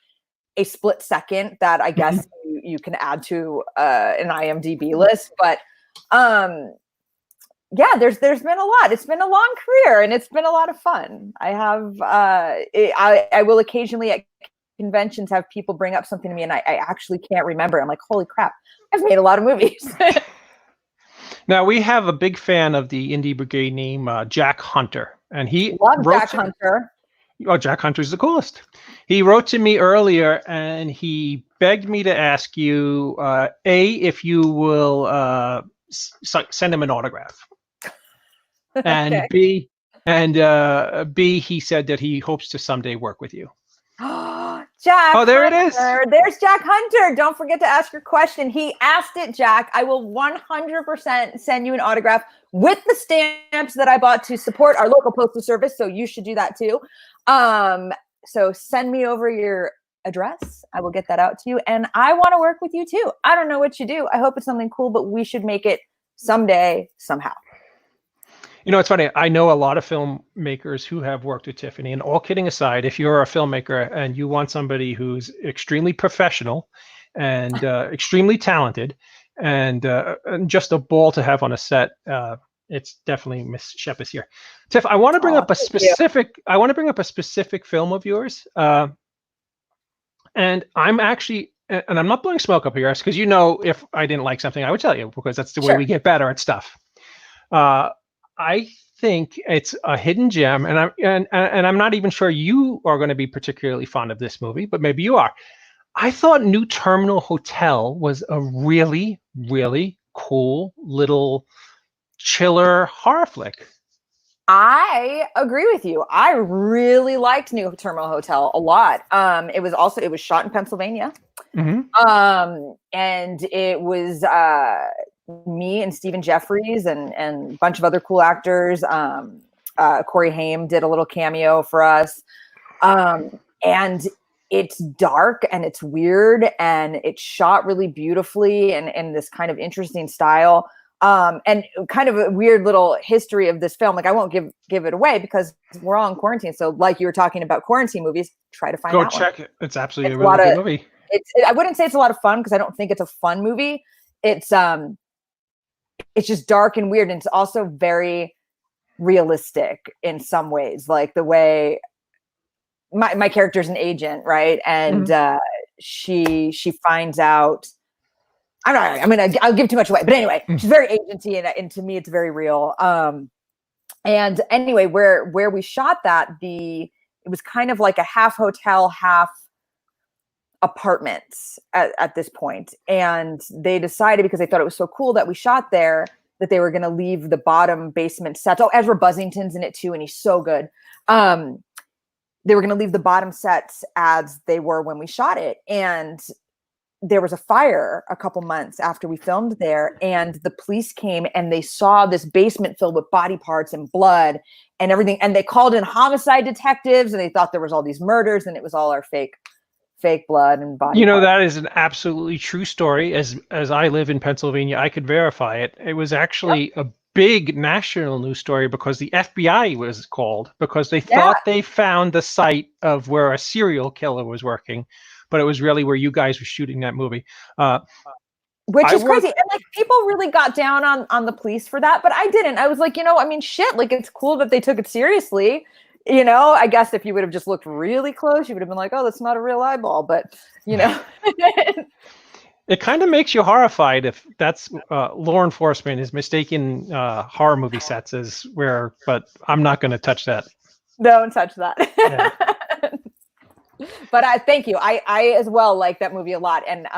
a split second that I guess you can add to an IMDb list. But yeah, there's been a lot. It's been a long career and it's been a lot of fun. I have I will occasionally at conventions have people bring up something to me and I actually can't remember. I'm like, holy crap, I've made a lot of movies. Now we have a big fan of the Indie Brigade name, Jack Hunter, and he Jack Hunter. Oh, Jack Hunter's the coolest. He wrote to me earlier and he begged me to ask you, if you will send him an autograph, and Okay. B, he said that he hopes to someday work with you. Jack. Oh, there it is. There's Jack Hunter. Don't forget to ask your question. He asked it, Jack. I will 100% send you an autograph with the stamps that I bought to support our local postal service. So you should do that too. So send me over your address. I will get that out to you. And I want to work with you too. I don't know what you do. I hope it's something cool, but we should make it someday, somehow. You know, it's funny. I know a lot of filmmakers who have worked with Tiffany, and all kidding aside, if you're a filmmaker and you want somebody who's extremely professional and extremely talented and just a ball to have on a set, it's definitely Miss Shepis here. Tiff, I want to bring up a specific. I want to bring up a specific film of yours, and I'm actually, and I'm not blowing smoke up your ass because if I didn't like something, I would tell you because that's the way we get better at stuff. I think it's a hidden gem, and I'm not even sure you are going to be particularly fond of this movie, but maybe you are. I thought New Terminal Hotel was a really, really cool little chiller horror flick. I agree with you. I really liked New Terminal Hotel a lot. It was shot in Pennsylvania. Mm-hmm. And it was me and Stephen Jeffries and a bunch of other cool actors. Corey Haim did a little cameo for us. And it's dark and it's weird and it's shot really beautifully and in this kind of interesting style. And kind of a weird little history of this film. Like I won't give it away because we're all in quarantine. So like you were talking about quarantine movies, try to find Go that check one. it. It's absolutely a really good movie. I wouldn't say it's a lot of fun because I don't think it's a fun movie. It's just dark and weird. And it's also very realistic in some ways. Like the way my character's an agent, right? And she finds out. I'll give too much away, but anyway, she's very agency, and to me, it's very real. And anyway, where we shot that, it was kind of like a half hotel, half apartments at this point. And they decided, because they thought it was so cool that we shot there, that they were going to leave the bottom basement sets. Oh, Ezra Buzzington's in it too, and he's so good. They were going to leave the bottom sets as they were when we shot it, and there was a fire a couple months after we filmed there, and the police came and they saw this basement filled with body parts and blood and everything. And they called in homicide detectives and they thought there was all these murders and it was all our fake blood and body parts. That is an absolutely true story. As I live in Pennsylvania, I could verify it. It was actually a big national news story because the FBI was called because they thought they found the site of where a serial killer was working. But it was really where you guys were shooting that movie. Which is crazy. And like people really got down on the police for that, but I didn't. I was like, shit, like it's cool that they took it seriously. I guess if you would have just looked really close, you would have been like, oh, that's not a real eyeball. But, It kind of makes you horrified if that's law enforcement is mistaken horror movie sets as where, but I'm not going to touch that. Don't touch that. Yeah. But thank you. I as well like that movie a lot. And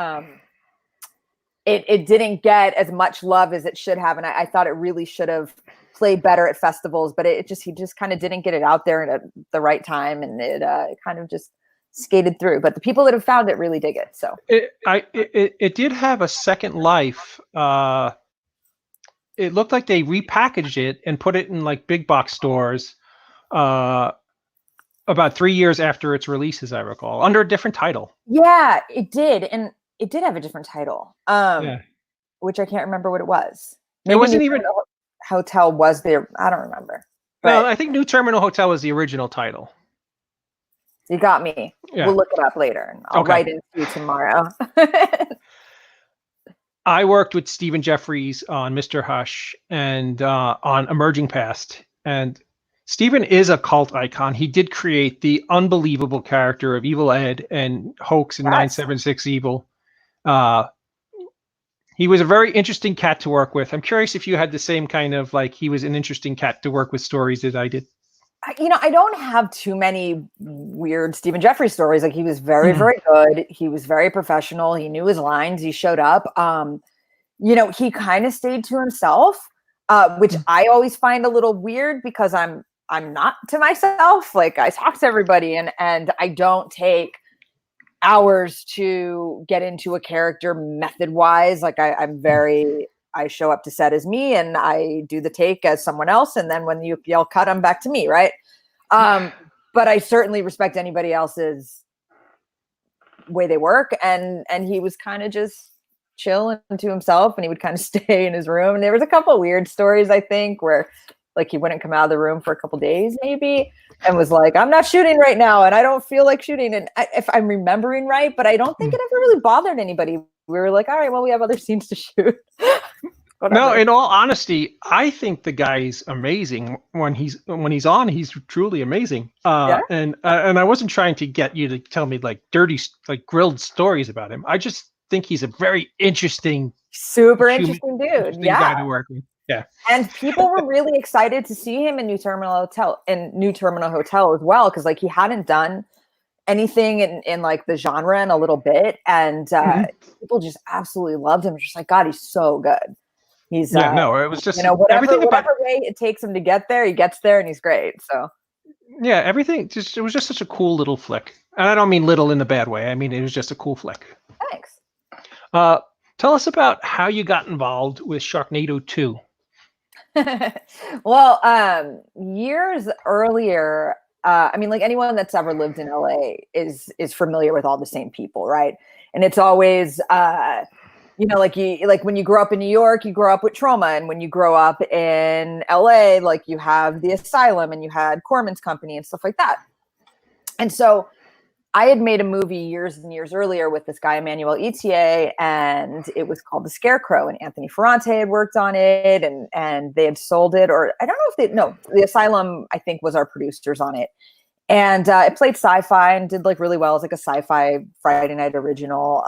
it didn't get as much love as it should have. And I thought it really should have played better at festivals, but he just kind of didn't get it out there at the right time. And it kind of just skated through. But the people that have found it really dig it. So it did have a second life. It looked like they repackaged it and put it in like big box stores. About 3 years after its release, as I recall, under a different title. Yeah, it did. And it did have a different title, which I can't remember what it was. Maybe it wasn't even... Hotel was there. I don't remember. Well, I think New Terminal Hotel was the original title. You got me. Yeah. We'll look it up later. And I'll write into you tomorrow. I worked with Stephen Jeffries on Mr. Hush and on Emerging Past. And Stephen is a cult icon. He did create the unbelievable character of Evil Ed and Hoax in 976 Evil. He was a very interesting cat to work with. I'm curious if you had the same kind of like he was an interesting cat to work with stories that I did. I don't have too many weird Stephen Jeffries stories. Like he was very, very good. He was very professional. He knew his lines. He showed up. He kind of stayed to himself, which I always find a little weird because I'm not to myself. Like I talk to everybody and I don't take hours to get into a character method wise. Like I show up to set as me and I do the take as someone else. And then when you yell cut, I'm back to me. Right. But I certainly respect anybody else's way they work. And he was kind of just chill and to himself and he would kind of stay in his room. And there was a couple of weird stories, I think, where Like he wouldn't come out of the room for a couple days maybe, and was like, I'm not shooting right now and I don't feel like shooting. And if I'm remembering right, but I don't think it ever really bothered anybody. We were like, all right, well, we have other scenes to shoot. No, in all honesty, I think the guy's amazing when he's on. He's truly amazing. And I wasn't trying to get you to tell me like dirty, like grilled stories about him. I just think he's a very interesting, super interesting dude. guy to work with. Yeah. And people were really excited to see him in New Terminal Hotel as well, because like he hadn't done anything in like the genre in a little bit, and people just absolutely loved him. Just like, God, he's so good. He's it was just whatever way it takes him to get there, he gets there, and he's great. So everything it was just such a cool little flick, and I don't mean little in the bad way. I mean it was just a cool flick. Thanks. Tell us about how you got involved with Sharknado 2. Well, years earlier, I mean, like anyone that's ever lived in LA is familiar with all the same people, right? And it's always, like when you grow up in New York, you grow up with trauma, and when you grow up in LA, like you have the Asylum, and you had Corman's Company and stuff like that. And so I had made a movie years and years earlier with this guy, Emmanuel Etier, and it was called The Scarecrow, and Anthony Ferrante had worked on it, and they had sold it, or I don't know if the Asylum, I think, was our producers on it. And it played sci-fi and did like really well as like a sci-fi Friday night original.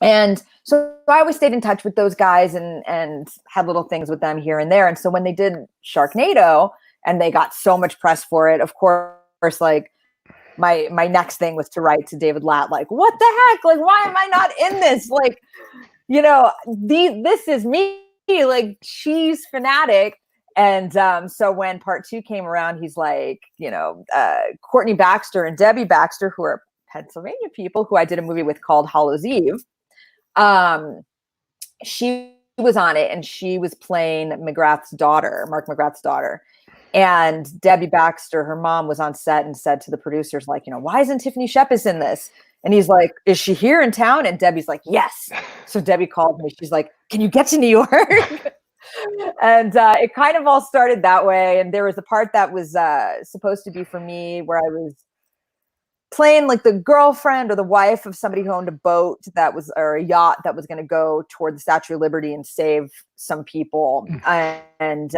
And so I always stayed in touch with those guys and had little things with them here and there. And so when they did Sharknado and they got so much press for it, of course, like, my next thing was to write to David Latt, like, what the heck? Like, why am I not in this? Like, this is me, like, she's fanatic. And so when part 2 came around, he's like, Courtney Baxter and Debbie Baxter, who are Pennsylvania people, who I did a movie with called Hallows Eve. She was on it, and she was playing Mark McGrath's daughter. And Debbie Baxter, her mom, was on set and said to the producers, like, why isn't Tiffany Shepis in this? And he's like, is she here in town? And Debbie's like, yes. So Debbie called me. She's like, can you get to New York? And it kind of all started that way. And there was a part that was supposed to be for me where I was playing like the girlfriend or the wife of somebody who owned a boat or a yacht that was going to go toward the Statue of Liberty and save some people. And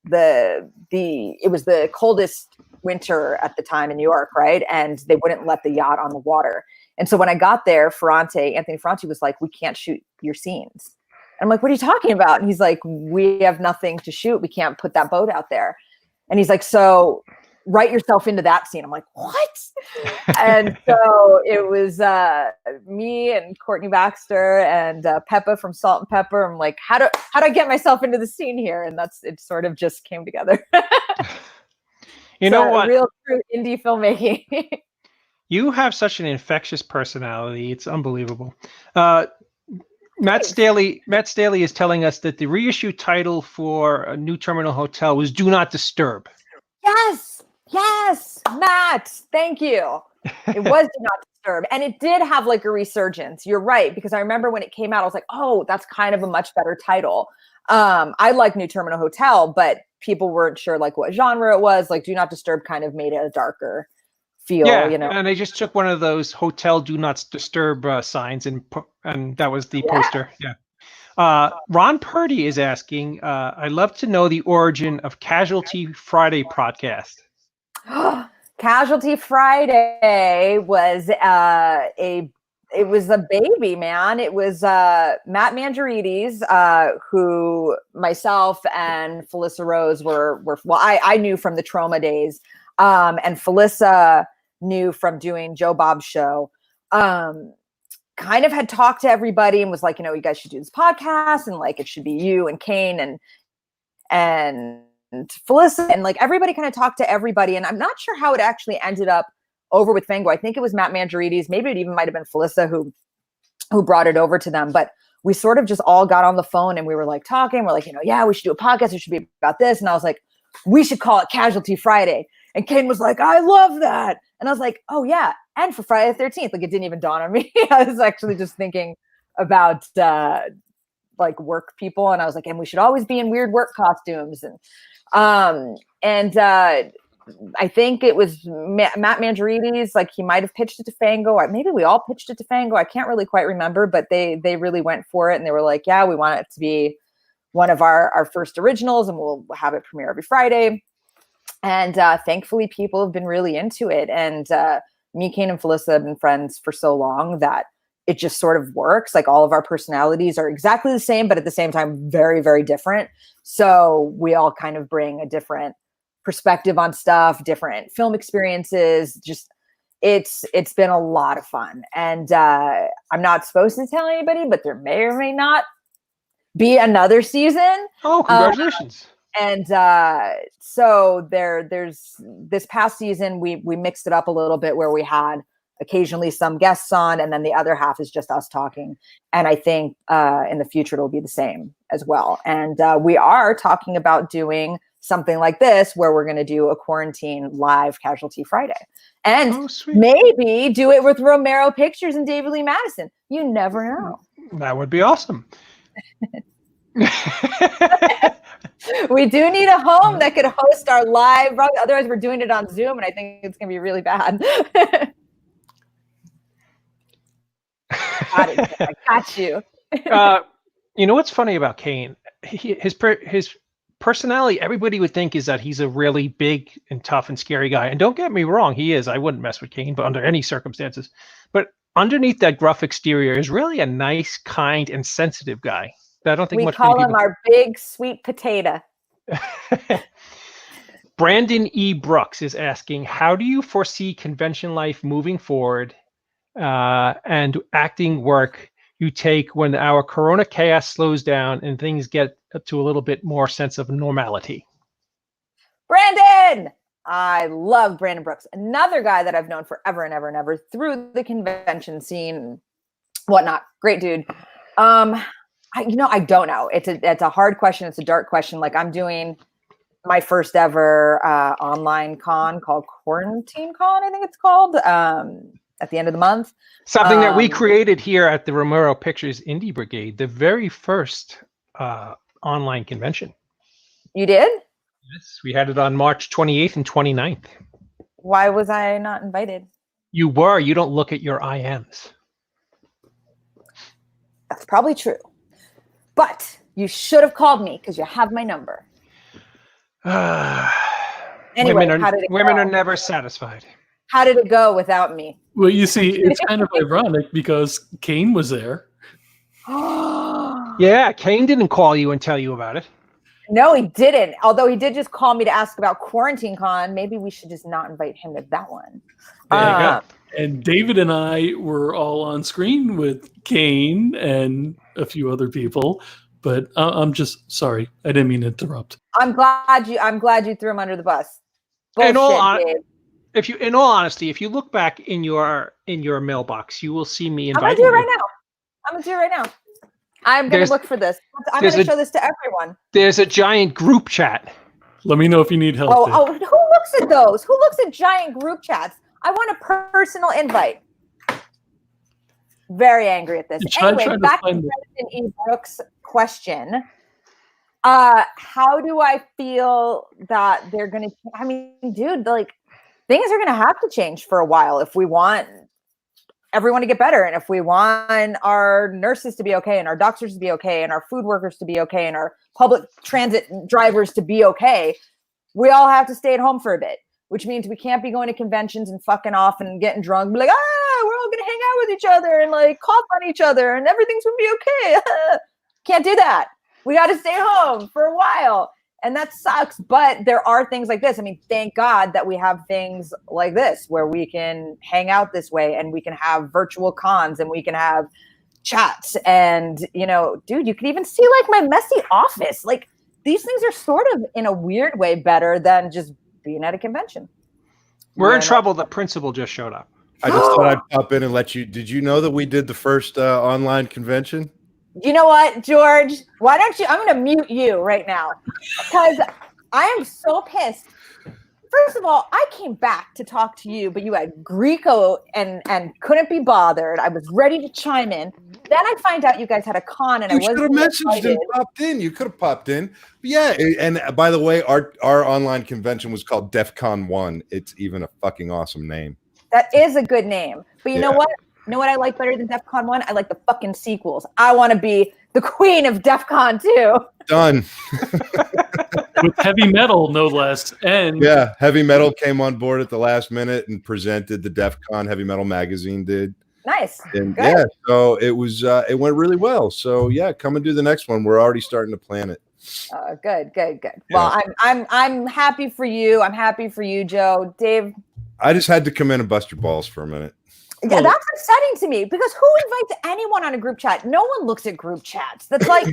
it was the coldest winter at the time in New York, right? And they wouldn't let the yacht on the water. And so when I got there, Anthony Ferrante was like, we can't shoot your scenes. And I'm like, what are you talking about? And he's like, we have nothing to shoot. We can't put that boat out there. And he's like, so write yourself into that scene. I'm like, what? And so it was me and Courtney Baxter and Peppa from Salt and Pepper. I'm like, how do I get myself into the scene here? And it sort of just came together. You know what? Real true indie filmmaking. You have such an infectious personality. It's unbelievable. Matt Staley is telling us that the reissue title for a New Terminal Hotel was Do Not Disturb. Yes, Matt. Thank you. It was Do Not Disturb. And it did have like a resurgence. You're right. Because I remember when it came out, I was like, oh, that's kind of a much better title. I like New Terminal Hotel, but people weren't sure like what genre it was. Like Do Not Disturb kind of made it a darker feel, And they just took one of those hotel Do Not Disturb signs and that was the poster. Yeah. Ron Purdy is asking, I'd love to know the origin of Casualty Friday podcast. Casualty Friday was a baby, man. It was Matt Mangiarides, who myself and Felissa Rose were I knew from the Trauma days, and Felissa knew from doing Joe Bob's show. Kind of had talked to everybody and was like, you guys should do this podcast, and like it should be you and Kane and Felissa, and like everybody kind of talked to everybody. And I'm not sure how it actually ended up over with Fango. I think it was Matt Mangiarides. Maybe it even might have been Felissa who brought it over to them. But we sort of just all got on the phone and we were like talking. We're like, we should do a podcast. It should be about this. And I was like, we should call it Casualty Friday. And Kane was like, I love that. And I was like, oh yeah. And for Friday the 13th, like it didn't even dawn on me. I was actually just thinking about like work people, and I was like, and we should always be in weird work costumes. And I think it was Matt Mangiarides, like he might have pitched it to Fango, or maybe we all pitched it to Fango. I can't really quite remember, but they really went for it, and they were like, yeah, we want it to be one of our first originals, and we'll have it premiere every Friday. And thankfully, people have been really into it. And me, Kane, and Felissa have been friends for so long that it just sort of works. Like all of our personalities are exactly the same, but at the same time, very, very different. So we all kind of bring a different perspective on stuff, different film experiences. Just it's been a lot of fun. And I'm not supposed to tell anybody, but there may or may not be another season. Oh, congratulations. And so there's this past season, we mixed it up a little bit where we had occasionally some guests on, and then the other half is just us talking. And I think in the future, it'll be the same as well. And we are talking about doing something like this, where we're going to do a quarantine live Casualty Friday. And maybe do it with Romero Pictures and David Lee Madison. You never know. That would be awesome. We do need a home that could host our live. Otherwise, we're doing it on Zoom, and I think it's going to be really bad. I got you. You know what's funny about Kane? His personality, everybody would think is that he's a really big and tough and scary guy. And don't get me wrong, he is. I wouldn't mess with Kane, but under any circumstances. But underneath that gruff exterior is really a nice, kind, and sensitive guy. I don't think we much call him our big sweet potato. Brandon E. Brooks is asking, how do you foresee convention life moving forward and acting work you take when our corona chaos slows down and things get to a little bit more sense of normality? Brandon! I love Brandon Brooks. Another guy that I've known forever and ever and ever through the convention scene and whatnot. Great dude. I don't know. It's a hard question. It's a dark question. Like I'm doing my first ever online con called Quarantine Con, I think it's called, at the end of the month. Something that we created here at the Romero Pictures Indie Brigade, the very first online convention. You did? Yes, we had it on March 28th and 29th. Why was I not invited? You were. You don't look at your IMs. That's probably true. But you should have called me because you have my number. Anyway, women are never satisfied. How did it go without me? Well, you see, it's kind of ironic because Kane was there. Yeah, Kane didn't call you and tell you about it. No, he didn't. Although he did just call me to ask about Quarantine Con. Maybe we should just not invite him to that one. There you go. And David and I were all on screen with Kane and a few other people, but I'm just sorry. I didn't mean to interrupt. I'm glad you threw him under the bus. Bullshit, in all honesty, if you look back in your mailbox, you will see me inviting you. I'm gonna do it right now. I'm gonna look for this. I'm gonna show this to everyone. There's a giant group chat. Let me know if you need help. Oh, who looks at those? Who looks at giant group chats? I want a personal invite. Very angry at this. Anyway, back to Brandon E. Brooks' question. How do I feel that they're going to, I mean, dude, like things are going to have to change for a while if we want everyone to get better. And if we want our nurses to be okay and our doctors to be okay and our food workers to be okay and our public transit drivers to be okay, we all have to stay at home for a bit, which means we can't be going to conventions and fucking off and getting drunk and be like, we're all going to hang out with each other and like cough on each other and everything's going to be okay. Can't do that. We got to stay home for a while. And that sucks. But there are things like this. I mean, thank God that we have things like this where we can hang out this way and we can have virtual cons and we can have chats. And, you know, dude, you can even see like my messy office. Like these things are sort of in a weird way better than just being at a convention. We're in trouble. The principal just showed up. I just thought I'd pop in and let you. Did you know that we did the first online convention? You know what, George? Why don't you? I'm going to mute you right now because I am so pissed. First of all, I came back to talk to you, but you had Greco and couldn't be bothered. I was ready to chime in. then I find out you guys had a con, and You I should wasn't have messaged excited. and popped in. You could have popped in. But yeah, and by the way, our online convention was called DEF CON 1. It's even a fucking awesome name. That is a good name. But you know what? You know what I like better than DEF CON 1? I like the fucking sequels. I want to be the queen of DEF CON 2. Done. With heavy metal, no less. And Yeah, Heavy Metal came on board at the last minute and presented the DEF CON Heavy Metal magazine did. Nice. And Good. yeah, so it was it went really well. So yeah, come and do the next one. We're already starting to plan it. Good. Well, I'm happy for you. I'm happy for you, Joe. Dave. I just had to come in and bust your balls for a minute. Yeah, that's upsetting to me because who invites anyone on a group chat? No one looks at group chats. That's like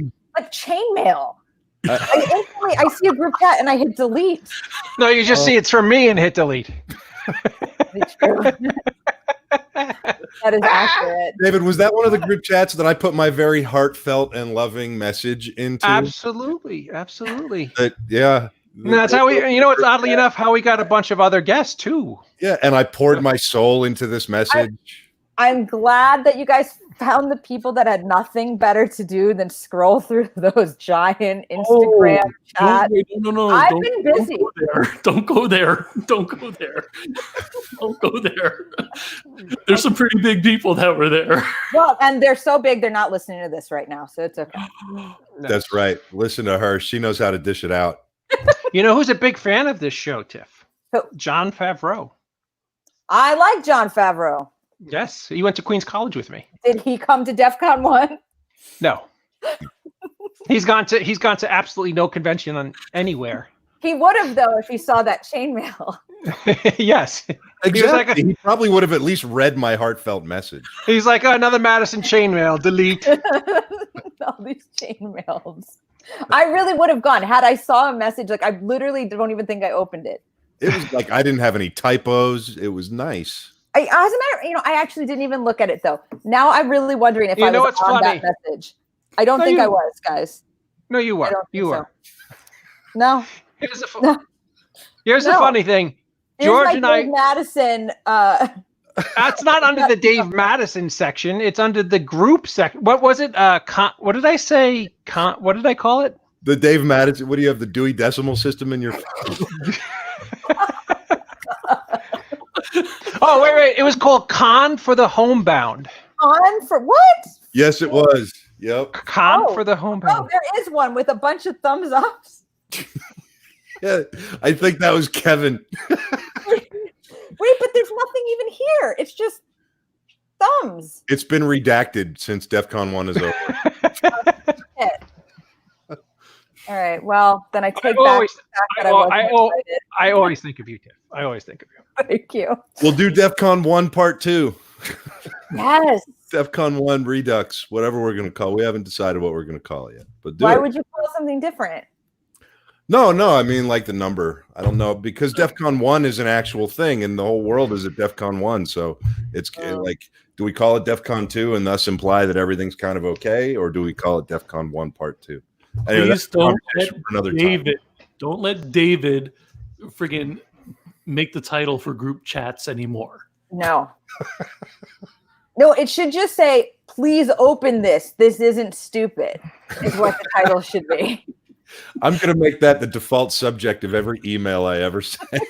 chainmail. I see a group chat and I hit delete. No, you just see it's from me and hit delete. That is accurate. David, was that one of the group chats that I put my very heartfelt and loving message into? Absolutely. Yeah. And that's how we, it's oddly enough how we got a bunch of other guests too. Yeah, and I poured my soul into this message. I'm glad that you guys found the people that had nothing better to do than scroll through those giant Instagram chats. No. I've been busy. Don't go there. Don't go there. There's some pretty big people that were there. Well, and they're so big, they're not listening to this right now, so it's okay. That's right. Listen to her. She knows how to dish it out. You know who's a big fan of this show, Tiff? Who? Jon Favreau. I like Jon Favreau. Yes, he went to Queens College with me. Did he come to DEF CON 1? No. He's gone to absolutely no convention on anywhere. He would have, though, if he saw that chainmail. Yes. Exactly. He probably would have at least read my heartfelt message. He's like, another Madison chainmail, delete. All these chainmails. I really would have gone. Had I saw a message, I literally don't even think I opened it. It was like I didn't have any typos. It was nice. As a matter, I actually didn't even look at it, though. Now I'm really wondering if I was on that message. I don't think I was, guys. No, you were. You were. No. Here's the funny thing. George and I. Madison. That's not under the Dave Madison section. It's under the group section. What was it? What did I say? What did I call it? The Dave Madison. What do you have? The Dewey Decimal System in your. Oh, wait. It was called Con for the Homebound. Con for what? Yes, it was. Yep. Con for the Homebound. Oh, there is one with a bunch of thumbs ups. Yeah, I think that was Kevin. Wait, but there's nothing even here. It's just thumbs. It's been redacted since DEF CON 1 is over. All right. Well, then I take back the fact that I wasn't excited. I always think of you, Tiff. I always think of you. Thank you. We'll do DEF CON 1 Part 2. Yes. DEF CON 1 Redux, whatever we're going to call it. We haven't decided what we're going to call it yet. But Why would you call something different? No, I mean like the number. I don't know, because DEF CON 1 is an actual thing and the whole world is at DEF CON 1. So it's like, do we call it DEF CON 2 and thus imply that everything's kind of okay? Or do we call it DEF CON 1 Part 2? Anyway, Please don't don't let David friggin' make the title for group chats anymore. No. No, it should just say, please open this. This isn't stupid, is what the title should be. I'm going to make that the default subject of every email I ever send.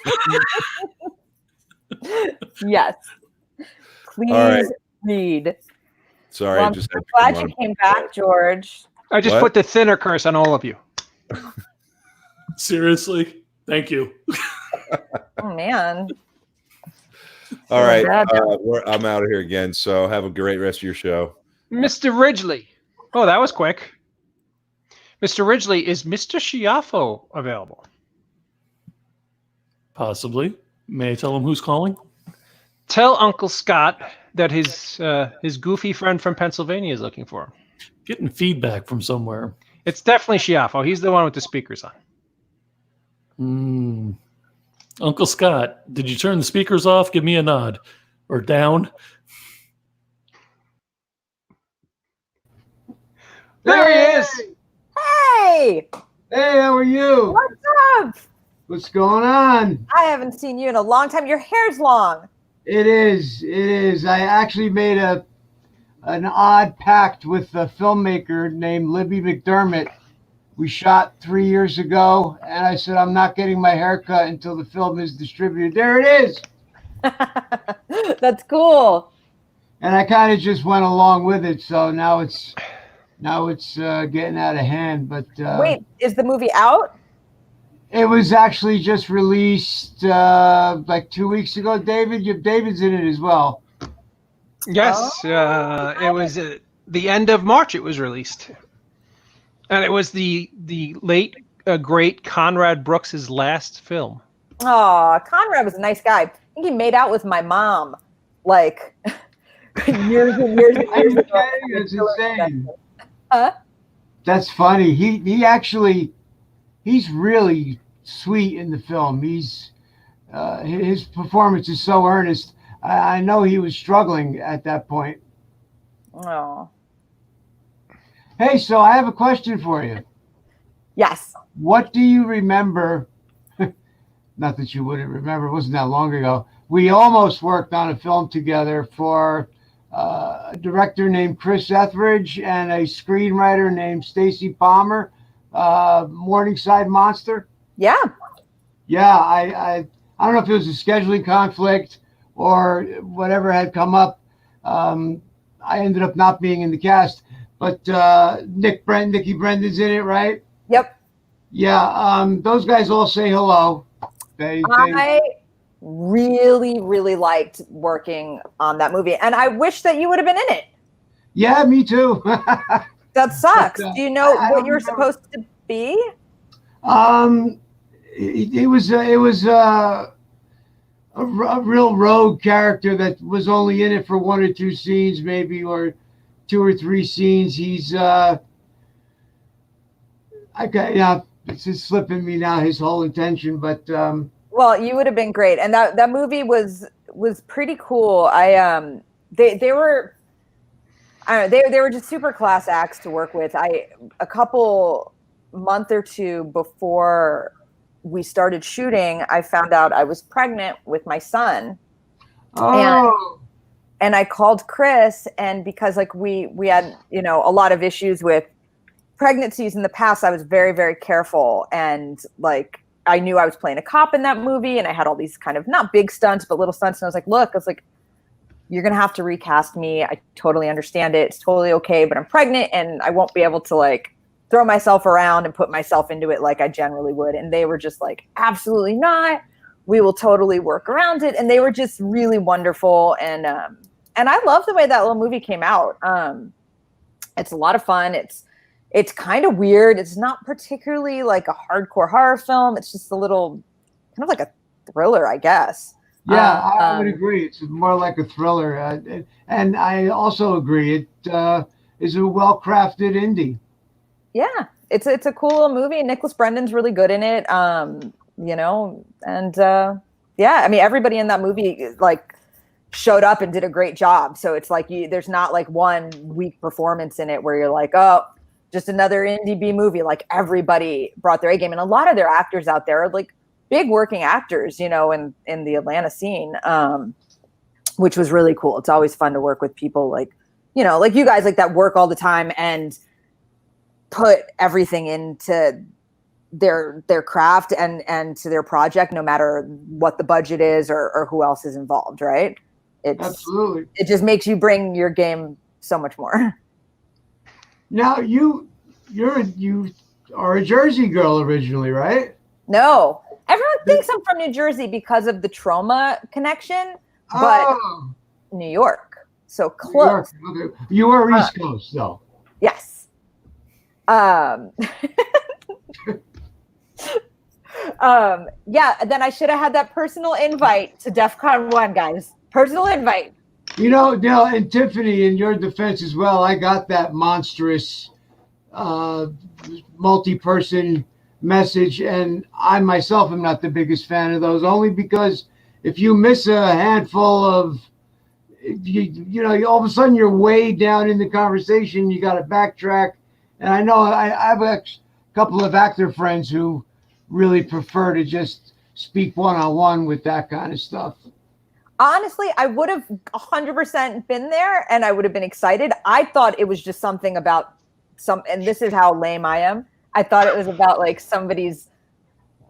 Yes. Please read. Sorry, Well, I just I'm glad you came back, George. I just put the thinner curse on all of you. Seriously? Thank you. Oh, man. All right. I'm out of here again. So have a great rest of your show. Mr. Ridgely. Oh, that was quick. Mr. Ridgely, is Mr. Schiaffo available? Possibly. May I tell him who's calling? Tell Uncle Scott that his goofy friend from Pennsylvania is looking for him. Getting feedback from somewhere. It's definitely Schiaffo. He's the one with the speakers on. Uncle Scott, did you turn the speakers off? Give me a nod. Or down. There he is. Hey! Hey, how are you? What's up? What's going on? I haven't seen you in a long time. Your hair's long. It is. I actually made a an odd pact with a filmmaker named Libby McDermott. We shot 3 years ago, and I said, I'm not getting my hair cut until the film is distributed. There it is. That's cool. And I kind of just went along with it. So now it's getting out of hand. But wait, is the movie out? It was actually just released like 2 weeks ago. David's in it as well. Yes, it was the end of March. It was released, and it was the late great Conrad Brooks's last film. Oh, Conrad was a nice guy. I think he made out with my mom, like years and years and years ago. That's insane. Huh? That's funny. He's really sweet in the film. His performance is so earnest. I know he was struggling at that point. Oh. Hey, so I have a question for you. Yes. What do you remember? Not that you wouldn't remember. It wasn't that long ago. We almost worked on a film together for a director named Chris Etheridge and a screenwriter named Stacy Palmer, Morningside Monster. Yeah. Yeah, I don't know if it was a scheduling conflict or whatever had come up. I ended up not being in the cast, but Nikki Brendan's in it, right? Yep. Yeah, those guys all say hello. I really, really liked working on that movie, and I wish that you would have been in it. Yeah, me too. That sucks. But, do you know I what don't you're remember. supposed to be? It was a real rogue character that was only in it for 1 or 2 scenes, maybe, or 2 or 3 scenes. He's it's just slipping me now his whole intention, but Well, you would have been great, and that movie was pretty cool. They were, I don't know, they were just super class acts to work with. A couple month or two before we started shooting, I found out I was pregnant with my son. Oh. And I called Chris, and because like we had, a lot of issues with pregnancies in the past, I was very, very careful. And like, I knew I was playing a cop in that movie, and I had all these kind of not big stunts, but little stunts. And I was like, you're going to have to recast me. I totally understand it. It's totally okay, but I'm pregnant and I won't be able to like throw myself around and put myself into it like I generally would. And they were just like, absolutely not. We will totally work around it. And they were just really wonderful. And I love the way that little movie came out. It's a lot of fun. It's kind of weird. It's not particularly like a hardcore horror film. It's just a little kind of like a thriller, I guess. Yeah, I would agree. It's more like a thriller. And I also agree. It is a well-crafted indie. Yeah, it's a cool little movie. Nicholas Brendan's really good in it. Yeah, I mean, everybody in that movie like showed up and did a great job. So it's like there's not like one weak performance in it where you're like, oh, just another indie B movie. Like everybody brought their A game, and a lot of their actors out there are like big working actors, in the Atlanta scene, which was really cool. It's always fun to work with people like you guys like that work all the time and put everything into their craft and to their project, no matter what the budget is or who else is involved, right? Absolutely. It just makes you bring your game so much more. Now you are a Jersey girl originally, right? No. Everyone thinks I'm from New Jersey because of the trauma connection, but New York. So close. New York. Okay. You are East Coast, though. Yes. Yeah, then I should have had that personal invite to DEF CON 1, guys. Personal invite. Dale and Tiffany, in your defense as well, I got that monstrous multi-person message, and I myself am not the biggest fan of those, only because if you miss a handful of, all of a sudden you're way down in the conversation, you got to backtrack. And I know I have a couple of actor friends who really prefer to just speak one-on-one with that kind of stuff. Honestly, I would have 100% been there and I would have been excited. I thought it was just something about and this is how lame I am. I thought it was about like somebody's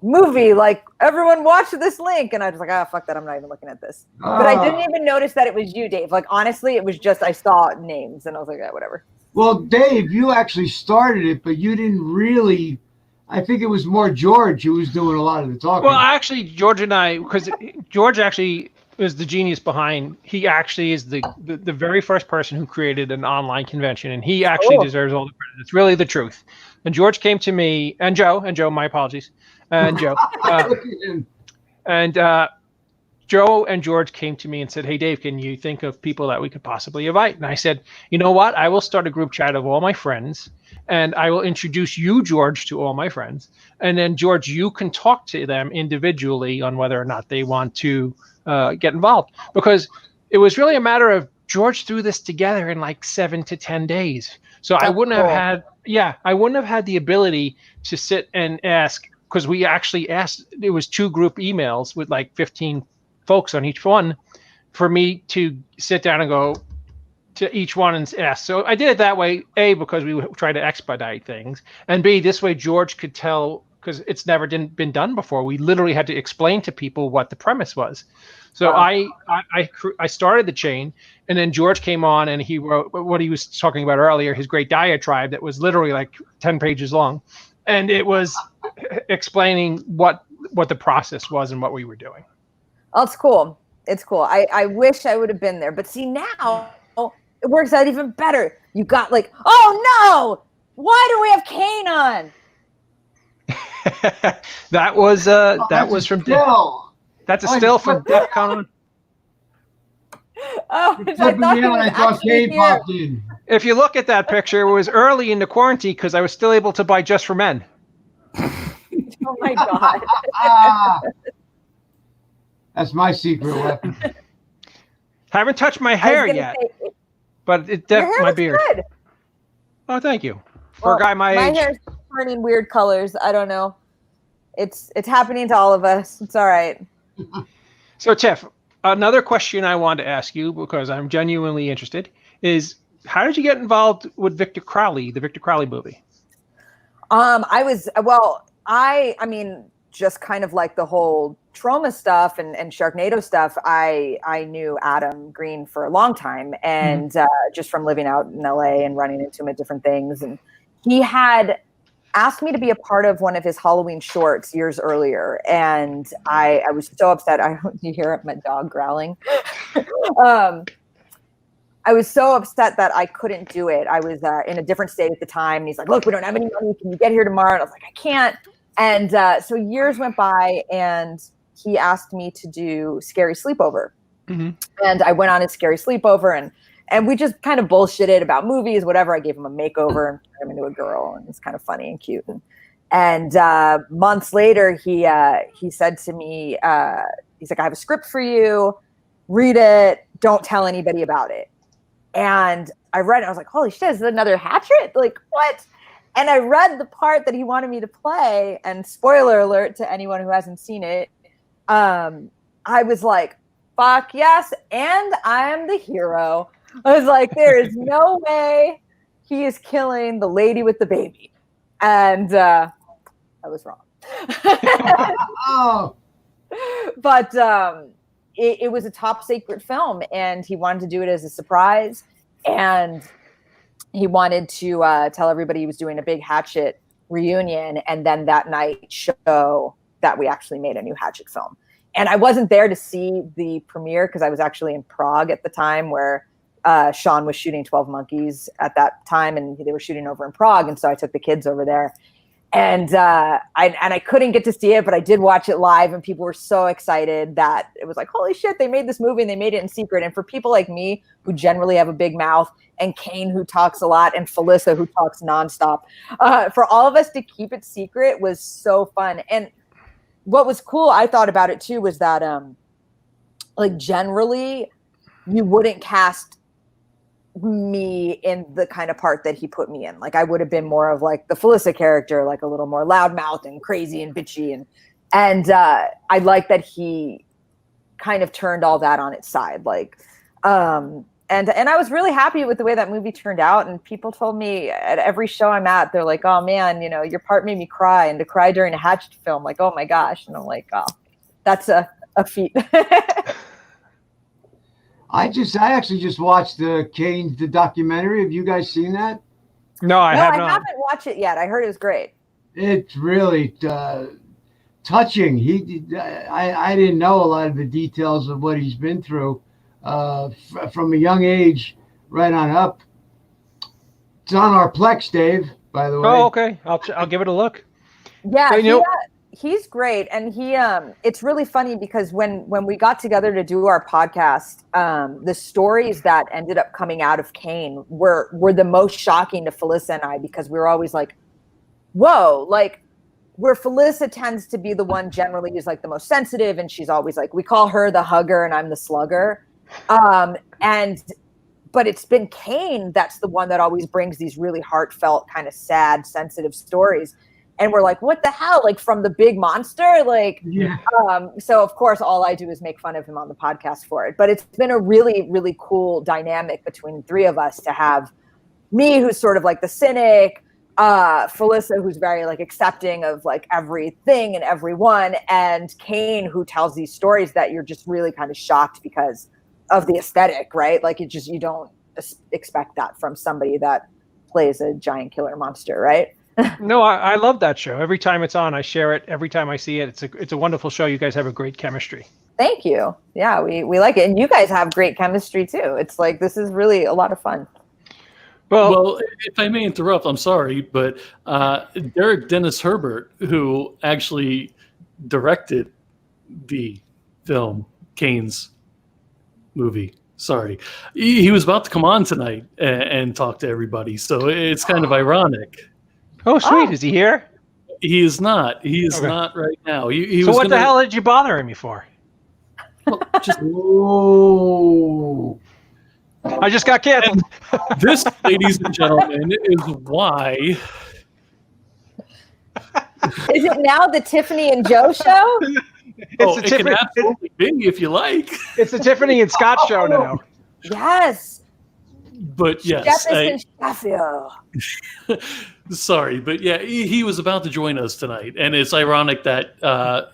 movie, like everyone watch this link. And I was like, oh, fuck that. I'm not even looking at this. But I didn't even notice that it was you, Dave. Like, honestly, it was just, I saw names and I was like, yeah, whatever. Well, Dave, you actually started it, but you didn't really. I think it was more George who was doing a lot of the talking. Well, actually, George and I, because George actually is the genius behind. He actually is the very first person who created an online convention, and he actually deserves all the credit. It's really the truth. And George came to me, and Joe, my apologies, and Joe, Joe and George came to me and said, hey, Dave, can you think of people that we could possibly invite? And I said, you know what? I will start a group chat of all my friends, and I will introduce you, George, to all my friends. And then, George, you can talk to them individually on whether or not they want to get involved. Because it was really a matter of George threw this together in like 7 to 10 days. So I wouldn't have had the ability to sit and ask, because we actually asked, it was 2 group emails with like 15 folks on each one, for me to sit down and go to each one and ask. So I did it that way, A, because we would try to expedite things, and B, this way George could tell, because it's never been done before. We literally had to explain to people what the premise was. So I started the chain, and then George came on and he wrote what he was talking about earlier, his great diatribe that was literally like 10 pages long, and it was explaining what the process was and what we were doing. Oh, it's cool. It's cool. I wish I would have been there. But see, now it works out even better. You got like, oh no, why do we have Kane on? That was from Still. That's a still from DEF CON. Oh, I thought Kane popped in. If you look at that picture, it was early in the quarantine because I was still able to buy Just for Men. Oh my God. That's my secret weapon. Haven't touched my hair yet, but my beard. Good. Oh, thank you. For a guy my age. My hair's turning weird colors. I don't know. It's happening to all of us. It's all right. So, Tiff, another question I wanted to ask you, because I'm genuinely interested, is how did you get involved with Victor Crowley, the Victor Crowley movie? I mean, just kind of like the whole trauma stuff and Sharknado stuff. I knew Adam Green for a long time, and just from living out in LA and running into him at different things. And he had asked me to be a part of one of his Halloween shorts years earlier. And I was so upset. You hear my dog growling. I was so upset that I couldn't do it. I was in a different state at the time. And he's like, look, we don't have any money. Can you get here tomorrow? And I was like, I can't. And so years went by, and he asked me to do Scary Sleepover. Mm-hmm. And I went on his Scary Sleepover, and we just kind of bullshitted about movies, whatever. I gave him a makeover and turned him into a girl, and it's kind of funny and cute. And months later, he said to me, he's like, I have a script for you. Read it. Don't tell anybody about it. And I read it. I was like, holy shit, is it another Hatchet? Like, what? And I read the part that he wanted me to play, and spoiler alert to anyone who hasn't seen it, I was like, fuck yes, and I'm the hero. I was like, there is no way he is killing the lady with the baby. And I was wrong. Oh. But it was a top secret film, and he wanted to do it as a surprise. And he wanted to tell everybody he was doing a big Hatchet reunion, and then that night show that we actually made a new Hatchet film. And I wasn't there to see the premiere because I was actually in Prague at the time, where Sean was shooting 12 Monkeys at that time, and they were shooting over in Prague. And so I took the kids over there, and I couldn't get to see it, but I did watch it live, and people were so excited that it was like, holy shit, they made this movie and they made it in secret. And for people like me, who generally have a big mouth, and Kane, who talks a lot, and Felissa, who talks nonstop, for all of us to keep it secret was so fun. And what was cool, I thought about it too, was that like generally you wouldn't cast me in the kind of part that he put me in. Like I would have been more of like the Felissa character, like a little more loudmouth and crazy and bitchy, and I like that he kind of turned all that on its side. Like, and I was really happy with the way that movie turned out. And people told me at every show I'm at, they're like, "Oh man, your part made me cry," and to cry during a Hatchet film, like, oh my gosh. And I'm like, oh, that's a feat. I actually just watched the documentary. Have you guys seen that? No, I haven't watched it yet. I heard it was great. It's really touching. I didn't know a lot of the details of what he's been through from a young age right on up. It's on our Plex, Dave, by the way. Oh, okay. I'll give it a look. Yeah, he's great. And it's really funny because when we got together to do our podcast, the stories that ended up coming out of Kane were the most shocking to Felissa and I, because we were always like, whoa, like, where Felissa tends to be the one generally who's like the most sensitive, and she's always like, we call her the hugger and I'm the slugger. But it's been Kane that's the one that always brings these really heartfelt, kind of sad, sensitive stories. And we're like, what the hell? Like, from the big monster? Like, yeah. So of course, all I do is make fun of him on the podcast for it. But it's been a really, really cool dynamic between the three of us to have me, who's sort of like the cynic, Felissa, who's very like accepting of like everything and everyone, and Kane, who tells these stories that you're just really kind of shocked because of the aesthetic, right? Like, you don't expect that from somebody that plays a giant killer monster, right? No, I love that show. Every time it's on, I share it. Every time I see it, it's a wonderful show. You guys have a great chemistry. Thank you. Yeah, we like it. And you guys have great chemistry too. It's like, this is really a lot of fun. Well, if I may interrupt, I'm sorry, but Derek Dennis Herbert, who actually directed the film Kane's movie, sorry, he was about to come on tonight and talk to everybody. So it's kind of ironic. Oh, sweet. Is he here? He is not. He is not right now. He so was what the hell did you bother me for? Well, I just got canceled. This, ladies and gentlemen, is why. Is it now the Tiffany and Joe show? It can absolutely be if you like. It's the Tiffany and Scott show now. Yes. But yes. Shepis and Sheffield. Sorry, but yeah, he was about to join us tonight, and it's ironic that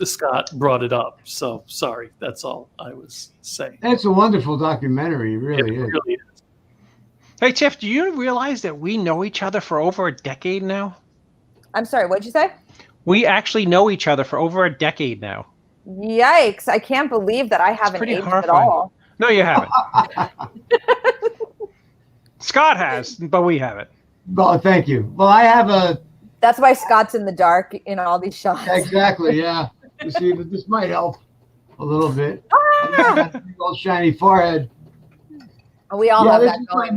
Scott brought it up. So sorry, that's all I was saying. It's a wonderful documentary, it really is. Hey, Tiff, do you realize that we know each other for over a decade now? I'm sorry, what'd you say? We actually know each other for over a decade now. Yikes! I can't believe that I haven't aged at all. No, you haven't. Scott has, but we haven't. Well, thank you. Well, I have a. That's why Scott's in the dark in all these shots. Exactly. Yeah. You see, but this might help a little bit. Old shiny forehead. We all have that This going.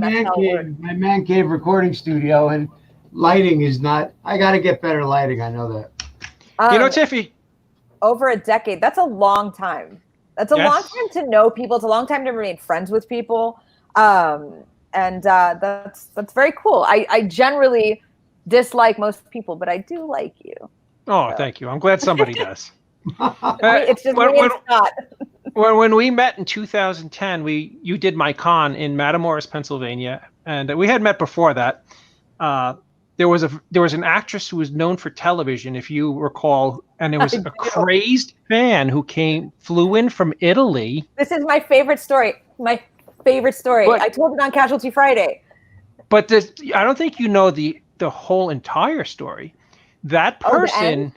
is my man cave recording studio, and lighting is not. I got to get better lighting. I know that. Tiffy. Over a decade. That's a long time. That's a long time to know people. It's a long time to remain friends with people. And that's very cool. I generally dislike most people, but I do like you. Oh, thank you. I'm glad somebody does. It's just me and Scott. When we met in 2010, you did my con in Matamoros, Pennsylvania, and we had met before that. There was an actress who was known for television, if you recall, and it was a crazed fan who flew in from Italy. This is my favorite story. My favorite story. I told it on Casualty Friday. But I don't think you know the whole entire story. That person,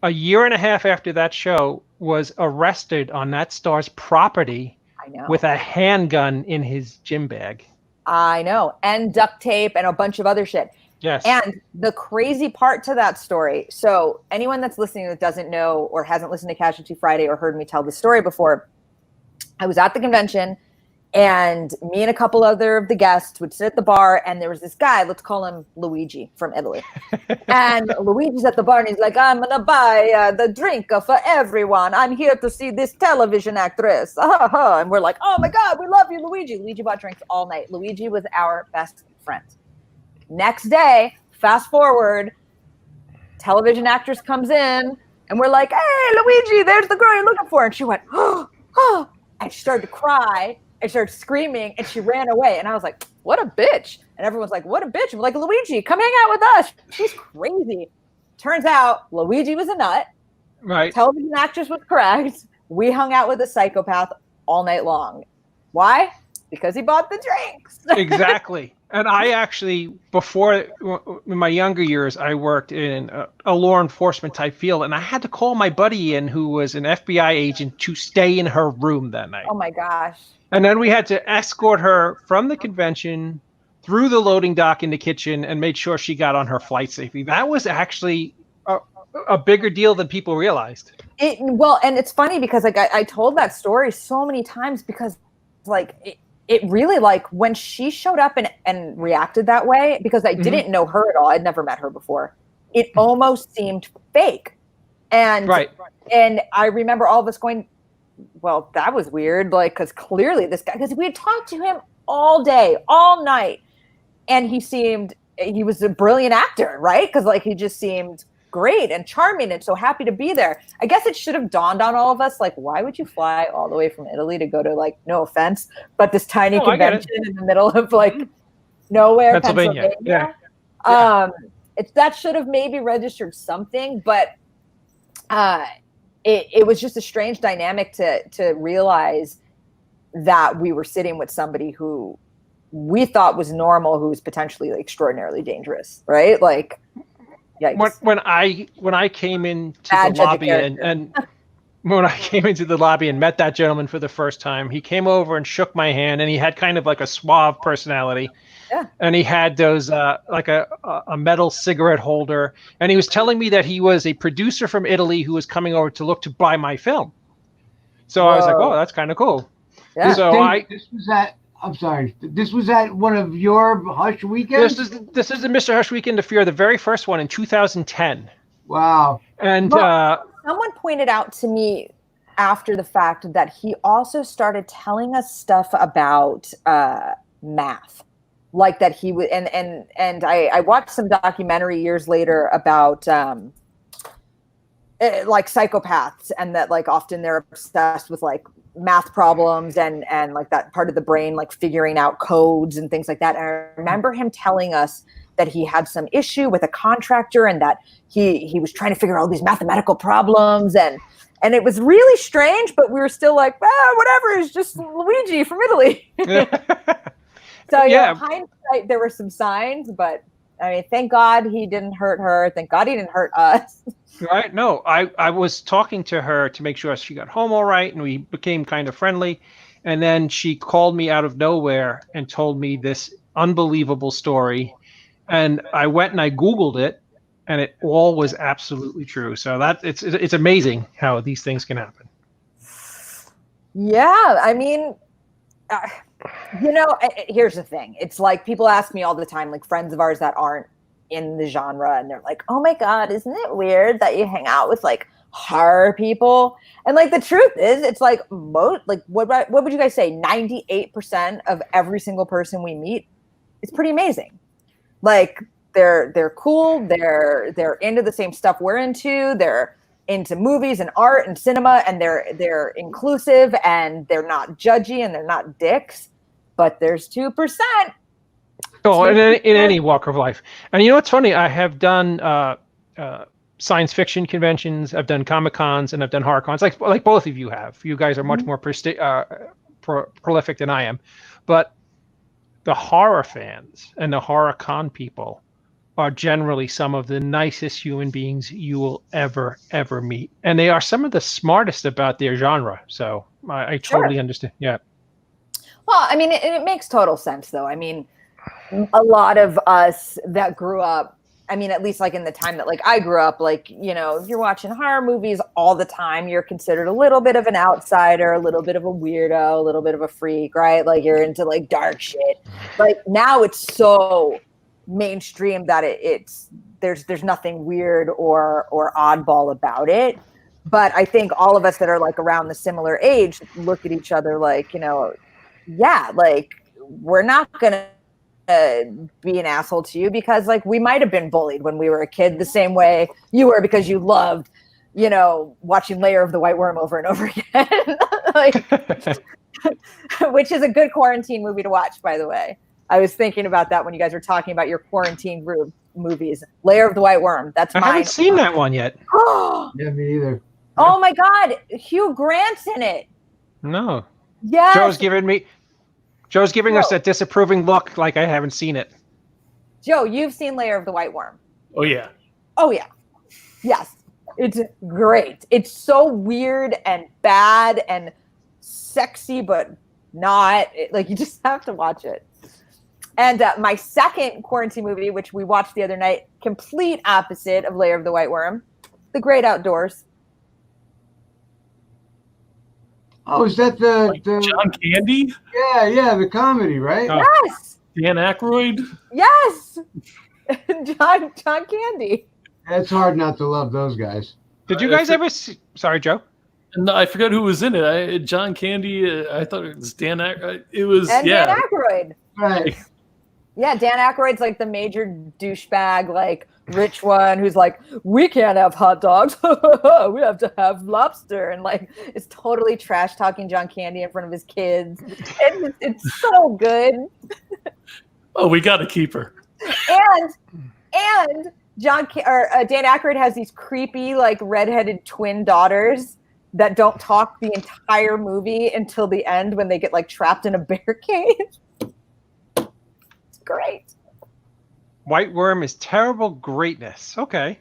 a year and a half after that show, was arrested on that star's property with a handgun in his gym bag. I know. And duct tape and a bunch of other shit. Yes. And the crazy part to that story, so anyone that's listening that doesn't know or hasn't listened to Casualty Friday or heard me tell the story before, I was at the convention, and me and a couple other of the guests would sit at the bar, and there was this guy, let's call him Luigi from Italy. And Luigi's at the bar, and he's like, I'm going to buy the drink for everyone. I'm here to see this television actress. And we're like, oh my God, we love you, Luigi. Luigi bought drinks all night. Luigi was our best friend. Next day, fast forward, television actress comes in, And we're like, hey, Luigi, there's the girl you're looking for. And she went, oh, and she started to cry and started screaming and she ran away. And I was like, what a bitch. And everyone's like, what a bitch. I'm like, Luigi, come hang out with us. She's crazy. Turns out Luigi was a nut. Right. Television actress was correct. We hung out with a psychopath all night long. Why? Because he bought the drinks. Exactly. And I actually, before, in my younger years, I worked in a law enforcement type field, and I had to call my buddy in who was an FBI agent to stay in her room that night. Oh my gosh. And then we had to escort her from the convention through the loading dock in the kitchen and made sure she got on her flight safely. That was actually a bigger deal than people realized. Well, and it's funny because like I told that story so many times because like it really, like when she showed up and reacted that way, because I didn't know her at all. I'd never met her before. It almost seemed fake. And and I remember all of us going, well, that was weird. Like, because clearly this guy, because we had talked to him all day, all night. And he was a brilliant actor, right? Because like he just seemed great and charming and so happy to be there. I guess it should have dawned on all of us, like, why would you fly all the way from Italy to go to, like, no offense, but this tiny convention in the middle of like nowhere, Pennsylvania. Yeah. That should have maybe registered something, but it was just a strange dynamic to realize that we were sitting with somebody who we thought was normal, who was potentially like, extraordinarily dangerous, right? Like, yikes. When I came into the lobby and when I came into the lobby and met that gentleman for the first time, he came over and shook my hand, and he had kind of like a suave personality. Yeah. And he had those like a metal cigarette holder, and he was telling me that he was a producer from Italy who was coming over to look to buy my film. So I was like, "Oh, that's kind of cool." Yeah. This was at. I'm sorry. This was at one of your Hush weekends. This is the Mr. Hush Weekend of Fear, the very first one in 2010. Wow. And someone pointed out to me after the fact that he also started telling us stuff about math, like that he would. And I watched some documentary years later about like psychopaths, and that like often they're obsessed with like math problems and like that part of the brain, like figuring out codes and things like that. And I remember him telling us that he had some issue with a contractor and that he was trying to figure out all these mathematical problems, and it was really strange, but we were still like, whatever, it's just Luigi from Italy. So yeah, hindsight, there were some signs, but I mean, thank God he didn't hurt her. Thank God he didn't hurt us. Right. No, I was talking to her to make sure she got home all right, and we became kind of friendly. And then she called me out of nowhere and told me this unbelievable story. And I went and I Googled it, and it all was absolutely true. So that it's amazing how these things can happen. Yeah. I mean, here's the thing. It's like people ask me all the time, like friends of ours that aren't in the genre, and they're like, oh my God, isn't it weird that you hang out with like horror people? And like the truth is, it's like what would you guys say? 98% of every single person we meet is pretty amazing. Like they're cool, they're into the same stuff we're into, they're into movies and art and cinema, and they're inclusive, and they're not judgy, and they're not dicks. But there's 2%. Oh, in any walk of life. And you know what's funny? I have done science fiction conventions, I've done Comic-Cons, and I've done horror cons, like both of you have. You guys are much more prolific than I am. But the horror fans and the horror con people are generally some of the nicest human beings you will ever meet. And they are some of the smartest about their genre. So I totally understand. Yeah. Well, I mean, it makes total sense, though. I mean, a lot of us that grew up, I mean, at least like in the time that like I grew up, like, you know, if you're watching horror movies all the time, you're considered a little bit of an outsider, a little bit of a weirdo, a little bit of a freak, right? Like you're into like dark shit. Like now it's so mainstream that there's nothing weird or oddball about it. But I think all of us that are like around the similar age look at each other like, you know, yeah, like we're not gonna be an asshole to you because like we might have been bullied when we were a kid the same way you were because you loved watching Lair of the White Worm over and over again. Which is a good quarantine movie to watch, by the way. I was thinking about that when you guys were talking about your quarantine group movies. Lair of the White Worm. That's mine. I haven't seen that one yet. Yeah, me either. Oh my God, Hugh Grant's in it. No. Yes. Joe's giving us that disapproving look like I haven't seen it. Joe, you've seen Lair of the White Worm. Oh yeah. Oh yeah. Yes. It's great. It's so weird and bad and sexy, but not. You just have to watch it. And my second quarantine movie, which we watched the other night, complete opposite of Lair of the White Worm, The Great Outdoors. Oh, is that the John Candy? Yeah, the comedy, right? Oh. Yes. Dan Aykroyd? Yes. John Candy. It's hard not to love those guys. Did you guys ever see... Sorry, Joe. No, I forgot who was in it. John Candy. I thought it was Dan Aykroyd. It was Dan Aykroyd. Right. Yeah, Dan Aykroyd's like the major douchebag, rich one who's like, we can't have hot dogs. We have to have lobster. And it's totally trash talking John Candy in front of his kids. It's so good. Oh, we got to keep her. And Dan Aykroyd has these creepy, redheaded twin daughters that don't talk the entire movie until the end when they get trapped in a bear cave. It's great. White Worm is terrible greatness. Okay.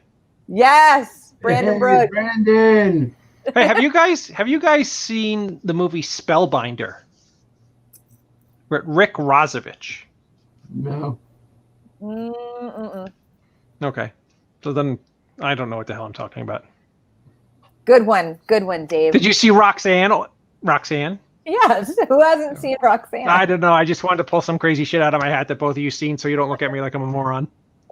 Yes, Brandon Brooks. Brandon. Hey, have you guys seen the movie Spellbinder? Rick Rozovich. No. Okay. So then I don't know what the hell I'm talking about. Good one, Dave. Did you see Roxanne? Yes. Who hasn't seen Roxanne? I don't know. I just wanted to pull some crazy shit out of my hat that both of you seen, so you don't look at me like I'm a moron.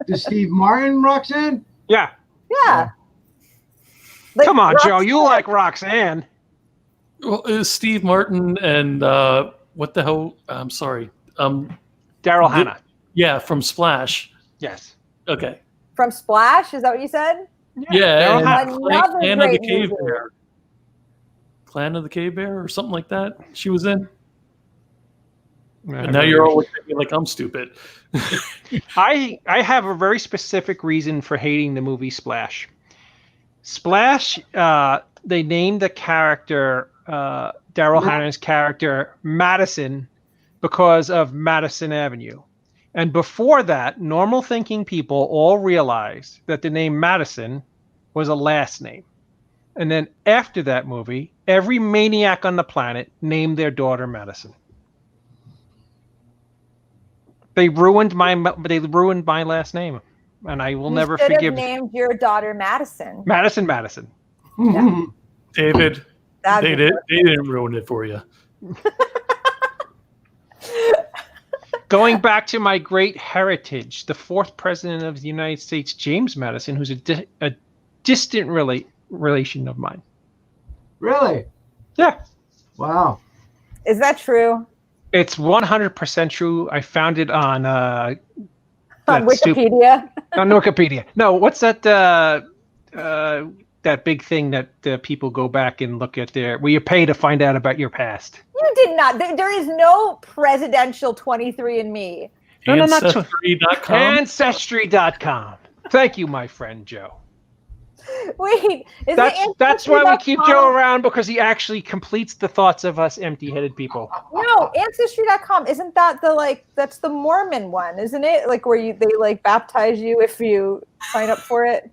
Is Steve Martin Roxanne? Yeah. Yeah. Come on, Roxanne. Joe. You like Roxanne. Well, it was Steve Martin and what the hell? I'm sorry. Daryl Hannah. Yeah, from Splash. Yes. Okay. From Splash? Is that what you said? Yeah. Clan of the Cave Bear. Clan of the Cave Bear or something like that. She was in. And now you're all looking at me like I'm stupid. I have a very specific reason for hating the movie Splash. Splash, they named the character, Daryl Hannah's character, Madison, because of Madison Avenue. And before that, normal thinking people all realized that the name Madison was a last name. And then after that movie, every maniac on the planet named their daughter Madison. They ruined my last name, and I will never forgive. You should have named your daughter Madison. Madison. Yeah. David, they didn't ruin it for you. Going back to my great heritage, the fourth president of the United States, James Madison, who's a distant relation of mine. Really? Yeah. Wow. Is that true? It's 100% true. I found it on Wikipedia. On Wikipedia. No, what's that? That big thing that people go back and look at where you pay to find out about your past. You did not. There is no presidential 23andMe. No, not Ancestry.com. Ancestry.com. Thank you, my friend Joe. Wait, that's why we keep Joe around, because he actually completes the thoughts of us empty-headed people. No, Ancestry.com, isn't that that's the Mormon one, isn't it? Where they baptize you if you sign up for it.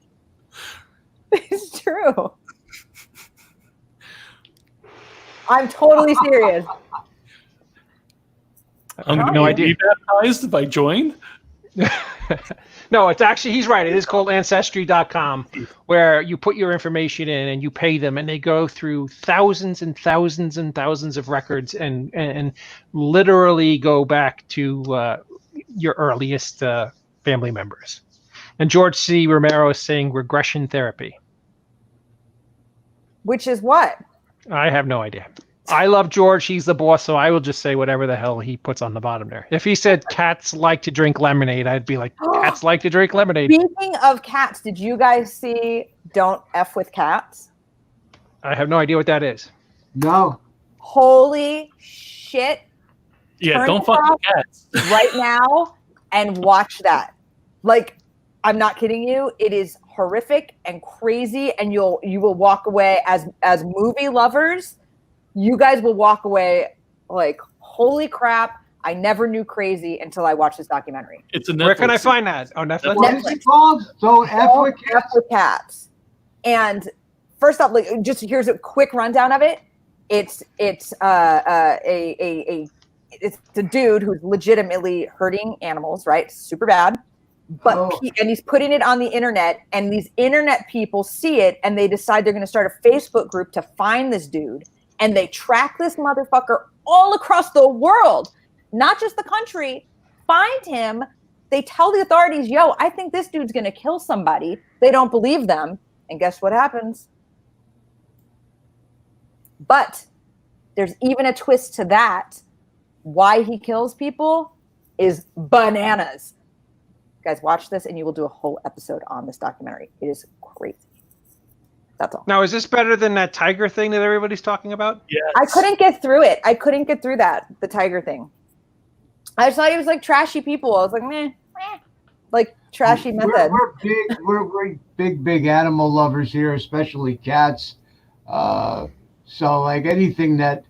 It's true. I'm totally serious. I'm going to be baptized if I join. No, it's actually, he's right. It is called Ancestry.com, where you put your information in and you pay them, and they go through thousands and thousands and thousands of records and literally go back to your earliest family members. And George C. Romero is saying regression therapy. Which is what? I have no idea. I love George. He's the boss, so I will just say whatever the hell he puts on the bottom there. If he said cats like to drink lemonade, I'd be like, cats like to drink lemonade. Speaking of cats, did you guys see Don't F with Cats? I have no idea what that is. No. Holy shit. Yeah, Turn don't it fuck off with cats. right now and watch that. Like, I'm not kidding you. It is horrific and crazy, and you will walk away as movie lovers. You guys will walk away like, holy crap! I never knew crazy until I watched this documentary. It's a Netflix. Where can I find that? Oh, Netflix. What is it called? Don't F with F with Cats. And first off, like, just here's a quick rundown of it. It's a dude who's legitimately hurting animals, right? Super bad. But and he's putting it on the internet, and these internet people see it, and they decide they're going to start a Facebook group to find this dude, and they track this motherfucker all across the world, not just the country. Find him. They tell the authorities, "Yo, I think this dude's going to kill somebody." They don't believe them, and guess what happens? But there's even a twist to that. Why he kills people is bananas. Guys, watch this and you will do a whole episode on this documentary. It is crazy. That's all. Now, is this better than that tiger thing that everybody's talking about? Yeah. I couldn't get through it. I couldn't get through that, the tiger thing. I just thought he was like trashy people. I was like, meh. Like trashy method. We're big animal lovers here, especially cats. So like anything that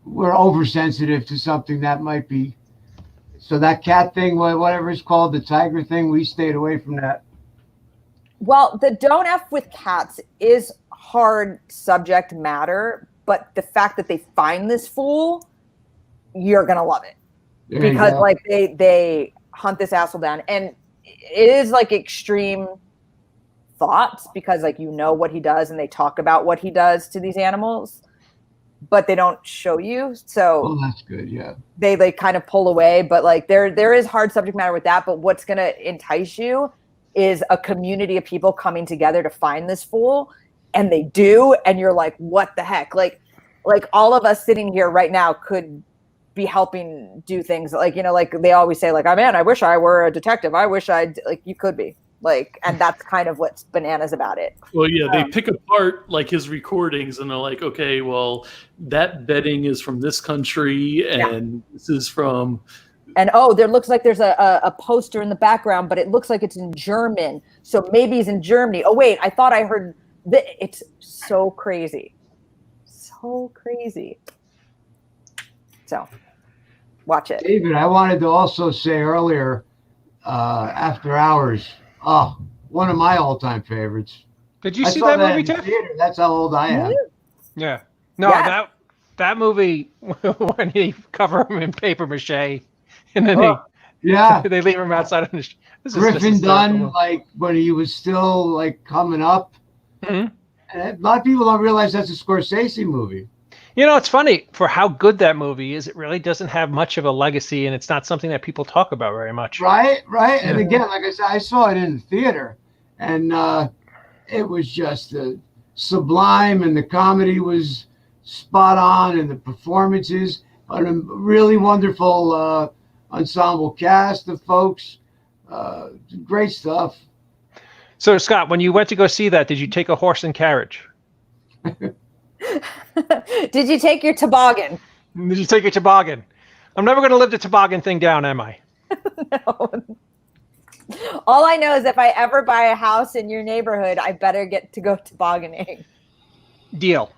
we're oversensitive to something that might be. So that cat thing, whatever it's called, the tiger thing, we stayed away from that. Well, the don't F with cats is hard subject matter, but the fact that they find this fool, you're going to love it. Because like they hunt this asshole down, and it is like extreme thoughts because like you know what he does and they talk about what he does to these animals, but they don't show you. So that's good. Yeah. They kind of pull away, but like there is hard subject matter with that. But what's going to entice you is a community of people coming together to find this fool, and they do. And you're like, what the heck? Like all of us sitting here right now could be helping do things like, you know, like they always say like, oh man, I wish I were a detective. I wish like you could be like, and that's kind of what's bananas about it. Well, yeah, they pick apart like his recordings and they're like, okay, well, that bedding is from this country and this is from. And there looks like there's a poster in the background, but it looks like it's in German. So maybe he's in Germany. Oh wait, I thought I heard that. It's so crazy. So crazy. So watch it. David, I wanted to also say earlier, After Hours. Oh, one of my all-time favorites. Did you see that movie, Tiff? That's how old I am. Yeah. No, that movie when he cover him in paper mache, and then they leave him outside on the. Griffin Dunn, like when he was still like coming up. Mm-hmm. And a lot of people don't realize that's a Scorsese movie. You know, it's funny for how good that movie is. It really doesn't have much of a legacy, and it's not something that people talk about very much. Right. Yeah. And again, like I said, I saw it in the theater, and it was just sublime, and the comedy was spot on, and the performances, and a really wonderful ensemble cast of folks. Great stuff. So, Scott, when you went to go see that, did you take a horse and carriage? Did you take your toboggan? Did you take your toboggan? I'm never going to live the toboggan thing down, am I? No. All I know is if I ever buy a house in your neighborhood, I better get to go tobogganing. Deal.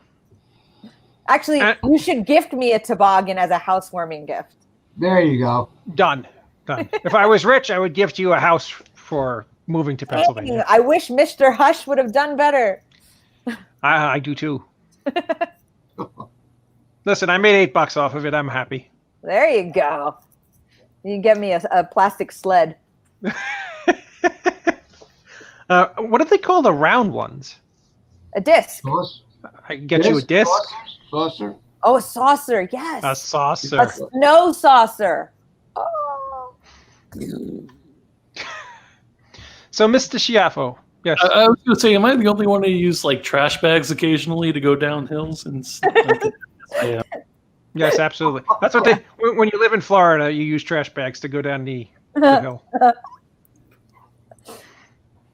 Actually, you should gift me a toboggan as a housewarming gift. There you go. Done. If I was rich, I would gift you a house for moving to Pennsylvania. Dang, I wish Mr. Hush would have done better. I do too. Listen, I made $8 off of it. I'm happy. There you go. You can get me a plastic sled. What do they call the round ones? A disc. I can get you a disc. Saucer. Oh, a saucer. Yes. A saucer. A snow saucer. Oh. So, Mr. Schiaffo. Yes. I was going to say, am I the only one who use like trash bags occasionally to go down hills? And I am. Yes, absolutely. That's what they. When you live in Florida, you use trash bags to go down the hill.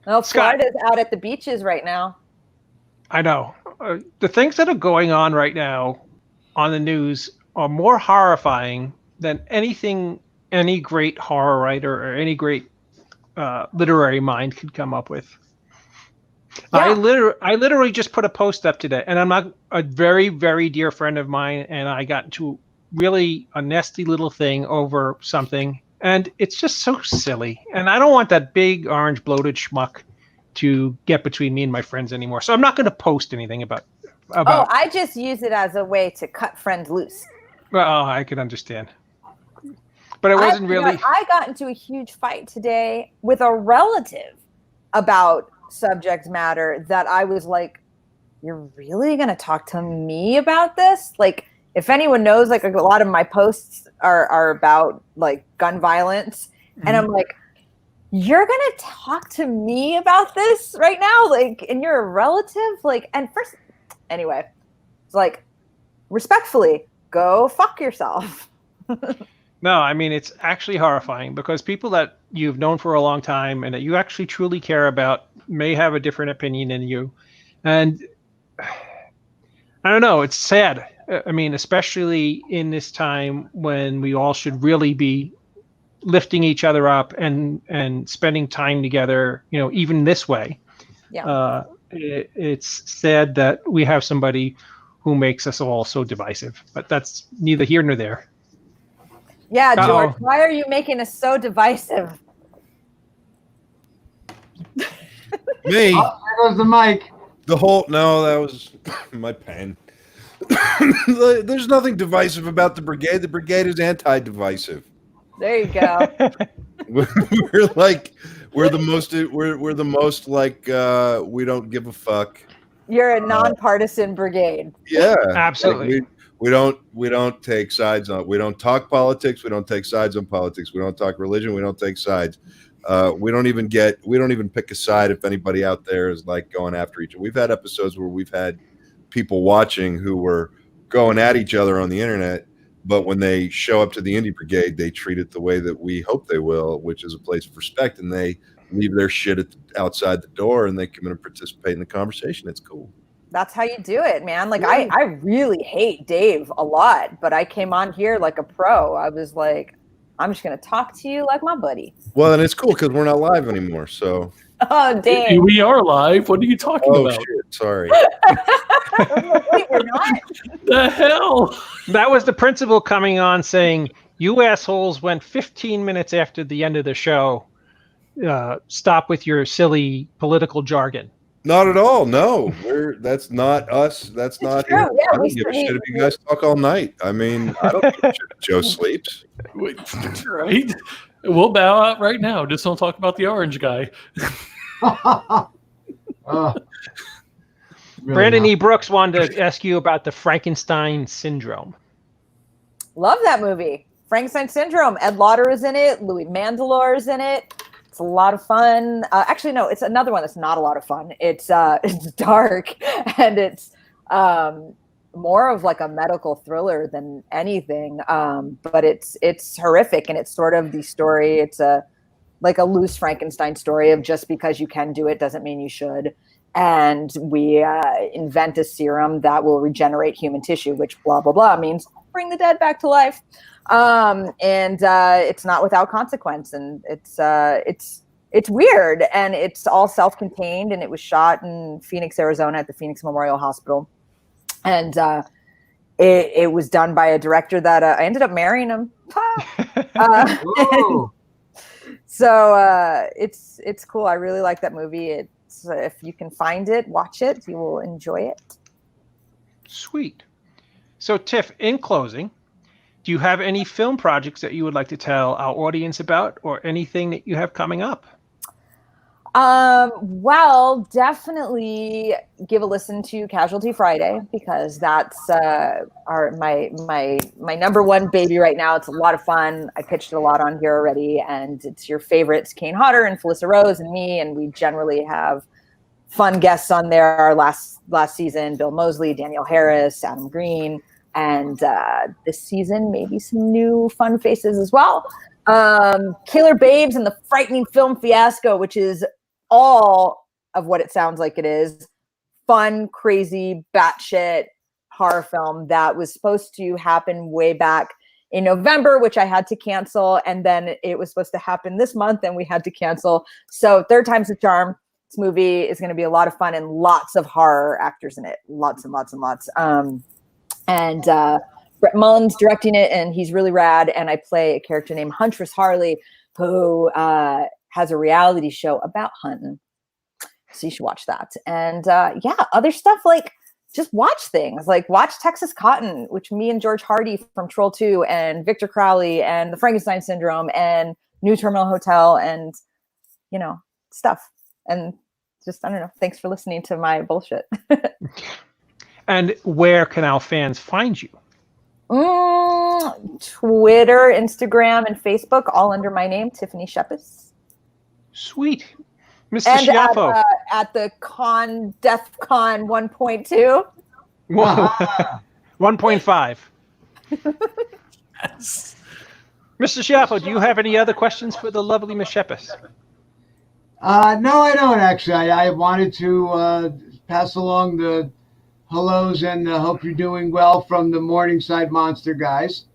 Well, Scott. Florida's out at the beaches right now. I know. The things that are going on right now on the news are more horrifying than anything any great horror writer or any great literary mind could come up with. Yeah. I literally just put a post up today, and I'm not a very, very dear friend of mine, and I got into really a nasty little thing over something, and it's just so silly. And I don't want that big orange bloated schmuck to get between me and my friends anymore. So I'm not going to post anything about. Oh, I just use it as a way to cut friends loose. Well, I can understand, but it wasn't really. I got into a huge fight today with a relative about subject matter that I was like, "You're really going to talk to me about this?" Like, if anyone knows, like a lot of my posts are about like gun violence, and I'm like, "You're going to talk to me about this right now?" Like, and you're a relative, like, and first, anyway, it's like, respectfully, go fuck yourself. No, I mean, it's actually horrifying because people that you've known for a long time and that you actually truly care about may have a different opinion than you. And I don't know, it's sad. I mean, especially in this time when we all should really be lifting each other up and spending time together, you know, even this way. Yeah. It's sad that we have somebody who makes us all so divisive, but that's neither here nor there. Yeah, George, Uh-oh. why are you making us so divisive? Me. Oh, there goes the mic. The whole that was my pen. There's nothing divisive about the brigade. The brigade is anti-divisive. There you go. we're the most like we don't give a fuck. You're a nonpartisan brigade. Yeah, absolutely. Like we don't take sides on. We don't talk politics. We don't take sides on politics. We don't talk religion. We don't take sides. We don't even pick a side if anybody out there is like going after each other. We've had episodes where we've had people watching who were going at each other on the internet, but when they show up to the Indie Brigade, they treat it the way that we hope they will, which is a place of respect, and they leave their shit outside the door and they come in and participate in the conversation. It's cool. That's how you do it, man. Like I really hate Dave a lot, but I came on here like a pro. I was like, I'm just gonna talk to you like my buddy. Well, and it's cool because we're not live anymore. So. Oh, dang. We are live. What are you talking about? Shit, sorry. Wait, we're not? The hell? That was the principal coming on saying, "You assholes went 15 minutes after the end of the show. Stop with your silly political jargon." Not at all. No, that's not us. That's not. true. Yeah, I don't give a shit if you guys talk all night. I mean, I don't give a shit if Joe sleeps. Right? We'll bow out right now. Just don't talk about the orange guy. Brandon E. Brooks wanted to ask you about the Frankenstein syndrome. Love that movie. Frankenstein Syndrome. Ed Lauder is in it. Louis Mandylor is in it. It's a lot of fun. Actually, no, it's another one that's not a lot of fun. It's dark and it's more of like a medical thriller than anything. But it's horrific, and it's sort of the story. It's like a loose Frankenstein story of just because you can do it doesn't mean you should. And we invent a serum that will regenerate human tissue, which blah, blah, blah means bring the dead back to life. And it's not without consequence. And it's weird, and it's all self-contained, and it was shot in Phoenix, Arizona at the Phoenix Memorial Hospital. And it was done by a director that I ended up marrying him. So it's cool. I really like that movie. It's if you can find it, watch it. You will enjoy it. Sweet. So, Tiff, in closing, do you have any film projects that you would like to tell our audience about, or anything that you have coming up? Well, definitely give a listen to Casualty Friday, because that's my number one baby right now. It's a lot of fun. I pitched it a lot on here already, and it's your favorites, Kane Hodder and Felissa Rose and me, and we generally have fun guests on there. Our last season, Bill Moseley, Danielle Harris, Adam Green, and this season maybe some new fun faces as well. Killer Babes and the Frightening Film Fiasco, which is all of what it sounds like it is. Fun, crazy, batshit horror film that was supposed to happen way back in November, which I had to cancel. And then it was supposed to happen this month and we had to cancel. So third time's the charm. This movie is going to be a lot of fun and lots of horror actors in it. Lots and lots and lots. Brett Mullen's directing it, and he's really rad. And I play a character named Huntress Harley, who has a reality show about hunting. So you should watch that. And other stuff, like just watch things. Like watch Texas Cotton, which me and George Hardy from Troll 2 and Victor Crowley and The Frankenstein Syndrome and New Terminal Hotel and, stuff. And just, I don't know. Thanks for listening to my bullshit. And where can our fans find you? Twitter, Instagram, and Facebook, all under my name, Tiffany Shepis. Sweet. Mr. And Schiaffo. at the DEF CON 1.2. 1.5. Yes. Mr. Schiaffo, do you have any other questions for the lovely Miss Shepis? No, I don't actually. I wanted to pass along the hellos and hope you're doing well from the Morningside Monster guys.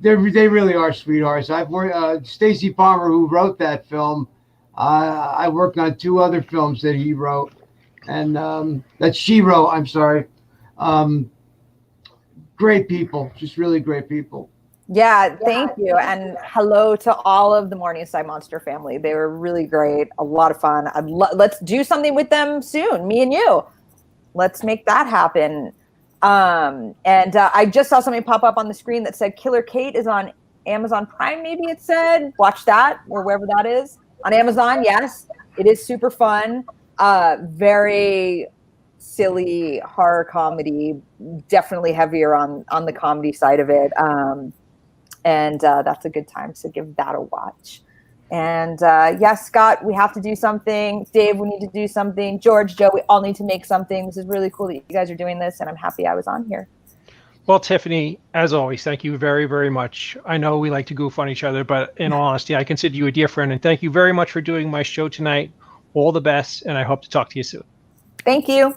They really are sweethearts. I've worked Stacy Palmer, who wrote that film. I worked on 2 other films that he wrote, and that she wrote. I'm sorry. Great people, just really great people. Yeah, thank you. And hello to all of the Morningside Monster family. They were really great. A lot of fun. Let's do something with them soon, me and you. Let's make that happen. I just saw something pop up on the screen that said Killer Kate is on Amazon Prime, maybe it said. Watch that, or wherever that is. On Amazon, yes. It is super fun. Very silly horror comedy. Definitely heavier on the comedy side of it. That's a good time, so give that a watch. And yes, Scott, we have to do something. Dave, we need to do something. George, Joe, we all need to make something. This is really cool that you guys are doing this, and I'm happy I was on here. Well, Tiffany, as always, thank you very, very much. I know we like to goof on each other, but in all honesty, I consider you a dear friend, and thank you very much for doing my show tonight. All the best, and I hope to talk to you soon. Thank you.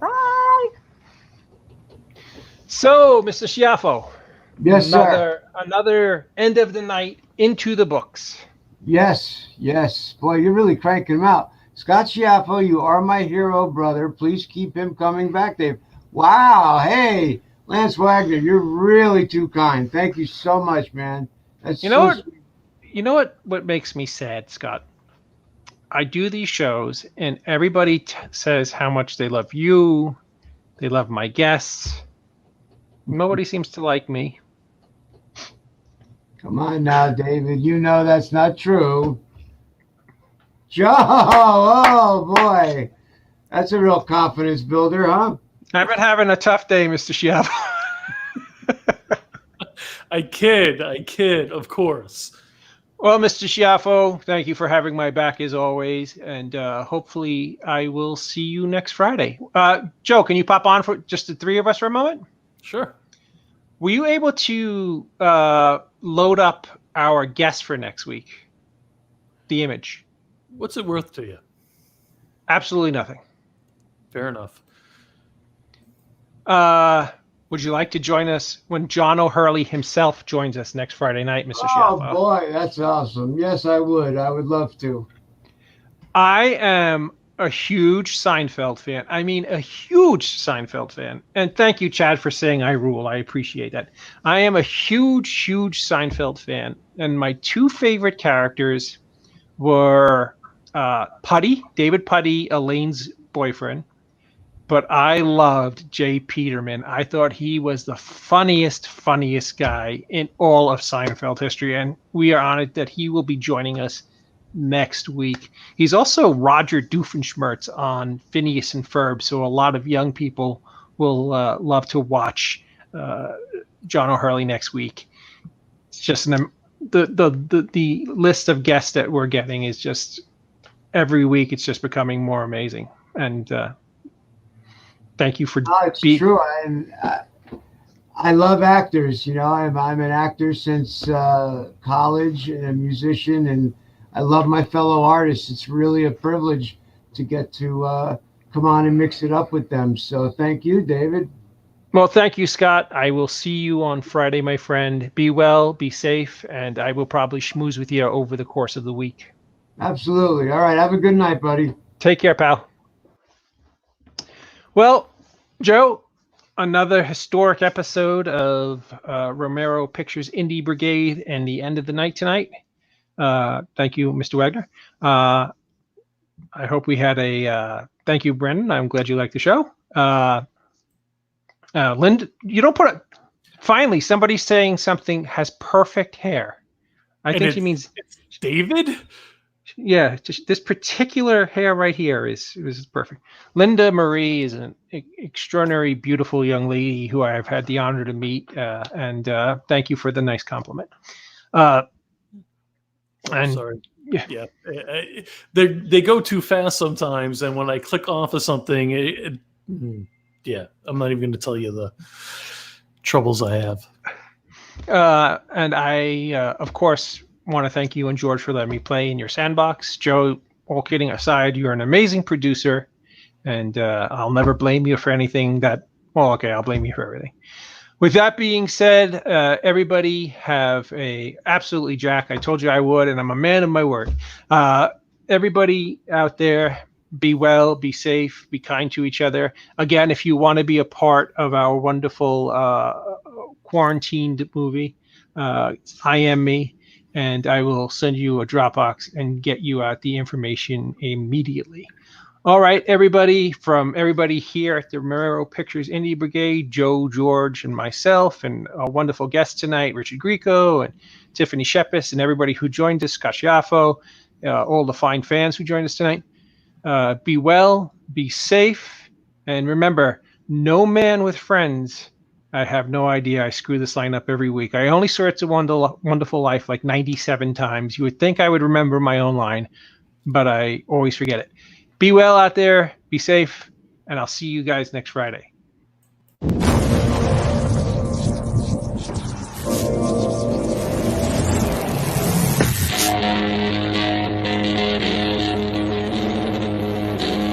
Bye. So, Mr. Schiaffo. Yes, sir. Another end of the night into the books. Yes. Boy, you're really cranking them out. Scott Schiaffo, you are my hero, brother. Please keep him coming back, Dave. Wow. Hey, Lance Wagner, you're really too kind. Thank you so much, man. That's You know what makes me sad, Scott? I do these shows and everybody says how much they love you. They love my guests. Nobody seems to like me. Come on now, David. You know that's not true. Joe, oh boy. That's a real confidence builder, huh? I've been having a tough day, Mr. Schiaffo. I kid, of course. Well, Mr. Schiaffo, thank you for having my back as always, and hopefully I will see you next Friday. Joe, can you pop on for just the 3 of us for a moment? Sure. Were you able to load up our guest for next week? The image. What's it worth to you? Absolutely nothing. Fair enough. Would you like to join us when John O'Hurley himself joins us next Friday night, Mr. Oh, Schiaffo? boy, that's awesome. Yes, I would. I would love to. I am a huge Seinfeld fan. I mean, a huge Seinfeld fan. And thank you, Chad, for saying I rule. I appreciate that. I am a huge Seinfeld fan. And my 2 favorite characters were Putty, David Putty, Elaine's boyfriend. But I loved Jay Peterman. I thought he was the funniest guy in all of Seinfeld history. And we are honored that he will be joining us next week. He's also Roger Doofenshmirtz on Phineas and Ferb, so a lot of young people will love to watch John O'Hurley next week. It's just the list of guests that we're getting is just every week. It's just becoming more amazing. And thank you for it's true. I love actors. You know, I'm an actor since college and a musician, and I love my fellow artists. It's really a privilege to get to come on and mix it up with them. So thank you, David. Well, thank you, Scott. I will see you on Friday, my friend. Be well, be safe, and I will probably schmooze with you over the course of the week. Absolutely. All right. Have a good night, buddy. Take care, pal. Well, Joe, another historic episode of Romero Pictures Indie Brigade and the end of the night tonight. Thank you, Mr. Wagner. I hope we had a thank you, Brendan. I'm glad you liked the show. Linda, you don't put it. Finally, somebody's saying something has perfect hair. I think she means it's David. Yeah, just this particular hair right here is perfect. Linda Marie is an extraordinary, beautiful young lady who I have had the honor to meet, and thank you for the nice compliment. Sorry. Yeah. They go too fast sometimes, and when I click off of something, yeah, I'm not even going to tell you the troubles I have. And I, of course, want to thank you and George for letting me play in your sandbox. Joe, all kidding aside, you're an amazing producer, and I'll never blame you for anything that. Well, okay, I'll blame you for everything. With that being said, everybody have a absolutely, Jack. I told you I would, and I'm a man of my word. Everybody out there, be well, be safe, be kind to each other. Again, if you want to be a part of our wonderful quarantined movie, I Am Me, and I will send you a Dropbox and get you out the information immediately. All right, everybody, from everybody here at the Romero Pictures Indie Brigade, Joe, George, and myself, and a wonderful guest tonight, Richard Grieco, and Tiffany Shepis, and everybody who joined us, Scott Schiaffo, all the fine fans who joined us tonight. Be well, be safe, and remember, no man with friends. I have no idea. I screw this line up every week. I only saw It's a Wonderful Life like 97 times. You would think I would remember my own line, but I always forget it. Be well out there, be safe, and I'll see you guys next Friday.